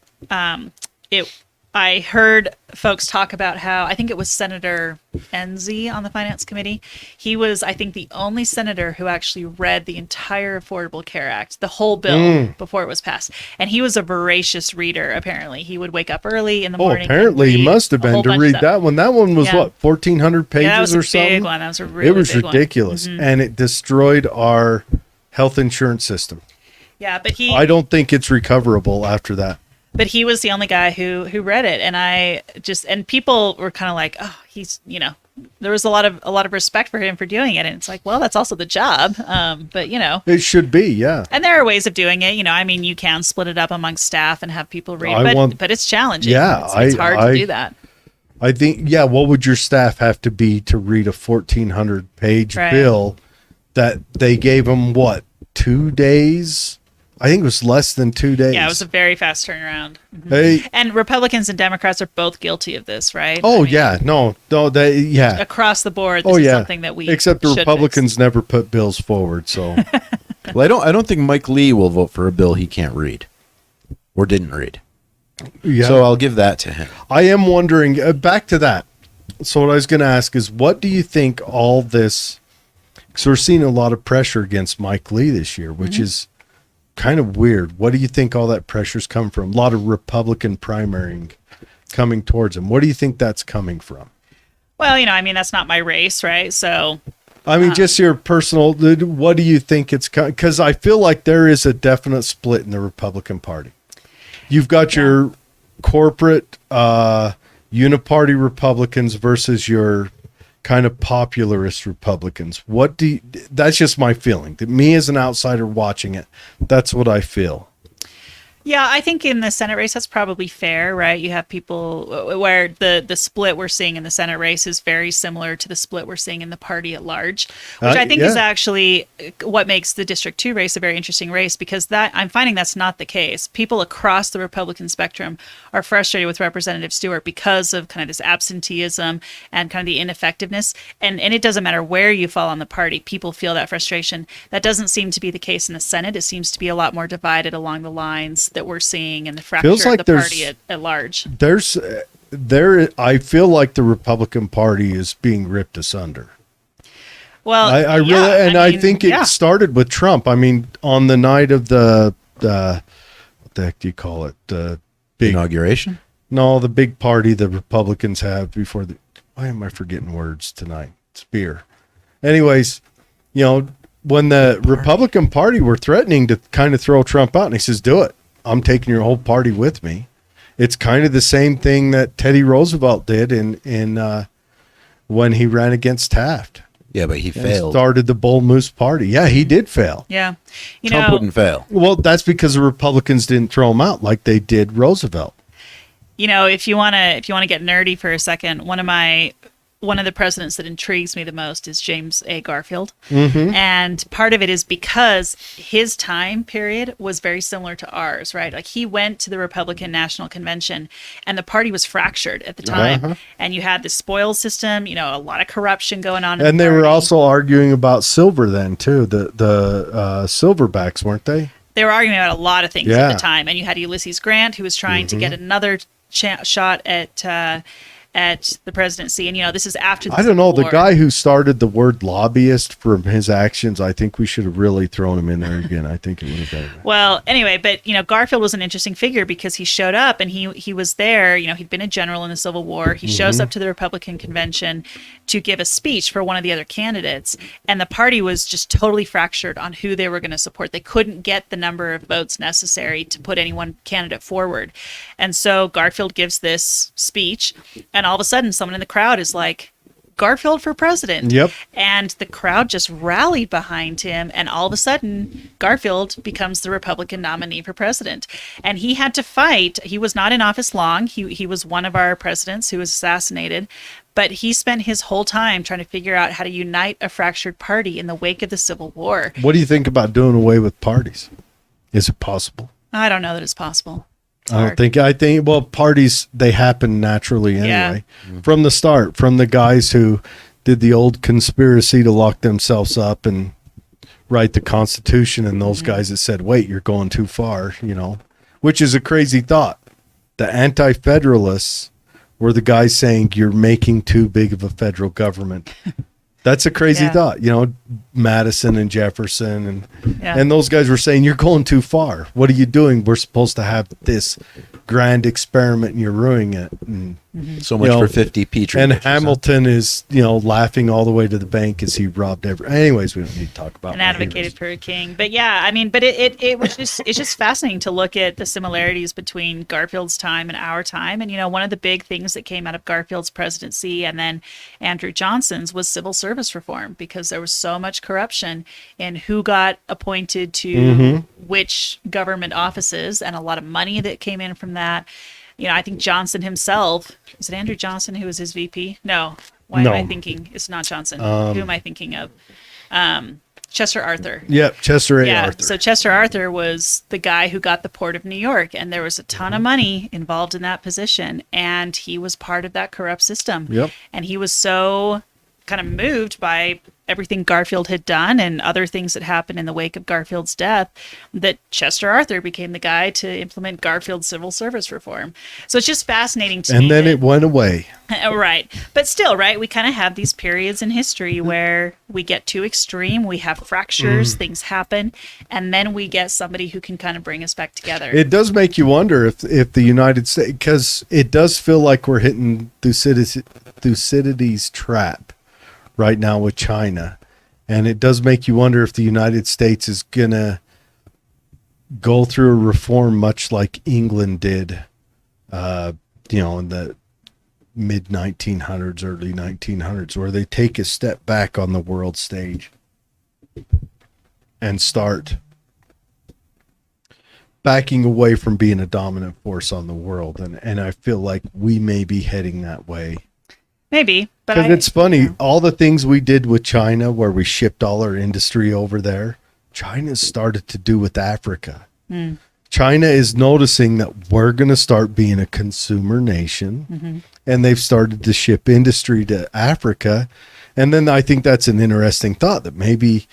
S2: I heard folks talk about how, I think it was Senator Enzi on the Finance Committee. He was, I think, the only senator who actually read the entire Affordable Care Act, the whole bill, before it was passed. And he was a voracious reader, apparently. He would wake up early in the
S1: Oh,
S2: morning.
S1: apparently
S2: and
S1: he
S2: read
S1: must have
S2: a whole
S1: been to
S2: bunch of
S1: read
S2: stuff.
S1: that one. That one was
S2: Yeah.
S1: what, 1,400 pages
S2: Yeah, that was a
S1: or something?
S2: big one. That was a really
S1: It was
S2: big one.
S1: ridiculous. And it destroyed our health insurance system.
S2: Yeah, but
S1: I don't think it's recoverable after that.
S2: But he was the only guy who read it, and people were kind of like, oh, he's, there was a lot of respect for him for doing it, and it's like, well, that's also the job, but
S1: It should be, yeah.
S2: and there are ways of doing it, you can split it up amongst staff and have people read, but it's challenging.
S1: Yeah,
S2: it's hard to do that.
S1: I think, what would your staff have to be to read a 1,400 page
S2: Right.
S1: bill that they gave them, 2 days? I think it was less than 2 days.
S2: Yeah, it was a very fast turnaround. Mhm.
S1: Hey,
S2: And Republicans and Democrats are both guilty of this, right?
S1: oh
S2: I mean,
S1: yeah, no, yeah.
S2: across the board, this
S1: Oh
S2: is
S1: yeah.
S2: something that we
S1: Except the
S2: should
S1: Republicans never put bills forward, so
S3: Well, I don't think Mike Lee will vote for a bill he can't read or didn't read.
S1: yeah.
S3: So I'll give that to him.
S1: I am wondering, back to that. So what I was going to ask is, what do you think all this, because we're seeing a lot of pressure against Mike Lee this year, which is kind of weird. What do you think all that pressure's come from? A lot of Republican primarying coming towards him. What do you think that's coming from?
S2: Well, you know, I mean, that's not my race, right? So
S1: I mean, just your personal, what do you think it's coming? Because I feel like there is a definite split in the Republican Party. You've got your corporate uniparty Republicans versus your kind of popularist Republicans. That's just my feeling. Me as an outsider watching it, that's what I feel.
S2: yeah, I think in the Senate race, that's probably fair, right? You have people where the split we're seeing in the Senate race is very similar to the split we're seeing in the party at large, which I think is
S1: yeah.
S2: actually what makes the District 2 race a very interesting race, because that I'm finding that's not the case. People across the Republican spectrum are frustrated with Representative Stewart because of kind of this absenteeism and kind of the ineffectiveness. And it doesn't matter where you fall on the party, people feel that frustration. That doesn't seem to be the case in the Senate. It seems to be a lot more divided along the lines that we're seeing in the fracture
S1: Feels like
S2: of the
S1: there's-
S2: party at large.
S1: I feel like the Republican Party is being ripped asunder.
S2: Well,
S1: I really,
S2: yeah,
S1: and I
S2: mean,
S1: think it
S2: yeah.
S1: started with Trump. I mean, on the night of the what the heck do you call it? The big,
S3: Inauguration?
S1: no, the big party the Republicans have before the. Why am I forgetting words tonight? It's beer. Anyways, you know, when the Republican Party were threatening to kind of throw Trump out, and he says, "Do it. I'm taking your whole party with me." It's kind of the same thing that Teddy Roosevelt did in when he ran against Taft.
S3: Yeah, but he
S1: And
S3: failed.
S1: started the Bull Moose Party. Yeah, he did fail.
S2: Yeah. You
S3: Trump
S2: know,
S3: wouldn't fail.
S1: Well, that's because the Republicans didn't throw him out like they did Roosevelt.
S2: if you want to get nerdy for a second, one of the presidents that intrigues me the most is James A. Garfield.
S1: Mm-hmm.
S2: And part of it is because his time period was very similar to ours, right? Like he went to the Republican National Convention and the party was fractured at the time.
S1: Uh-huh.
S2: And you had the spoils system, a lot of corruption going on. In
S1: And
S2: the
S1: they were
S2: party.
S1: also arguing about silver then too. The silverbacks, weren't they?
S2: They were arguing about a lot of things
S1: Yeah.
S2: at the time. And you had Ulysses Grant, who was trying to get another shot at the presidency. And, this is after the
S1: I don't know.
S2: Civil
S1: The
S2: War.
S1: guy who started the word lobbyist from his actions, I think we should have really thrown him in there again. I think it would have been.
S2: Well, anyway, but Garfield was an interesting figure because he showed up and he was there. He'd been a general in the Civil War. He shows up to the Republican convention to give a speech for one of the other candidates, and the party was just totally fractured on who they were going to support. They couldn't get the number of votes necessary to put any one candidate forward, and so Garfield gives this speech, and all of a sudden, someone in the crowd is like, Garfield for president.
S1: Yep.
S2: And the crowd just rallied behind him. And all of a sudden, Garfield becomes the Republican nominee for president. And he had to fight. He was not in office long. He was one of our presidents who was assassinated. But he spent his whole time trying to figure out how to unite a fractured party in the wake of the Civil War.
S1: What do you think about doing away with parties? Is it possible?
S2: I don't know that it's possible. It's
S1: I don't
S2: hard.
S1: think. I think. Well, parties they happen naturally anyway. From the start, from the guys who did the old conspiracy to lock themselves up and write the Constitution, and those guys that said, "Wait, you're going too far," which is a crazy thought. The Anti-Federalists were the guys saying you're making too big of a federal government. That's a crazy
S2: Yeah.
S1: thought. Madison and Jefferson
S2: Yeah.
S1: and those guys were saying you're going too far. What are you doing? We're supposed to have this grand experiment and you're ruining it. And,
S3: So much for 50 Petri.
S1: and
S3: dishes, huh?
S1: Hamilton is, laughing all the way to the bank as he robbed anyways, we don't need to talk about
S2: And
S1: my
S2: advocated
S1: heroes.
S2: for a king. But yeah, I mean, but it was it's just fascinating to look at the similarities between Garfield's time and our time. And one of the big things that came out of Garfield's presidency and then Andrew Johnson's was civil service reform, because there was so much corruption in who got appointed to which government offices, and a lot of money that came in from that. I think Johnson himself, is it Andrew Johnson who was his VP? No. Why
S1: No.
S2: am I thinking? It's not Johnson. Who am I thinking of? Chester Arthur.
S1: Yep, Chester A.
S2: Yeah,
S1: Arthur.
S2: so Chester Arthur was the guy who got the Port of New York, and there was a ton of money involved in that position, and he was part of that corrupt system.
S1: Yep.
S2: And he was so kind of moved by everything Garfield had done and other things that happened in the wake of Garfield's death that Chester Arthur became the guy to implement Garfield's civil service reform. So it's just fascinating to me.
S1: And then
S2: that-
S1: it went away.
S2: Right. But still, right, we kind of have these periods in history where we get too extreme, we have fractures, things happen, and then we get somebody who can kind of bring us back together.
S1: It does make you wonder if the United States, because it does feel like we're hitting Thucydides' trap right now with China. And it does make you wonder if the United States is going to go through a reform much like England did, in the mid 1900s, early 1900s, where they take a step back on the world stage and start backing away from being a dominant force on the world. And I feel like we may be heading that way.
S2: Maybe, but
S1: Because it's funny, all the things we did with China, where we shipped all our industry over there, China started to do with Africa. China is noticing that we're going to start being a consumer nation, and they've started to ship industry to Africa. And then I think that's an interesting thought that maybe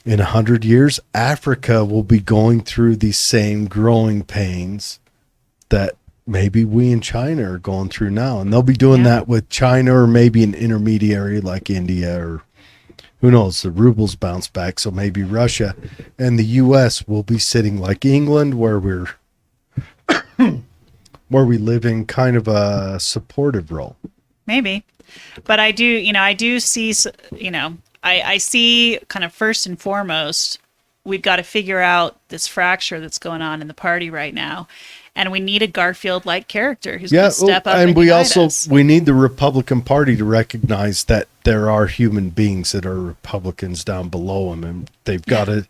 S1: in 100 years, Africa will be going through these same growing pains that maybe we in China are going through now. And they'll be doing that with China, or maybe an intermediary like India, or who knows, the ruble's bounced back. So maybe Russia, and the US will be sitting like England, where we live in kind of a supportive role.
S2: maybe. But I do see, I see kind of first and foremost, we've got to figure out this fracture that's going on in the party right now. And we need a Garfield-like character who's going to step up and
S1: we
S2: unite
S1: also
S2: us.
S1: we need the Republican Party to recognize that there are human beings that are Republicans down below them, and they've got to,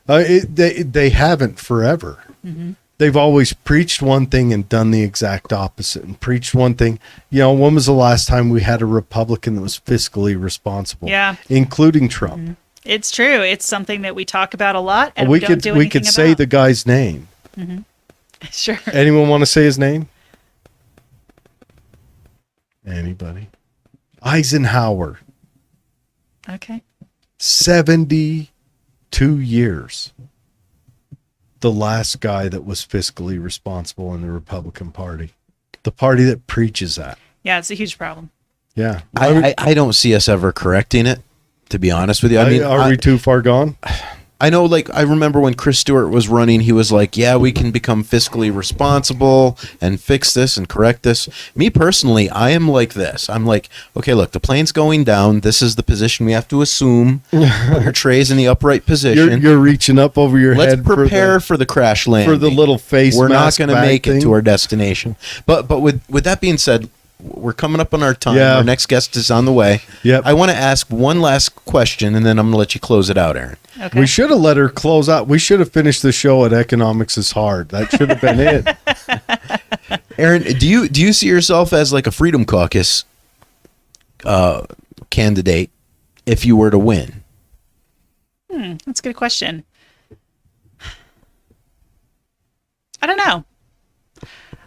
S1: they haven't forever. They've always preached one thing and done the exact opposite, and preached one thing. When was the last time we had a Republican that was fiscally responsible?
S2: Yeah.
S1: Including Trump.
S2: It's true. It's something that we talk about a lot, and we don't do
S1: we
S2: anything
S1: could say
S2: about.
S1: the guy's name.
S2: Sure.
S1: Anyone want to say his name? Anybody? Eisenhower.
S2: Okay.
S1: 72 years. The last guy that was fiscally responsible in the Republican Party. The party that preaches that.
S2: Yeah, it's a huge problem.
S1: Yeah.
S3: I don't see us ever correcting it, to be honest with you. I mean,
S1: are we too far gone?
S3: I know, I remember when Chris Stewart was running, he was like, yeah, we can become fiscally responsible and fix this and correct this. Me personally, I am like this. I'm like, okay, look, the plane's going down. This is the position we have to assume. Put your trays in the upright position.
S1: You're reaching up over your
S3: Let's
S1: head.
S3: prepare for the crash landing.
S1: for the little face
S3: We're not
S1: mask
S3: going to
S1: bag
S3: make it
S1: thing.
S3: to our destination. But with that being said, we're coming up on our time.
S1: Yeah.
S3: Our next guest is on the way.
S1: Yep.
S3: I want to ask one last question, and then I'm going to let you close it out, Erin.
S2: Okay.
S1: We should have let her close out. We should have finished the show at Economics is Hard. That should have been it.
S3: Erin, do you see yourself as like a Freedom Caucus candidate if you were to win?
S2: That's a good question. I don't know.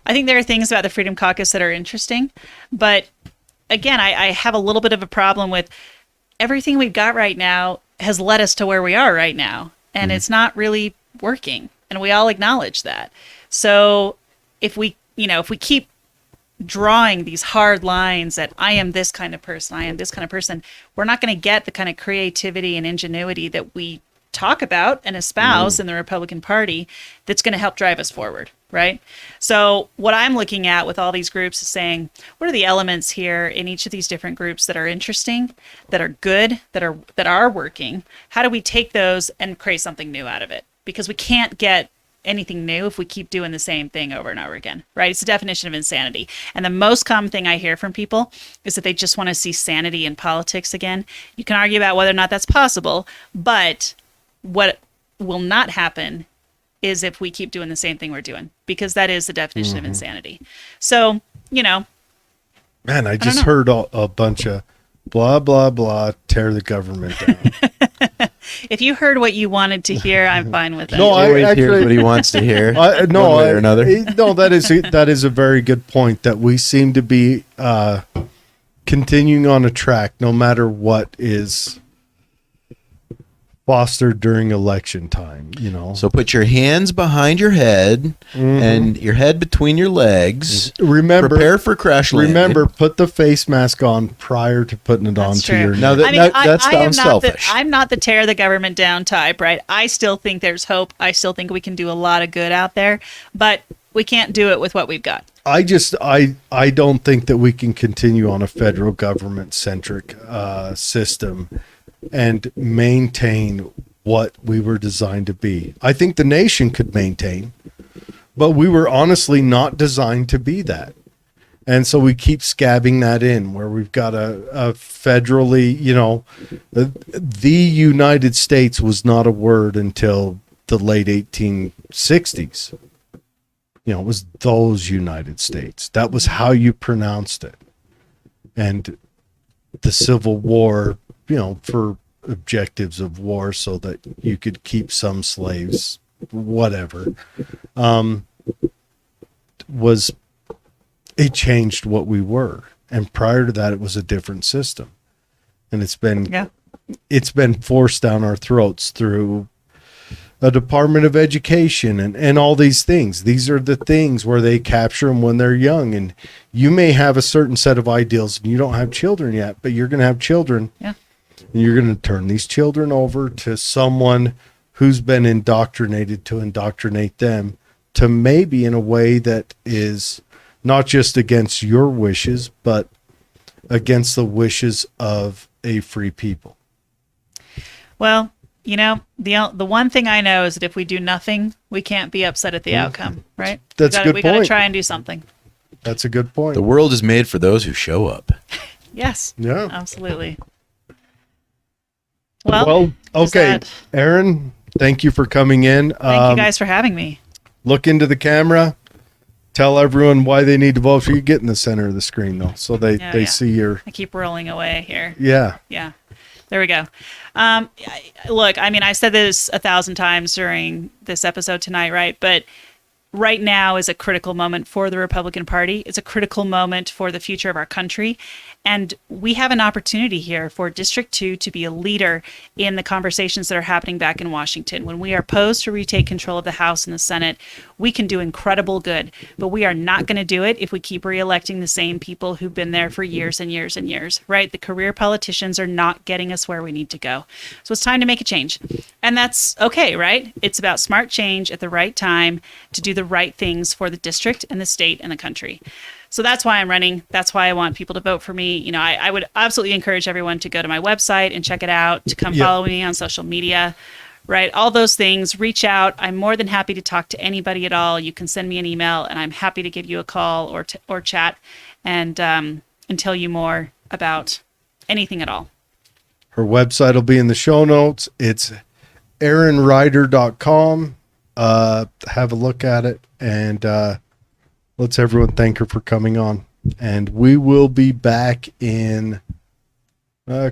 S2: I think there are things about the Freedom Caucus that are interesting, but again, I have a little bit of a problem with everything we've got right now has led us to where we are right now, and it's not really working, and we all acknowledge that. So if we keep drawing these hard lines that I am this kind of person, we're not going to get the kind of creativity and ingenuity that we talk about and espouse in the Republican Party that's going to help drive us forward, right? So what I'm looking at with all these groups is saying, what are the elements here in each of these different groups that are interesting, that are good, that are working? How do we take those and create something new out of it? Because we can't get anything new if we keep doing the same thing over and over again, right? It's the definition of insanity. And the most common thing I hear from people is that they just want to see sanity in politics again. You can argue about whether or not that's possible, but what will not happen is if we keep doing the same thing we're doing, because that is the definition of insanity. So,
S1: Man, I just heard a bunch of blah, blah, blah, tear the government down.
S2: If you heard what you wanted to hear, I'm fine with it.
S1: No, I
S3: Always
S1: actually-
S3: hears what he wants to hear.
S1: No,
S3: one way or another.
S1: No, that is a very good point, that we seem to be continuing on a track no matter what is fostered during election time, you know.
S3: So put your hands behind your head and your head between your legs.
S1: Remember,
S3: Prepare for crash landing.
S1: remember, put the face mask on prior to putting it
S2: That's
S1: onto
S2: true.
S1: your
S3: Now
S1: neck.
S3: that
S2: I
S3: sounds
S2: am not
S3: selfish.
S2: I'm not the tear the government down type, right? I still think there's hope. I still think we can do a lot of good out there, but we can't do it with what we've got.
S1: I don't think that we can continue on a federal government centric system and maintain what we were designed to be. I think the nation could maintain, but we were honestly not designed to be that. And so we keep scabbing that in, where we've got a federally, you know, the United States was not a word until the late 1860s. You know, it was those United States. That was how you pronounced it. And the Civil War, you know, for objectives of war, so that you could keep some slaves, whatever, was, it changed what we were. And prior to that, it was a different system. And it's been forced down our throats through a Department of Education and all these things. These are the things where they capture them when they're young. And you may have a certain set of ideals and you don't have children yet, but you're going to have children.
S2: Yeah.
S1: And you're going to turn these children over to someone who's been indoctrinated to indoctrinate them to maybe in a way that is not just against your wishes, but against the wishes of a free people.
S2: Well, you know, the one thing I know is that if we do nothing, we can't be upset at the outcome, right?
S1: That's a good
S2: We got to
S1: point.
S2: try and do something.
S1: That's a good point.
S3: The world is made for those who show up.
S2: Yes.
S1: Yeah.
S2: Absolutely. Well, is
S1: okay.
S2: that-
S1: Erin, thank you for coming in.
S2: Thank you guys for having me.
S1: Look into the camera. Tell everyone why they need to vote for you. Get in the center of the screen, though, so they
S2: Yeah.
S1: see your...
S2: I keep rolling away here.
S1: Yeah.
S2: Yeah. There we go. Look, I mean, I said this 1,000 times during this episode tonight, right? But right now is a critical moment for the Republican Party. It's a critical moment for the future of our country. And we have an opportunity here for District 2 to be a leader in the conversations that are happening back in Washington. When we are posed to retake control of the House and the Senate, we can do incredible good. But we are not going to do it if we keep reelecting the same people who've been there for years and years and years, right? The career politicians are not getting us where we need to go. So it's time to make a change. And that's okay, right? It's about smart change at the right time to do the right things for the district and the state and the country. So that's why I'm running. That's why I want people to vote for me. You know, I would absolutely encourage everyone to go to my website and check it out, to come follow me on social media, right? All those things. Reach out. I'm more than happy to talk to anybody at all. You can send me an email, and I'm happy to give you a call or chat and tell you more about anything at all.
S1: Her website will be in the show notes. It's erinrider.com. Have a look at it, and let's everyone thank her for coming on. And we will be back in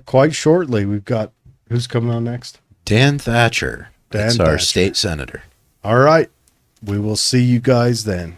S1: quite shortly. We've got, who's coming on next?
S3: Dan Thatcher.
S1: Dan
S3: That's our
S1: Thatcher.
S3: state senator.
S1: All right. We will see you guys then.